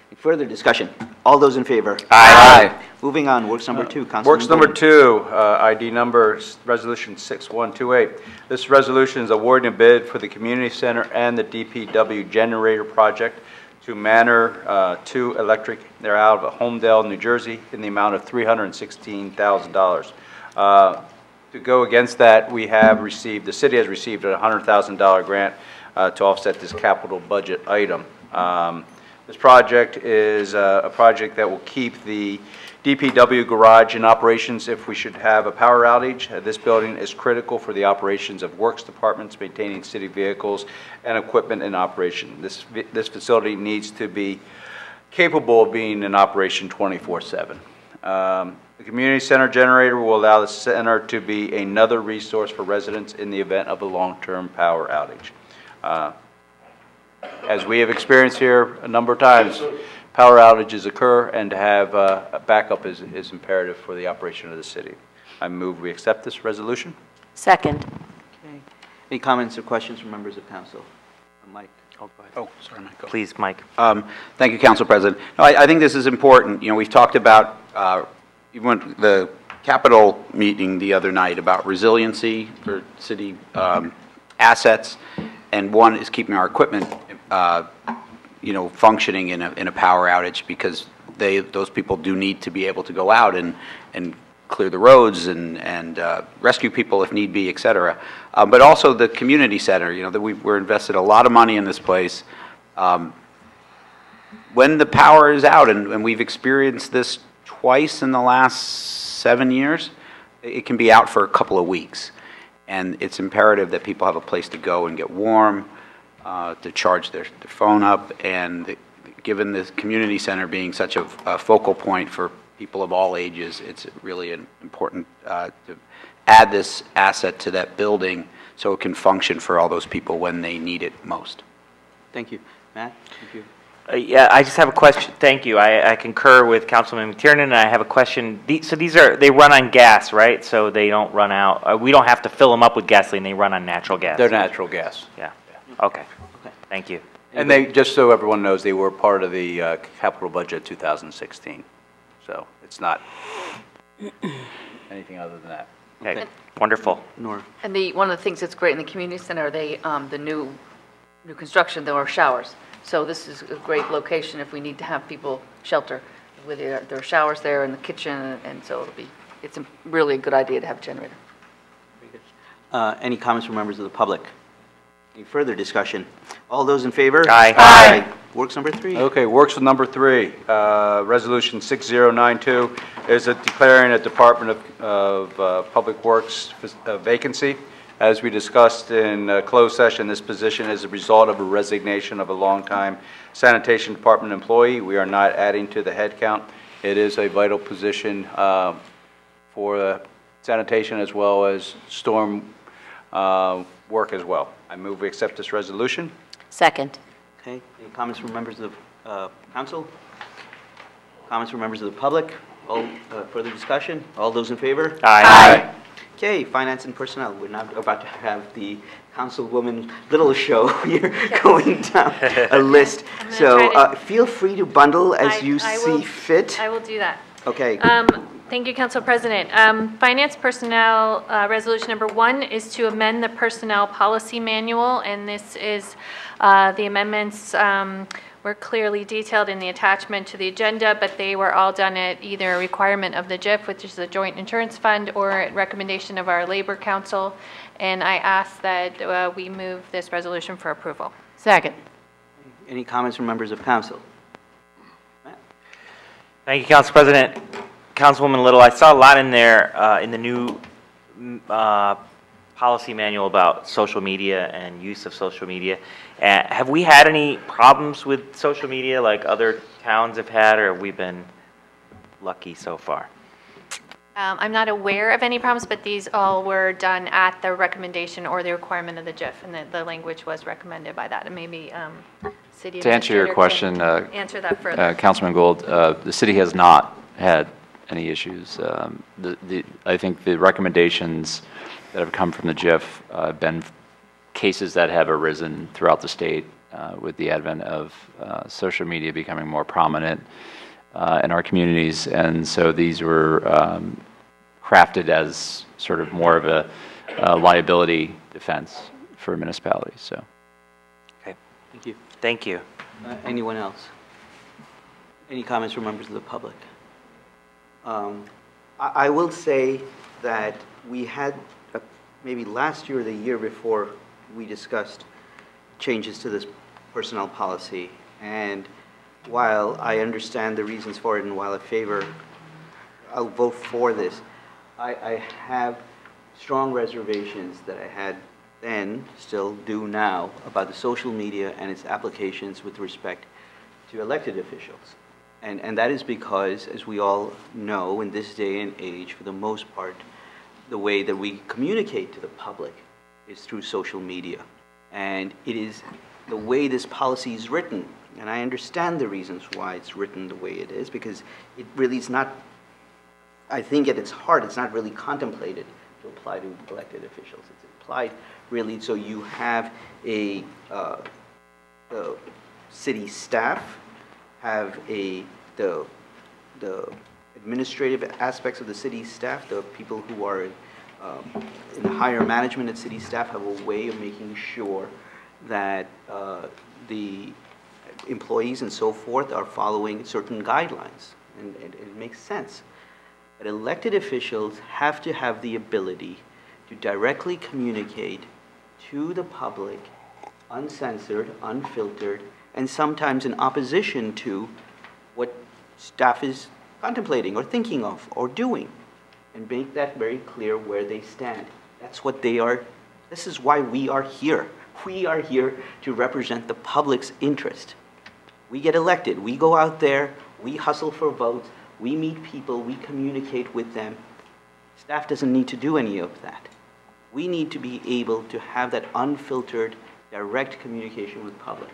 Any further discussion? All those in favor? Aye. Moving on, works number two, Councilman Works number Bowman. 2, ID number Resolution 6128. This resolution is awarding a bid for the community center and the DPW generator project to Manor 2 Electric. They're out of Homedale, New Jersey, in the amount of $316,000. To go against that, the city has received a $100,000 grant to offset this capital budget item. This project is a project that will keep the DPW garage in operations if we should have a power outage. This building is critical for the operations of works departments, maintaining city vehicles and equipment in operation. This facility needs to be capable of being in operation 24/7. The community center generator will allow the center to be another resource for residents in the event of a long-term power outage. As we have experienced here a number of times, power outages occur, and to have a backup is imperative for the operation of the city. I move we accept this resolution. Second. Okay. Any comments or questions from members of council? Mike. Oh, sorry, Mike. Please, Mike. Thank you, Council President. No, I think this is important. You know, we've talked about, even the Capitol meeting the other night, about resiliency for city assets, and one is keeping our equipment, functioning in a power outage, because those people do need to be able to go out and clear the roads and rescue people if need be, et cetera. But also the community center, that we're invested a lot of money in this place. When the power is out, and we've experienced this twice in the last 7 years, it can be out for a couple of weeks. And it's imperative that people have a place to go and get warm, to charge their phone up, and given the community center being such a focal point for people of all ages, it's really important to add this asset to that building so it can function for all those people when they need it most. Thank you. Matt? Thank you. Yeah, I just have a question. Thank you. I concur with Councilman McTiernan, and I have a question. So they run on gas, right? So they don't run out. We don't have to fill them up with gasoline. They run on natural gas. They're natural gas. Yeah. Okay. Thank you. And they, just so everyone knows, they were part of the capital budget 2016. So it's not anything other than that. Okay. Wonderful. Nora. And one of the things that's great in the community center, the new construction, there are showers. So this is a great location if we need to have people shelter. There are showers there in the kitchen, and so it's really a good idea to have a generator. Any comments from members of the public? Any further discussion? All those in favor? Aye. Aye. Works number 3. Okay, works with number 3. Resolution 6092 is declaring a Department of Public Works vacancy. As we discussed in closed session, this position is a result of a resignation of a longtime sanitation department employee. We are not adding to the head count. It is a vital position for sanitation as well as storm work as well. I move we accept this resolution. Second. Okay, any comments from members of council? Comments from members of the public? All further discussion? All those in favor? Aye. Okay, finance and personnel. We're now about to have the Councilwoman Little show here going down a list. So feel free to bundle as you see fit. I will do that. Okay. Thank you, Council President. Finance Personnel Resolution number 1 is to amend the Personnel Policy Manual, and this is the amendments were clearly detailed in the attachment to the agenda, but they were all done at either a requirement of the JIF, which is the Joint Insurance Fund, or at recommendation of our Labor Council, and I ask that we move this resolution for approval. Second. Any comments from members of council? Thank you, Council President. Councilwoman Little, I saw a lot in there in the new policy manual about social media and use of social media. Have we had any problems with social media like other towns have had, or have we been lucky so far? I'm not aware of any problems, but these all were done at the recommendation or the requirement of the JIF, and the language was recommended by that. And maybe City To answer your question, can answer that further. Councilman Gold, the city has not had any issues. I think the recommendations that have come from the JIF have been cases that have arisen throughout the state with the advent of social media becoming more prominent in our communities, and so these were crafted as sort of more of a liability defense for municipalities. So, okay, thank you. Thank you. Anyone else? Any comments from members of the public? I will say that we had maybe last year or the year before we discussed changes to this personnel policy, and while I understand the reasons for it and while I'll vote for this, I have strong reservations that I had then, still do now, about the social media and its applications with respect to elected officials. And that is because, as we all know, in this day and age, for the most part, the way that we communicate to the public is through social media. And it is the way this policy is written, and I understand the reasons why it's written the way it is, because it really is not, I think at its heart, it's not really contemplated to apply to elected officials. It's applied really so you have the city staff, have the administrative aspects of the city staff, the people who are in the higher management at city staff have a way of making sure that the employees and so forth are following certain guidelines, and it makes sense. But elected officials have to have the ability to directly communicate to the public, uncensored, unfiltered, and sometimes in opposition to what staff is contemplating or thinking of or doing, and make that very clear where they stand. That's what they are. This is why we are here. We are here to represent the public's interest. We get elected. We go out there. We hustle for votes. We meet people. We communicate with them. Staff doesn't need to do any of that. We need to be able to have that unfiltered, direct communication with the public.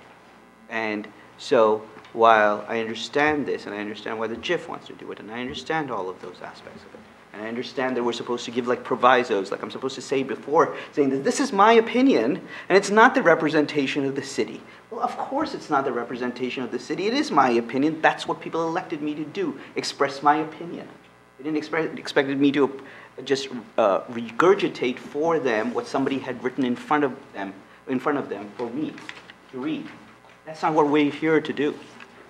And so while I understand this, and I understand why the JIF wants to do it, and I understand all of those aspects of it, and I understand that we're supposed to give like provisos, like I'm supposed to say before, saying that this is my opinion, and it's not the representation of the city. Well, of course it's not the representation of the city. It is my opinion. That's what people elected me to do, express my opinion. They didn't expected me to just regurgitate for them what somebody had written in front of them for me to read. That's not what we're here to do.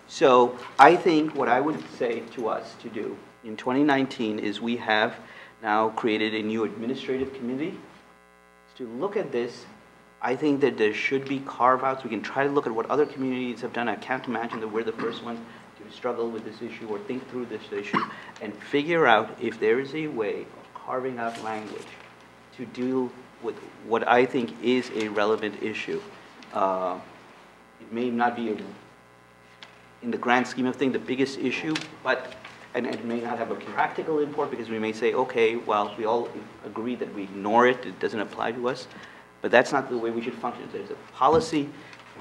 So I think what I would say to us to do in 2019 is we have now created a new administrative committee to look at this. I think that there should be carve-outs. We can try to look at what other communities have done. I can't imagine that we're the first ones to struggle with this issue or think through this issue and figure out if there is a way of carving out language to deal with what I think is a relevant issue. It may not be, in the grand scheme of things, the biggest issue, but and it may not have a practical import because we may say, okay, well, we all agree that we ignore it, it doesn't apply to us, but that's not the way we should function. There's a policy,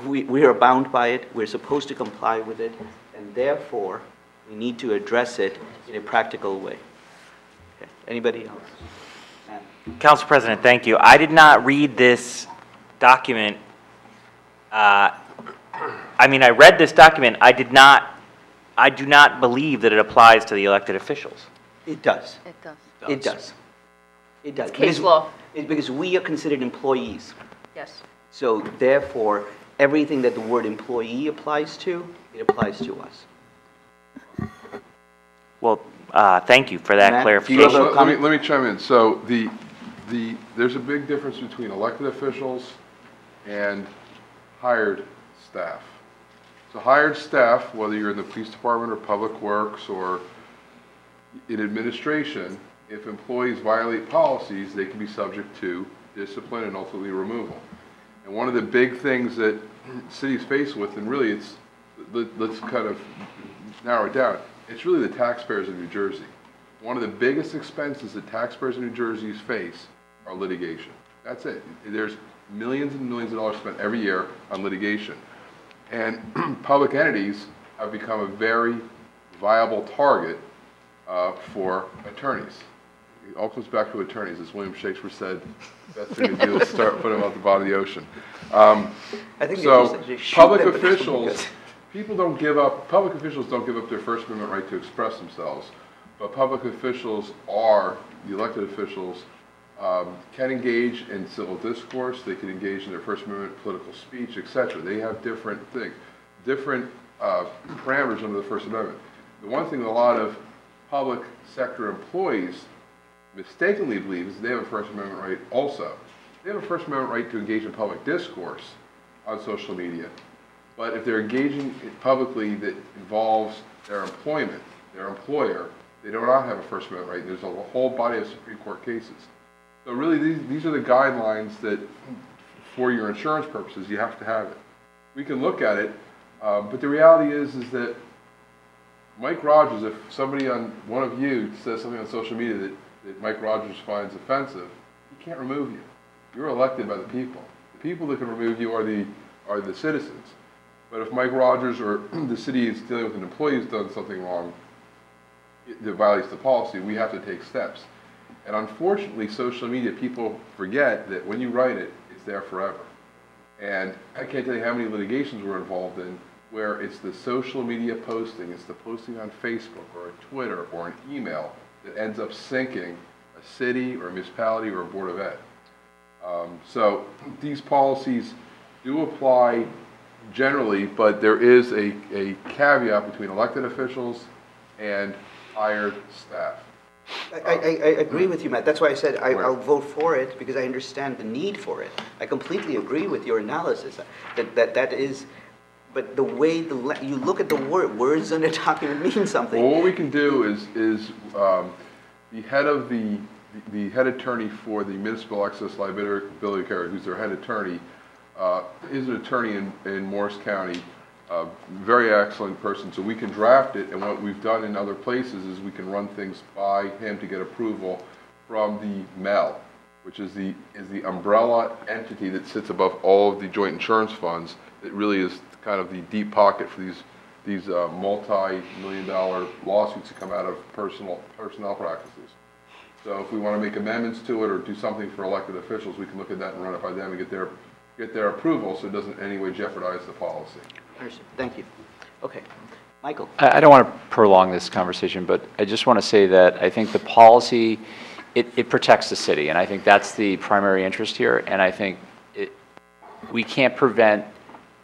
we are bound by it, we're supposed to comply with it, and therefore, we need to address it in a practical way. Okay. Anybody else? Council President, thank you. I did not read this document. I mean, I read this document. I do not believe that it applies to the elected officials. It does. It does. It does. It does. It's case law. Because we are considered employees. Yes. So therefore, everything that the word employee applies to, it applies to us. Well, thank you for that Matt, clarification. Let me chime in. So there's a big difference between elected officials and hired staff. So hired staff, whether you're in the police department or public works or in administration, if employees violate policies, they can be subject to discipline and ultimately removal. And one of the big things that cities face with, and really it's, let's kind of narrow it down, it's really the taxpayers of New Jersey. One of the biggest expenses that taxpayers in New Jersey face are litigation. That's it. There's millions and millions of dollars spent every year on litigation. And public entities have become a very viable target for attorneys. It all comes back to attorneys. As William Shakespeare said, the best thing to do is start putting them out the bottom of the ocean. I think so public them, officials, public officials don't give up their First Amendment right to express themselves, but public officials are, the elected officials, can engage in civil discourse, they can engage in their First Amendment political speech, etc. They have different things, different parameters under the First Amendment. The one thing that a lot of public sector employees mistakenly believe is they have a First Amendment right also. They have a First Amendment right to engage in public discourse on social media. But if they're engaging publicly that involves their employment, their employer, they do not have a First Amendment right. There's a whole body of Supreme Court cases. So really, these are the guidelines that, for your insurance purposes, you have to have it. We can look at it, but the reality is that Mike Rogers, if somebody on one of you says something on social media that Mike Rogers finds offensive, he can't remove you. You're elected by the people. The people that can remove you are the citizens. But if Mike Rogers or the city is dealing with an employee who's done something wrong that violates the policy, we have to take steps. And unfortunately, social media, people forget that when you write it, it's there forever. And I can't tell you how many litigations we're involved in where it's the social media posting, it's the posting on Facebook or a Twitter or an email that ends up sinking a city or a municipality or a Board of Ed. So these policies do apply generally, but there is a caveat between elected officials and hired staff. I agree with you, Matt. That's why I said I'll vote for it, because I understand the need for it. I completely agree with your analysis. That is, but the way you look at the words in a document mean something. Well, what we can do is the head attorney for the municipal excess liability carrier, who's their head attorney, is an attorney in Morris County. Very excellent person, so we can draft it, and what we've done in other places is we can run things by him to get approval from the MEL, which is the umbrella entity that sits above all of the joint insurance funds. It really is kind of the deep pocket for these multi-million-dollar lawsuits that come out of personnel practices. So if we want to make amendments to it or do something for elected officials, we can look at that and run it by them and get their approval, so it doesn't in any way jeopardize the policy. Thank you. Okay. Michael. I don't want to prolong this conversation, but I just want to say that I think the policy, it protects the city, and I think that's the primary interest here, and I think we can't prevent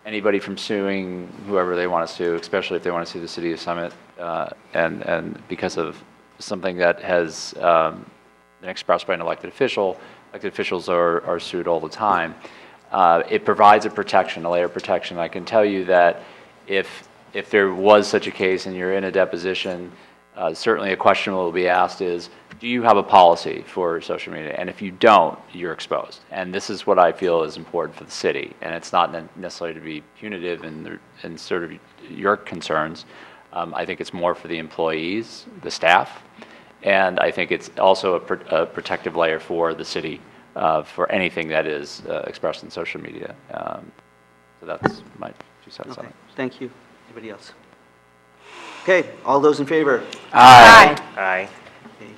anybody from suing whoever they want to sue, especially if they want to sue the city of Summit, and because of something that has been expressed by an elected official. Elected officials are sued all the time. it provides a protection, a layer of protection. I can tell you that if there was such a case and you're in a deposition, certainly a question will be asked is, do you have a policy for social media? And if you don't, you're exposed. And this is what I feel is important for the city. And it's not necessarily to be punitive in sort of your concerns. I think it's more for the employees, the staff, and I think it's also a protective layer for the city for anything that is expressed in social media. So that's my 2 cents on it. Thank you. Anybody else? Okay, all those in favor? Aye. Aye. Okay.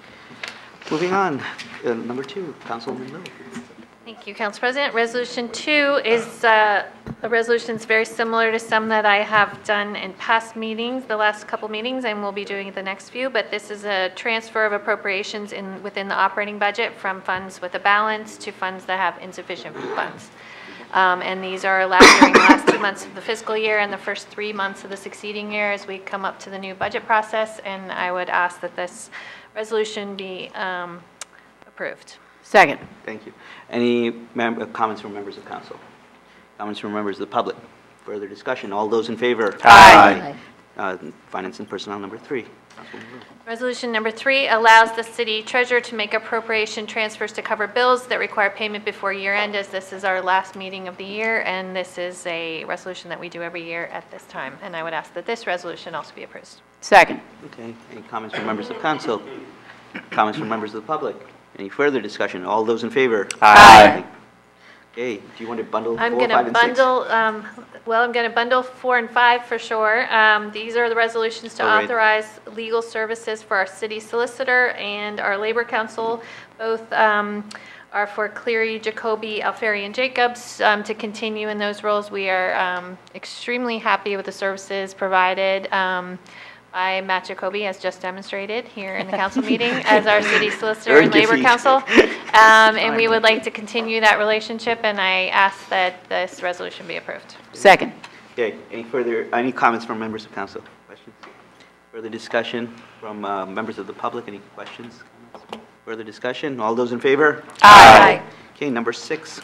Moving on, number 2, Councilwoman Liu. Thank you, Council President. Resolution 2 is a resolution that's very similar to some that I have done in past meetings, the last couple meetings, and we'll be doing the next few. But this is a transfer of appropriations within the operating budget from funds with a balance to funds that have insufficient funds. And these are allowed during the last 2 months of the fiscal year and the first 3 months of the succeeding year as we come up to the new budget process. And I would ask that this resolution be approved. Second. Thank you. Any comments from members of council? Comments from members of the public? Further discussion? All those in favor? Aye. Finance and Personnel number 3. Resolution number 3 allows the city treasurer to make appropriation transfers to cover bills that require payment before year end, as this is our last meeting of the year, and this is a resolution that we do every year at this time. And I would ask that this resolution also be approved. Second. Okay. Any comments from members of council? Comments from members of the public? Any further discussion? All those in favor? Aye. Okay. Do you want to bundle 4, I'm 5, going to and 6? bundle, I'm going to bundle 4 and 5 for sure. These are the resolutions to All right. authorize legal services for our city solicitor and our labor council. Both are for Cleary, Jacoby, Alfieri, and Jacobs to continue in those roles. We are extremely happy with the services provided by Matt Jacoby, as just demonstrated here in the council meeting, as our city solicitor Very and labor defeat. council. And we would like to continue that relationship, and I ask that this resolution be approved. Second. Okay. Any comments from members of council? Questions? Further discussion from members of the public? Any questions? Comments? Further discussion? All those in favor? Aye. Okay. Number 6.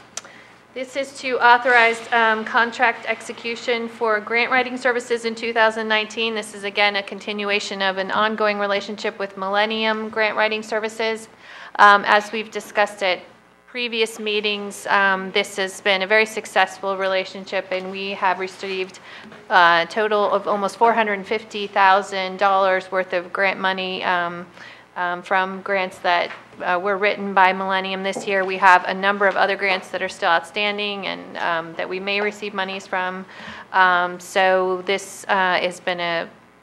This is to authorize contract execution for grant writing services in 2019. This is again a continuation of an ongoing relationship with Millennium Grant Writing Services. As we've discussed at previous meetings, this has been a very successful relationship, and we have received a total of almost $450,000 worth of grant money from grants that were written by Millennium this year. We have a number of other grants that are still outstanding and that we may receive monies from. So this has been,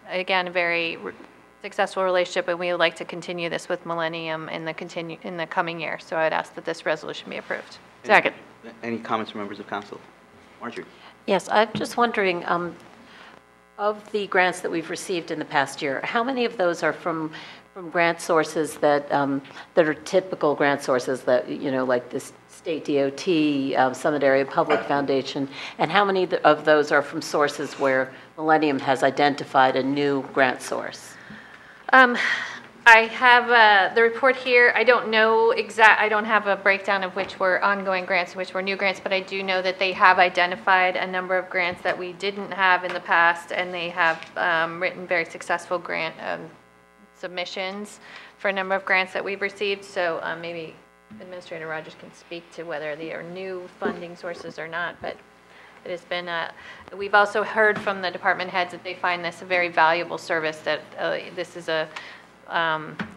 again, a very successful relationship, and we would like to continue this with Millennium in the coming year. So I would ask that this resolution be approved. Second. Any comments from members of council? Marjorie? Yes, I'm just wondering, of the grants that we've received in the past year, how many of those are from grant sources that are typical grant sources that, like the State DOT, Summit Area Public Foundation, and how many of those are from sources where Millennium has identified a new grant source? I have the report here. I don't know I don't have a breakdown of which were ongoing grants and which were new grants, but I do know that they have identified a number of grants that we didn't have in the past, and they have written very successful grant submissions for a number of grants that we've received. So maybe Administrator Rogers can speak to whether they are new funding sources or not, but it has been, we've also heard from the department heads that they find this a very valuable service, that this is a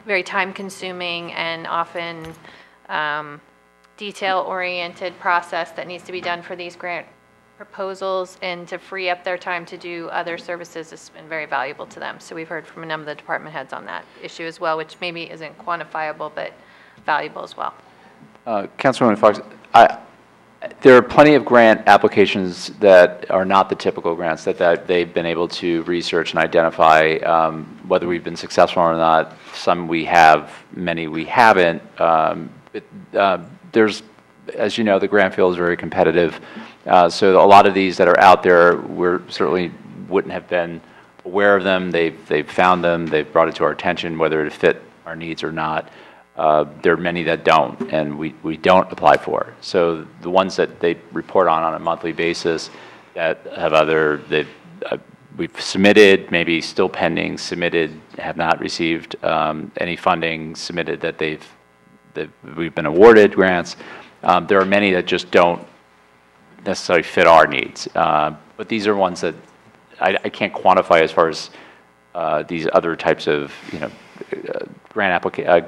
very time-consuming and often detail-oriented process that needs to be done for these grant proposals, and to free up their time to do other services has been very valuable to them. So we've heard from a number of the department heads on that issue as well, which maybe isn't quantifiable, but valuable as well. Councilwoman Fox, there are plenty of grant applications that are not the typical grants that they've been able to research and identify, whether we've been successful or not. Some we have, many we haven't. There's, as you know, the grant field is very competitive. So a lot of these that are out there, we certainly wouldn't have been aware of them. They've found them. They've brought it to our attention, whether it fit our needs or not. there are many that don't, and we don't apply for. So the ones that they report on a monthly basis that have we've submitted, maybe still pending, submitted, have not received any funding, submitted that we've been awarded grants. There are many that just don't necessarily fit our needs. But these are ones that I can't quantify as far as these other types of,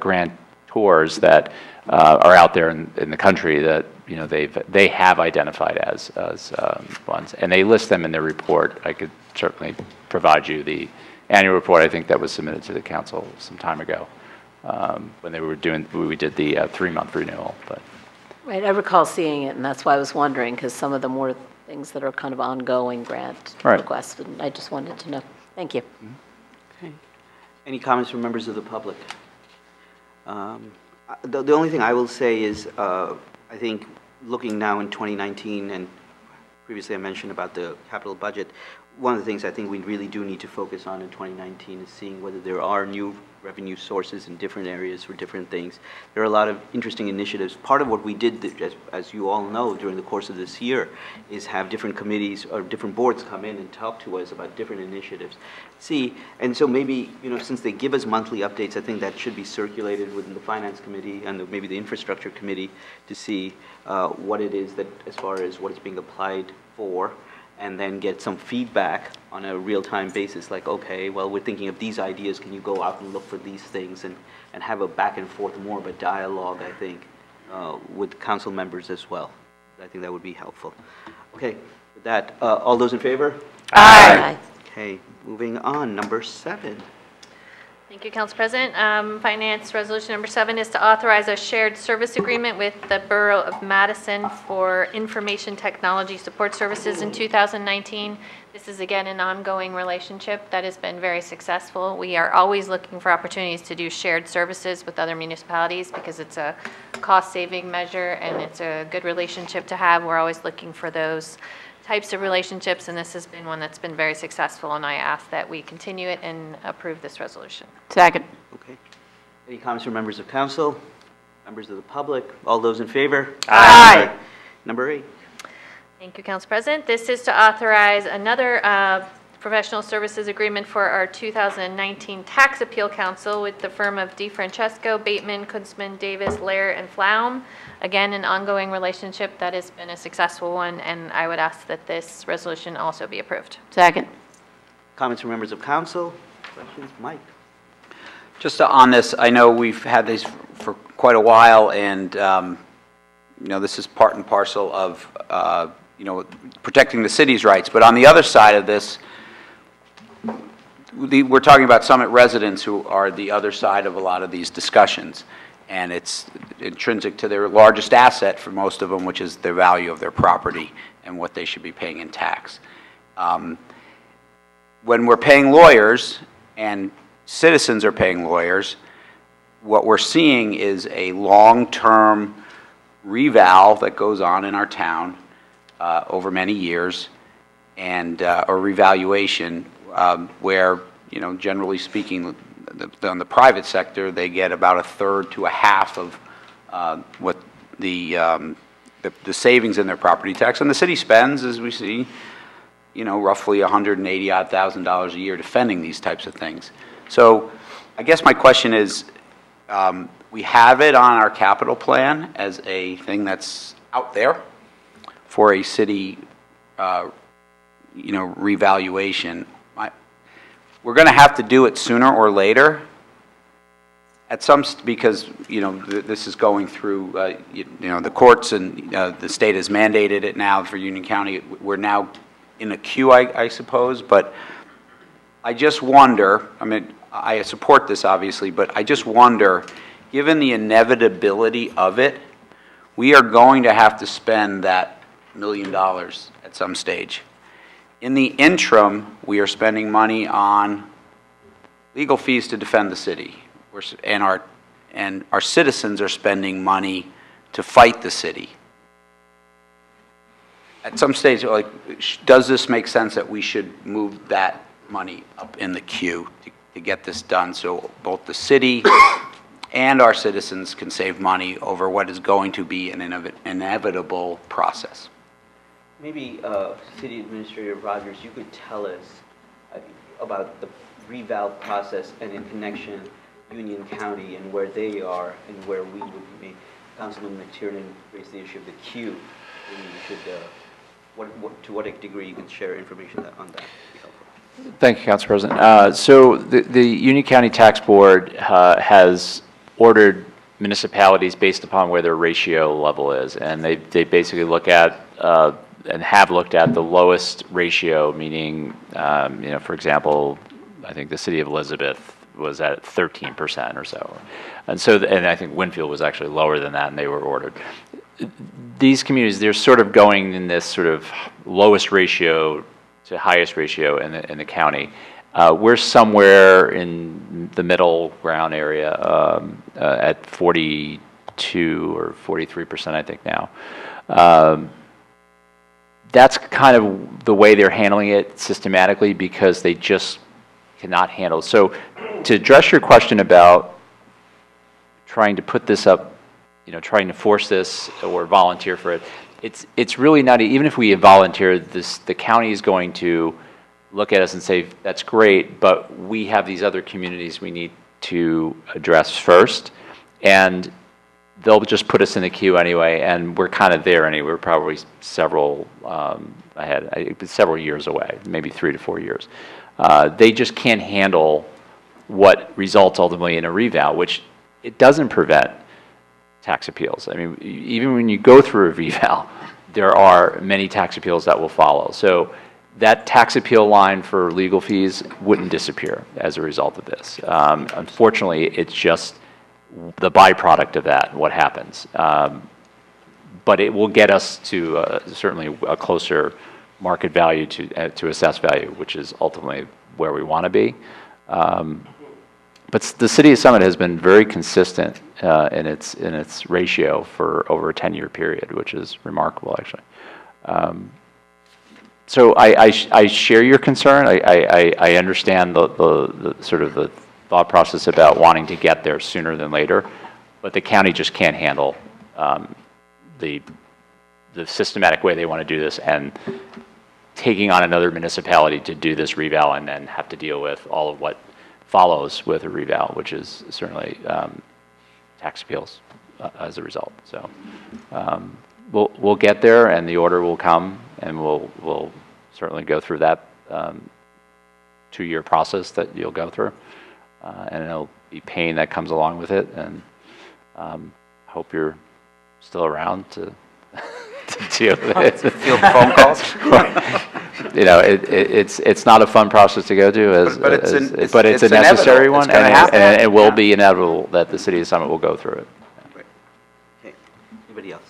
grant tours that are out there in the country that they have identified as ones, and they list them in their report. I could certainly provide you the annual report. I think that was submitted to the council some time ago when we did the 3-month renewal. But right, I recall seeing it, and that's why I was wondering, because some of them were things that are kind of ongoing grant requests, and I just wanted to know. Thank you. Okay. Any comments from members of the public? The only thing I will say is, I think looking now in 2019, and previously I mentioned about the capital budget, one of the things I think we really do need to focus on in 2019 is seeing whether there are new revenue sources in different areas for different things. There are a lot of interesting initiatives. Part of what we did, as you all know, during the course of this year, is have different committees or different boards come in and talk to us about different initiatives. And so maybe, since they give us monthly updates, I think that should be circulated within the Finance Committee and maybe the Infrastructure Committee to see what it is that, as far as what is being applied for, and then get some feedback on a real-time basis, like, okay, well, we're thinking of these ideas, can you go out and look for these things, and have a back and forth, more of a dialogue, I think, with council members as well. I think that would be helpful. Okay, with that, all those in favor? Aye. Okay, moving on, number 7. Thank you, Council President. Finance Resolution number 7 is to authorize a shared service agreement with the Borough of Madison for information technology support services in 2019. This is, again, an ongoing relationship that has been very successful. We are always looking for opportunities to do shared services with other municipalities because it's a cost-saving measure and it's a good relationship to have. We're always looking for those types of relationships, and this has been one that's been very successful, and I ask that we continue it and approve this resolution. Second. Okay. Any comments from members of council? Members of the public? All those in favor? Aye. Number 8. Thank you, Council President. This is to authorize another professional services agreement for our 2019 Tax Appeal Council with the firm of DeFrancesco, Bateman, Kunzman, Davis, Lair, and Flaum. Again, an ongoing relationship that has been a successful one, and I would ask that this resolution also be approved. Second. Comments from members of council? Questions? Mike? Just on this, I know we've had these for quite a while, and this is part and parcel of protecting the city's rights. But on the other side of this, we're talking about Summit residents who are the other side of a lot of these discussions, and it's intrinsic to their largest asset for most of them, which is the value of their property and what they should be paying in tax. When we're paying lawyers and citizens are paying lawyers, what we're seeing is a long-term reval that goes on in our town over many years, and or revaluation where, generally speaking, on the private sector, they get about 1/3 to 1/2 of what the savings in their property tax. And the city spends, as we see, roughly $180,000 a year defending these types of things. So I guess my question is, we have it on our capital plan as a thing that's out there for a city, revaluation. We're going to have to do it sooner or later, because this is going through the courts, and the state has mandated it now for Union County. We're now in a queue, I suppose, but I just wonder. I mean, I support this obviously, but I just wonder, given the inevitability of it, we are going to have to spend that $1 million at some stage. In the interim, we are spending money on legal fees to defend the city, and our citizens are spending money to fight the city. At some stage, does this make sense that we should move that money up in the queue to get this done, so both the city and our citizens can save money over what is going to be an inevitable process. Maybe, City Administrator Rogers, you could tell us about the reval process and in connection Union County and where they are and where we would be. Councilman McTiernan raised the issue of the queue. And you should, to what degree you can share information on that would be helpful. Thank you, Council President. So the Union County Tax Board has ordered municipalities based upon where their ratio level is, and they basically look at and have looked at the lowest ratio, meaning, for example, I think the city of Elizabeth was at 13% or so. And I think Winfield was actually lower than that, and they were ordered. These communities, they're sort of going in this sort of lowest ratio to highest ratio in the county. We're somewhere in the middle ground area at 42 or 43%, I think now. That's kind of the way they're handling it systematically because they just cannot handle. So to address your question about trying to put this up, trying to force this or volunteer for it, it's really not, even if we volunteer this, the county is going to look at us and say, that's great, but we have these other communities we need to address first. And they'll just put us in the queue anyway, and we're kind of there anyway. We're probably several ahead, several years away, maybe 3 to 4 years. They just can't handle what results ultimately in a reval, which it doesn't prevent tax appeals. I mean, even when you go through a reval, there are many tax appeals that will follow. So that tax appeal line for legal fees wouldn't disappear as a result of this. Unfortunately, it's just the byproduct of that, what happens. But it will get us to certainly a closer market value to assessed value, which is ultimately where we want to be. But the City of Summit has been very consistent in its ratio for over a 10-year period, which is remarkable, actually. So I share your concern. I understand the sort of the thought process about wanting to get there sooner than later, but the county just can't handle the systematic way they want to do this and taking on another municipality to do this reval and then have to deal with all of what follows with a reval, which is certainly tax appeals as a result. So we'll get there, and the order will come, and we'll certainly go through that 2-year process that you'll go through, and it'll be pain that comes along with it. And hope you're still around to deal with it. Field phone calls. It's not a fun process to go through, but it's a necessary one, and it will be inevitable that the City of Summit will go through it. Right. Okay. Anybody else?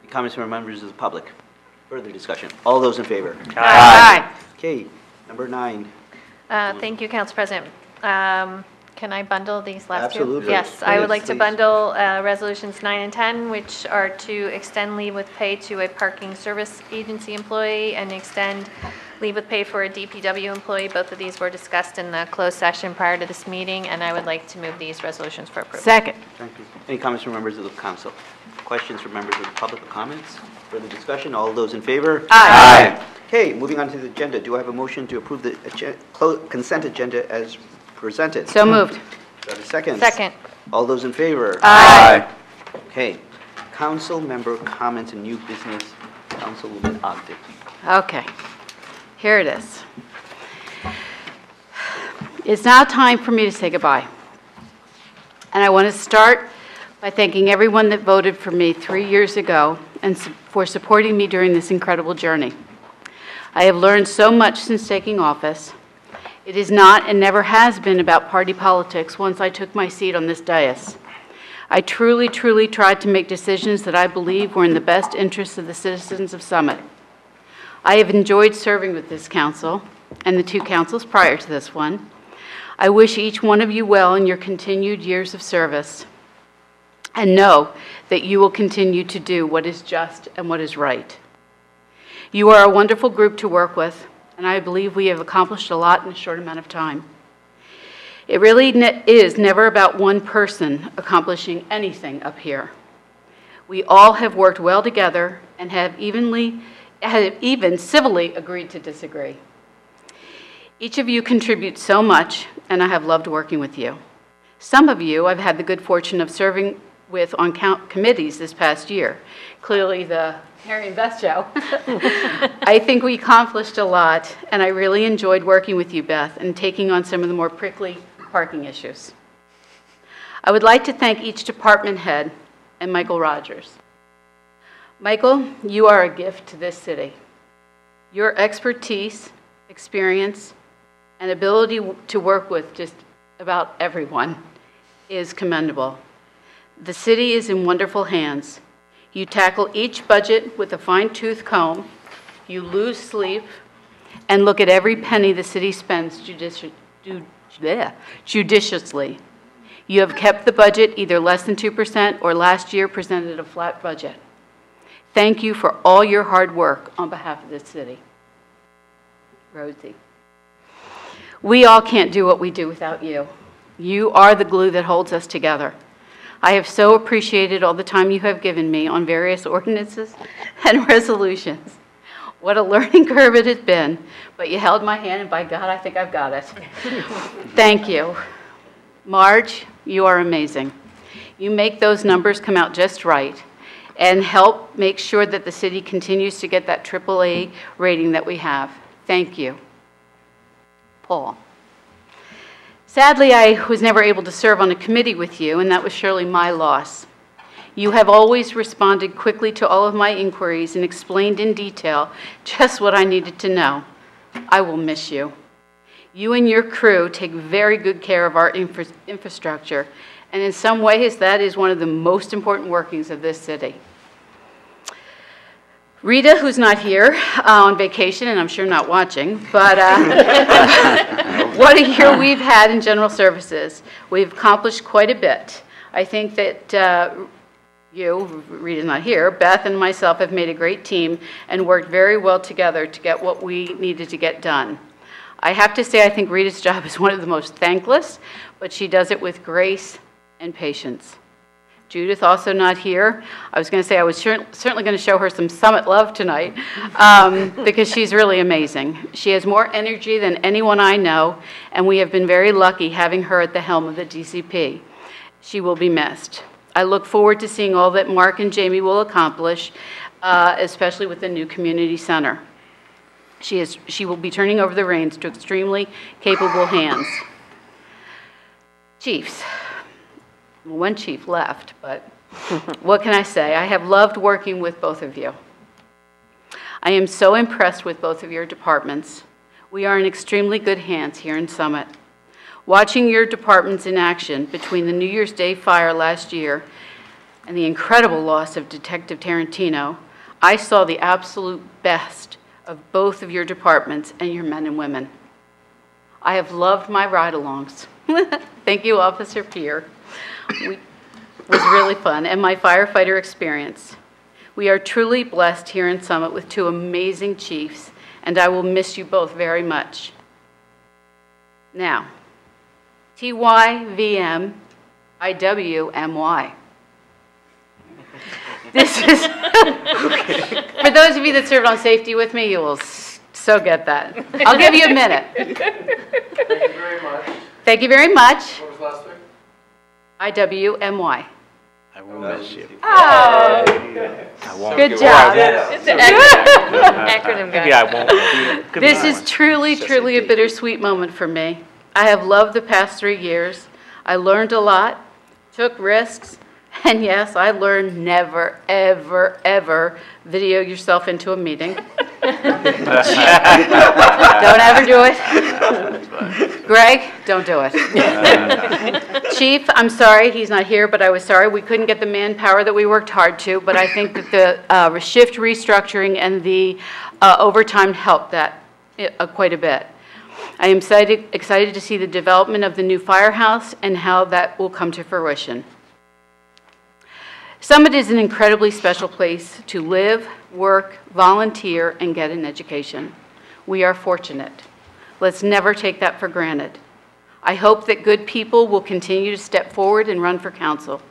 Any comments from members of the public? Further discussion? All those in favor? Aye. Okay. Number 9. Thank you, Council President. Can I bundle these last two? Absolutely. Yes, I would like to Please. bundle resolutions 9 and 10, which are to extend leave with pay to a parking service agency employee and extend leave with pay for a DPW employee. Both of these were discussed in the closed session prior to this meeting, and I would like to move these resolutions for approval. Second. Thank you. Any comments from members of the council? Questions from members of the public or comments? Further discussion? All those in favor? Aye. Okay, moving on to the agenda. Do I have a motion to approve the consent agenda as presented? So moved. Do I have a second? Second. All those in favor? Aye. Okay. Council member comments and new business. Councilwoman Ogden. Okay, here it is. It's now time for me to say goodbye. And I want to start by thanking everyone that voted for me 3 years ago and for supporting me during this incredible journey. I have learned so much since taking office. It is not and never has been about party politics once I took my seat on this dais. I truly, truly tried to make decisions that I believe were in the best interests of the citizens of Summit. I have enjoyed serving with this council and the 2 councils prior to this one. I wish each one of you well in your continued years of service, and know that you will continue to do what is just and what is right. You are a wonderful group to work with, and I believe we have accomplished a lot in a short amount of time. It really is never about one person accomplishing anything up here. We all have worked well together and have even civilly agreed to disagree. Each of you contributes so much, and I have loved working with you. Some of you I've had the good fortune of serving with on committees this past year. Clearly the Harry and Beth show. I think we accomplished a lot, and I really enjoyed working with you, Beth, and taking on some of the more prickly parking issues. I would like to thank each department head and Michael Rogers. Michael, you are a gift to this city. Your expertise, experience, and ability to work with just about everyone is commendable. The city is in wonderful hands. You tackle each budget with a fine-tooth comb, you lose sleep, and look at every penny the city spends judiciously. You have kept the budget either less than 2% or last year presented a flat budget. Thank you for all your hard work on behalf of this city. Rosie. We all can't do what we do without you. You are the glue that holds us together. I have so appreciated all the time you have given me on various ordinances and resolutions. What a learning curve it has been, but you held my hand, and by God, I think I've got it. Thank you. Marge, you are amazing. You make those numbers come out just right and help make sure that the city continues to get that AAA rating that we have. Thank you. Paul. Sadly, I was never able to serve on a committee with you, and that was surely my loss. You have always responded quickly to all of my inquiries and explained in detail just what I needed to know. I will miss you. You and your crew take very good care of our infrastructure, and in some ways, that is one of the most important workings of this city. Rita, who's not here on vacation, and I'm sure not watching, but what a year we've had in general services. We've accomplished quite a bit. I think that you, Rita's not here, Beth and myself have made a great team and worked very well together to get what we needed to get done. I have to say I think Rita's job is one of the most thankless, but she does it with grace and patience. Judith, also not here. I was going to say I was certainly going to show her some Summit love tonight because she's really amazing. She has more energy than anyone I know, and we have been very lucky having her at the helm of the DCP. She will be missed. I look forward to seeing all that Mark and Jamie will accomplish, especially with the new community center. She will be turning over the reins to extremely capable hands. Chiefs. One chief left, but what can I say? I have loved working with both of you. I am so impressed with both of your departments. We are in extremely good hands here in Summit. Watching your departments in action between the New Year's Day fire last year and the incredible loss of Detective Tarantino, I saw the absolute best of both of your departments and your men and women. I have loved my ride-alongs. Thank you, Officer Peer. It was really fun, and my firefighter experience. We are truly blessed here in Summit with two amazing chiefs, and I will miss you both very much. Now, TYVM IWMY. This is, for those of you that served on safety with me, you will so get that. I'll give you a minute. Thank you very much. Thank you very much. What was last week? IWMY. I will miss you. Oh, I won't. good job. It's an acronym, guys. Maybe I won't. This is truly a bittersweet moment for me. I have loved the past 3 years. I learned a lot, took risks, and yes, I learned never, ever, ever video yourself into a meeting. Don't ever do it. Greg, don't do it. Chief, I'm sorry he's not here, but I was sorry we couldn't get the manpower that we worked hard to, but I think that the shift restructuring and the overtime helped that quite a bit. I am excited to see the development of the new firehouse and how that will come to fruition. Summit is an incredibly special place to live, work, volunteer, and get an education. We are fortunate. Let's never take that for granted. I hope that good people will continue to step forward and run for council.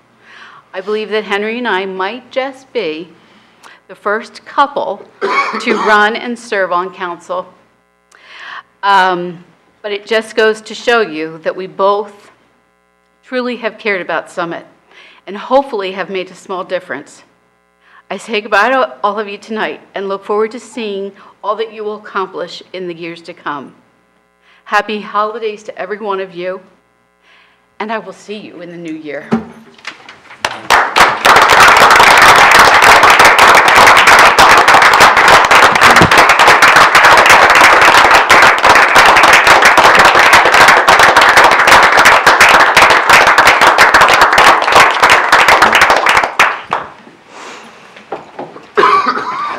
I believe that Henry and I might just be the first couple to run and serve on council. But it just goes to show you that we both truly have cared about Summit and hopefully have made a small difference. I say goodbye to all of you tonight and look forward to seeing all that you will accomplish in the years to come. Happy holidays to every one of you, and I will see you in the new year.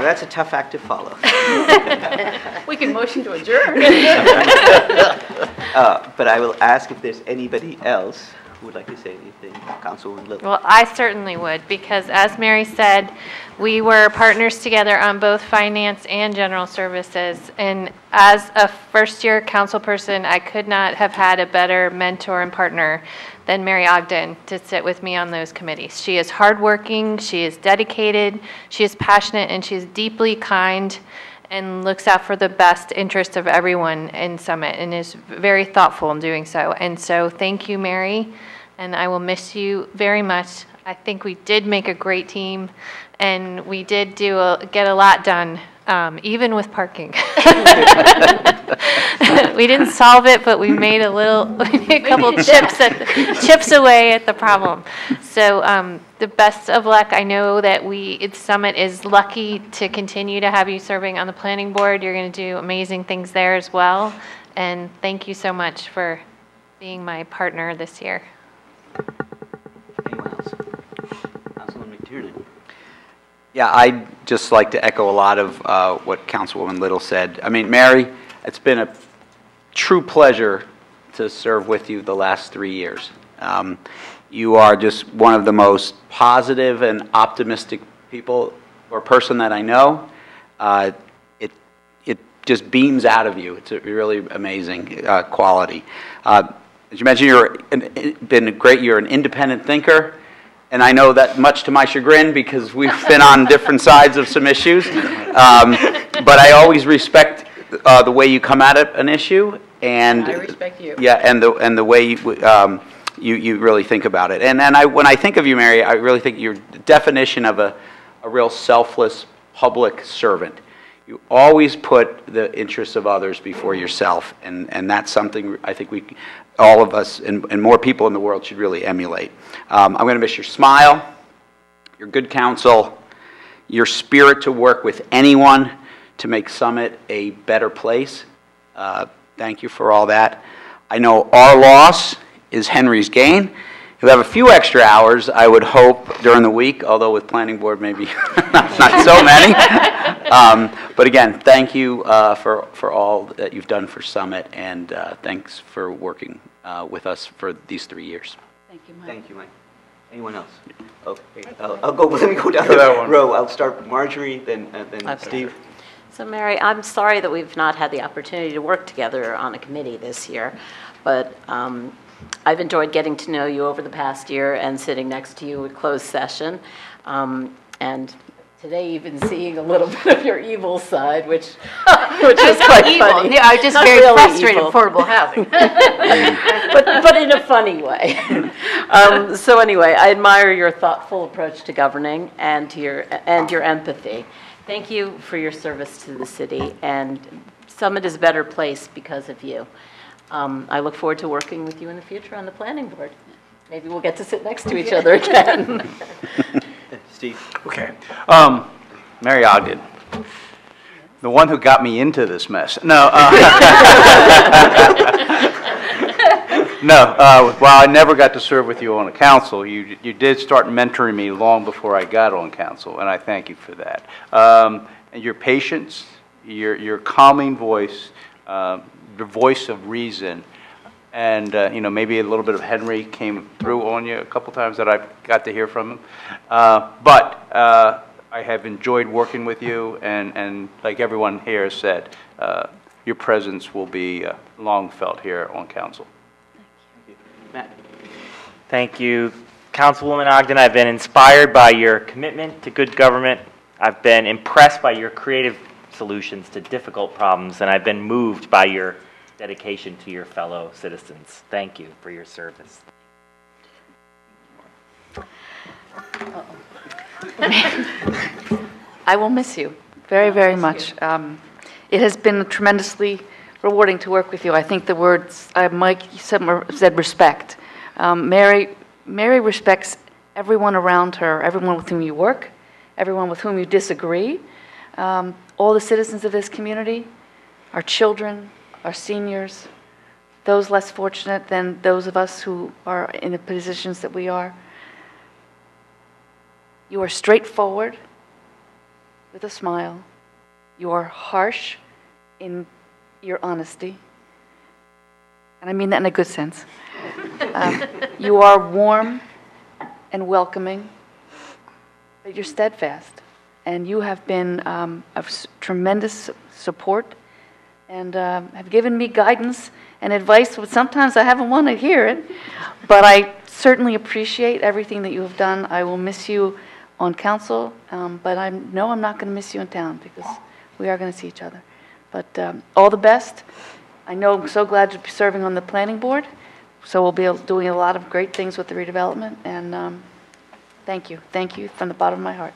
That's a tough act to follow. We can motion to adjourn. But I will ask if there's anybody else who would like to say anything. Councilwoman Little. Well, I certainly would, because as Mary said, we were partners together on both finance and general services. And as a first-year council person, I could not have had a better mentor and partner than Mary Ogden to sit with me on those committees. She is hardworking, she is dedicated, she is passionate, and she is deeply kind and looks out for the best interest of everyone in Summit and is very thoughtful in doing so. And so thank you, Mary, and I will miss you very much. I think we did make a great team, and we did get a lot done, even with parking. We didn't solve it, but we made a couple chips away at the problem. So the best of luck. I know that Summit is lucky to continue to have you serving on the planning board. You're going to do amazing things there as well. And thank you so much for being my partner this year. Anyone else? Councilwoman McTiernan. Yeah, I'd just like to echo a lot of what Councilwoman Little said. I mean, Mary, it's been a true pleasure to serve with you the last 3 years. You are just one of the most positive and optimistic people or person that I know. It just beams out of you. It's a really amazing quality. As you mentioned, been a great. You're an independent thinker. And I know that much to my chagrin because we've been on different sides of some issues. But I always respect the way you come at an issue, and I respect you. Yeah, and the way you really think about it. And then when I think of you, Mary, I really think you're the definition of a real selfless public servant. You always put the interests of others before yourself, and that's something I think all of us and more people in the world should really emulate. I'm going to miss your smile, your good counsel, your spirit to work with anyone to make Summit a better place. Thank you for all that. I know our loss is Henry's gain. He'll have a few extra hours, I would hope, during the week, although with planning board maybe not so many. But again, thank you for all that you've done for Summit, and thanks for working with us for these 3 years. Thank you, Mike. Thank you, Mike. Anyone else? Okay, let me go down the row. I'll start Marjorie, then Steve. So Mary, I'm sorry that we've not had the opportunity to work together on a committee this year, but I've enjoyed getting to know you over the past year and sitting next to you at closed session. And today even seeing a little bit of your evil side, which is quite funny. Yeah, I'm just very really frustrated evil. with affordable housing. but in a funny way. So anyway, I admire your thoughtful approach to governing and your empathy. Thank you for your service to the city, and Summit is a better place because of you. I look forward to working with you in the future on the planning board. Maybe we'll get to sit next to each other again. Steve. Okay. Mary Ogden, the one who got me into this mess. No. No. While I never got to serve with you on a council, you did start mentoring me long before I got on council, and I thank you for that. And your patience, your calming voice, the voice of reason, and maybe a little bit of Henry came through on you a couple times that I've got to hear from him. But I have enjoyed working with you, and like everyone here said, your presence will be long felt here on council. Matt? Thank you. Councilwoman Ogden, I've been inspired by your commitment to good government. I've been impressed by your creative solutions to difficult problems, and I've been moved by your dedication to your fellow citizens. Thank you for your service. I will miss you very, very much. It has been tremendously rewarding to work with you. I think the words Mike said respect. Mary respects everyone around her, everyone with whom you work, everyone with whom you disagree, all the citizens of this community, our children, our seniors, those less fortunate than those of us who are in the positions that we are. You are straightforward with a smile. You are harsh in your honesty. And I mean that in a good sense. You are warm and welcoming, but you're steadfast. And you have been of tremendous support and have given me guidance and advice. Sometimes I haven't wanted to hear it, but I certainly appreciate everything that you have done. I will miss you on council, but I know I'm not going to miss you in town because we are going to see each other. But all the best. I know I'm so glad to be serving on the planning board, so we'll be doing a lot of great things with the redevelopment, and thank you. Thank you from the bottom of my heart.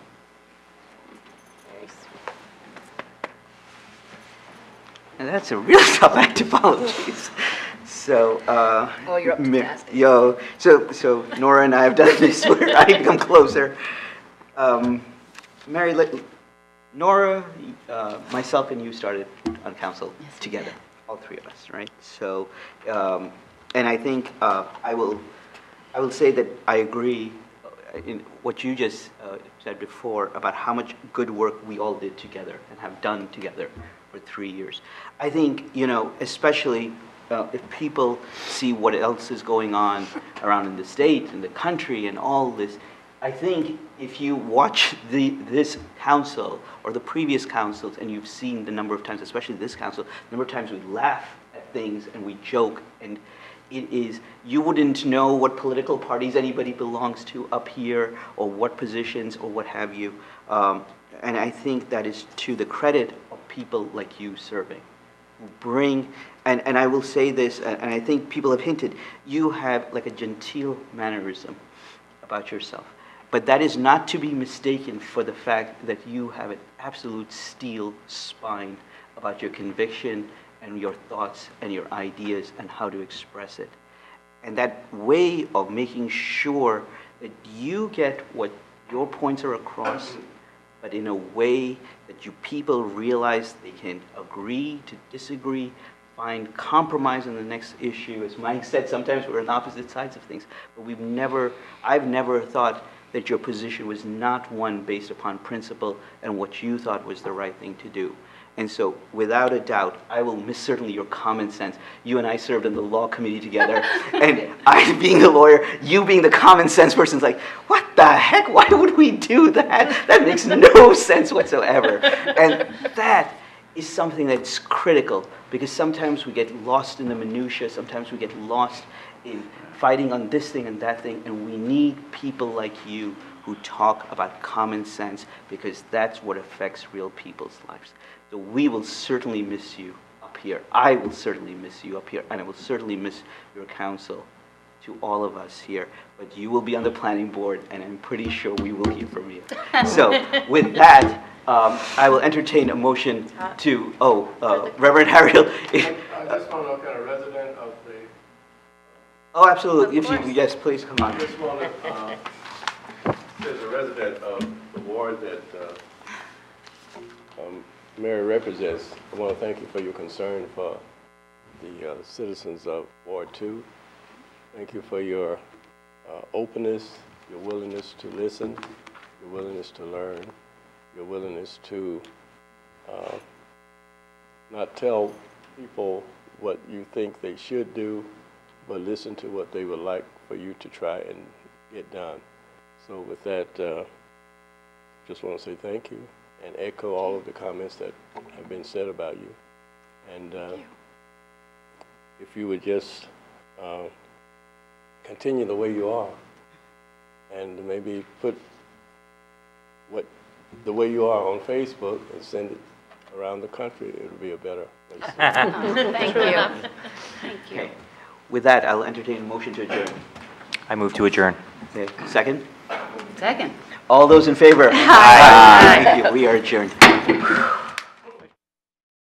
And that's a real tough act to follow, jeez. So, oh, you're up to task. So Nora and I have done this where I become closer. Mary, Nora, myself and you started on council together, all three of us, right? So, and I think I will say that I agree in what you just said before about how much good work we all did together and have done together for 3 years. I think, especially if people see what else is going on around in the state and the country and all this, I think if you watch this council or the previous councils and you've seen the number of times, especially this council, the number of times we laugh at things and we joke, and it is, you wouldn't know what political parties anybody belongs to up here or what positions or what have you. And I think that is to the credit of people like you serving, who bring, and I will say this, and I think people have hinted, you have like a genteel mannerism about yourself. But that is not to be mistaken for the fact that you have an absolute steel spine about your conviction and your thoughts and your ideas and how to express it. And that way of making sure that you get what your points are across, but in a way that you people realize they can agree to disagree, find compromise on the next issue. As Mike said, sometimes we're on opposite sides of things, but I've never thought that your position was not one based upon principle and what you thought was the right thing to do. And so, without a doubt, I will miss certainly your common sense. You and I served in the law committee together, and I being the lawyer, you being the common sense person, is like, what the heck? Why would we do that? That makes no sense whatsoever. And that is something that's critical, because sometimes we get lost in the minutiae, sometimes we get lost in fighting on this thing and that thing, and we need people like you who talk about common sense, because that's what affects real people's lives. So we will certainly miss you up here. I will certainly miss you up here, and I will certainly miss your counsel to all of us here. But you will be on the planning board, and I'm pretty sure we will hear from you. So with that, I will entertain a motion to, Reverend Harriel. I just want to know, kind of resident of the... Oh, absolutely. If you, yes, please come on. I just want to, as a resident of the ward that Mary represents, I want to thank you for your concern for the citizens of Ward 2. Thank you for your openness, your willingness to listen, your willingness to learn, your willingness to not tell people what you think they should do, but listen to what they would like for you to try and get done. So with that, just want to say thank you and echo all of the comments that have been said about you. And if you would just continue the way you are, and maybe put the way you are on Facebook and send it around the country, it'll be a better place. Thank you. Thank you. Okay. With that, I'll entertain a motion to adjourn. I move to adjourn. Okay, second? Second. All those in favor? Aye. Thank you. We are adjourned.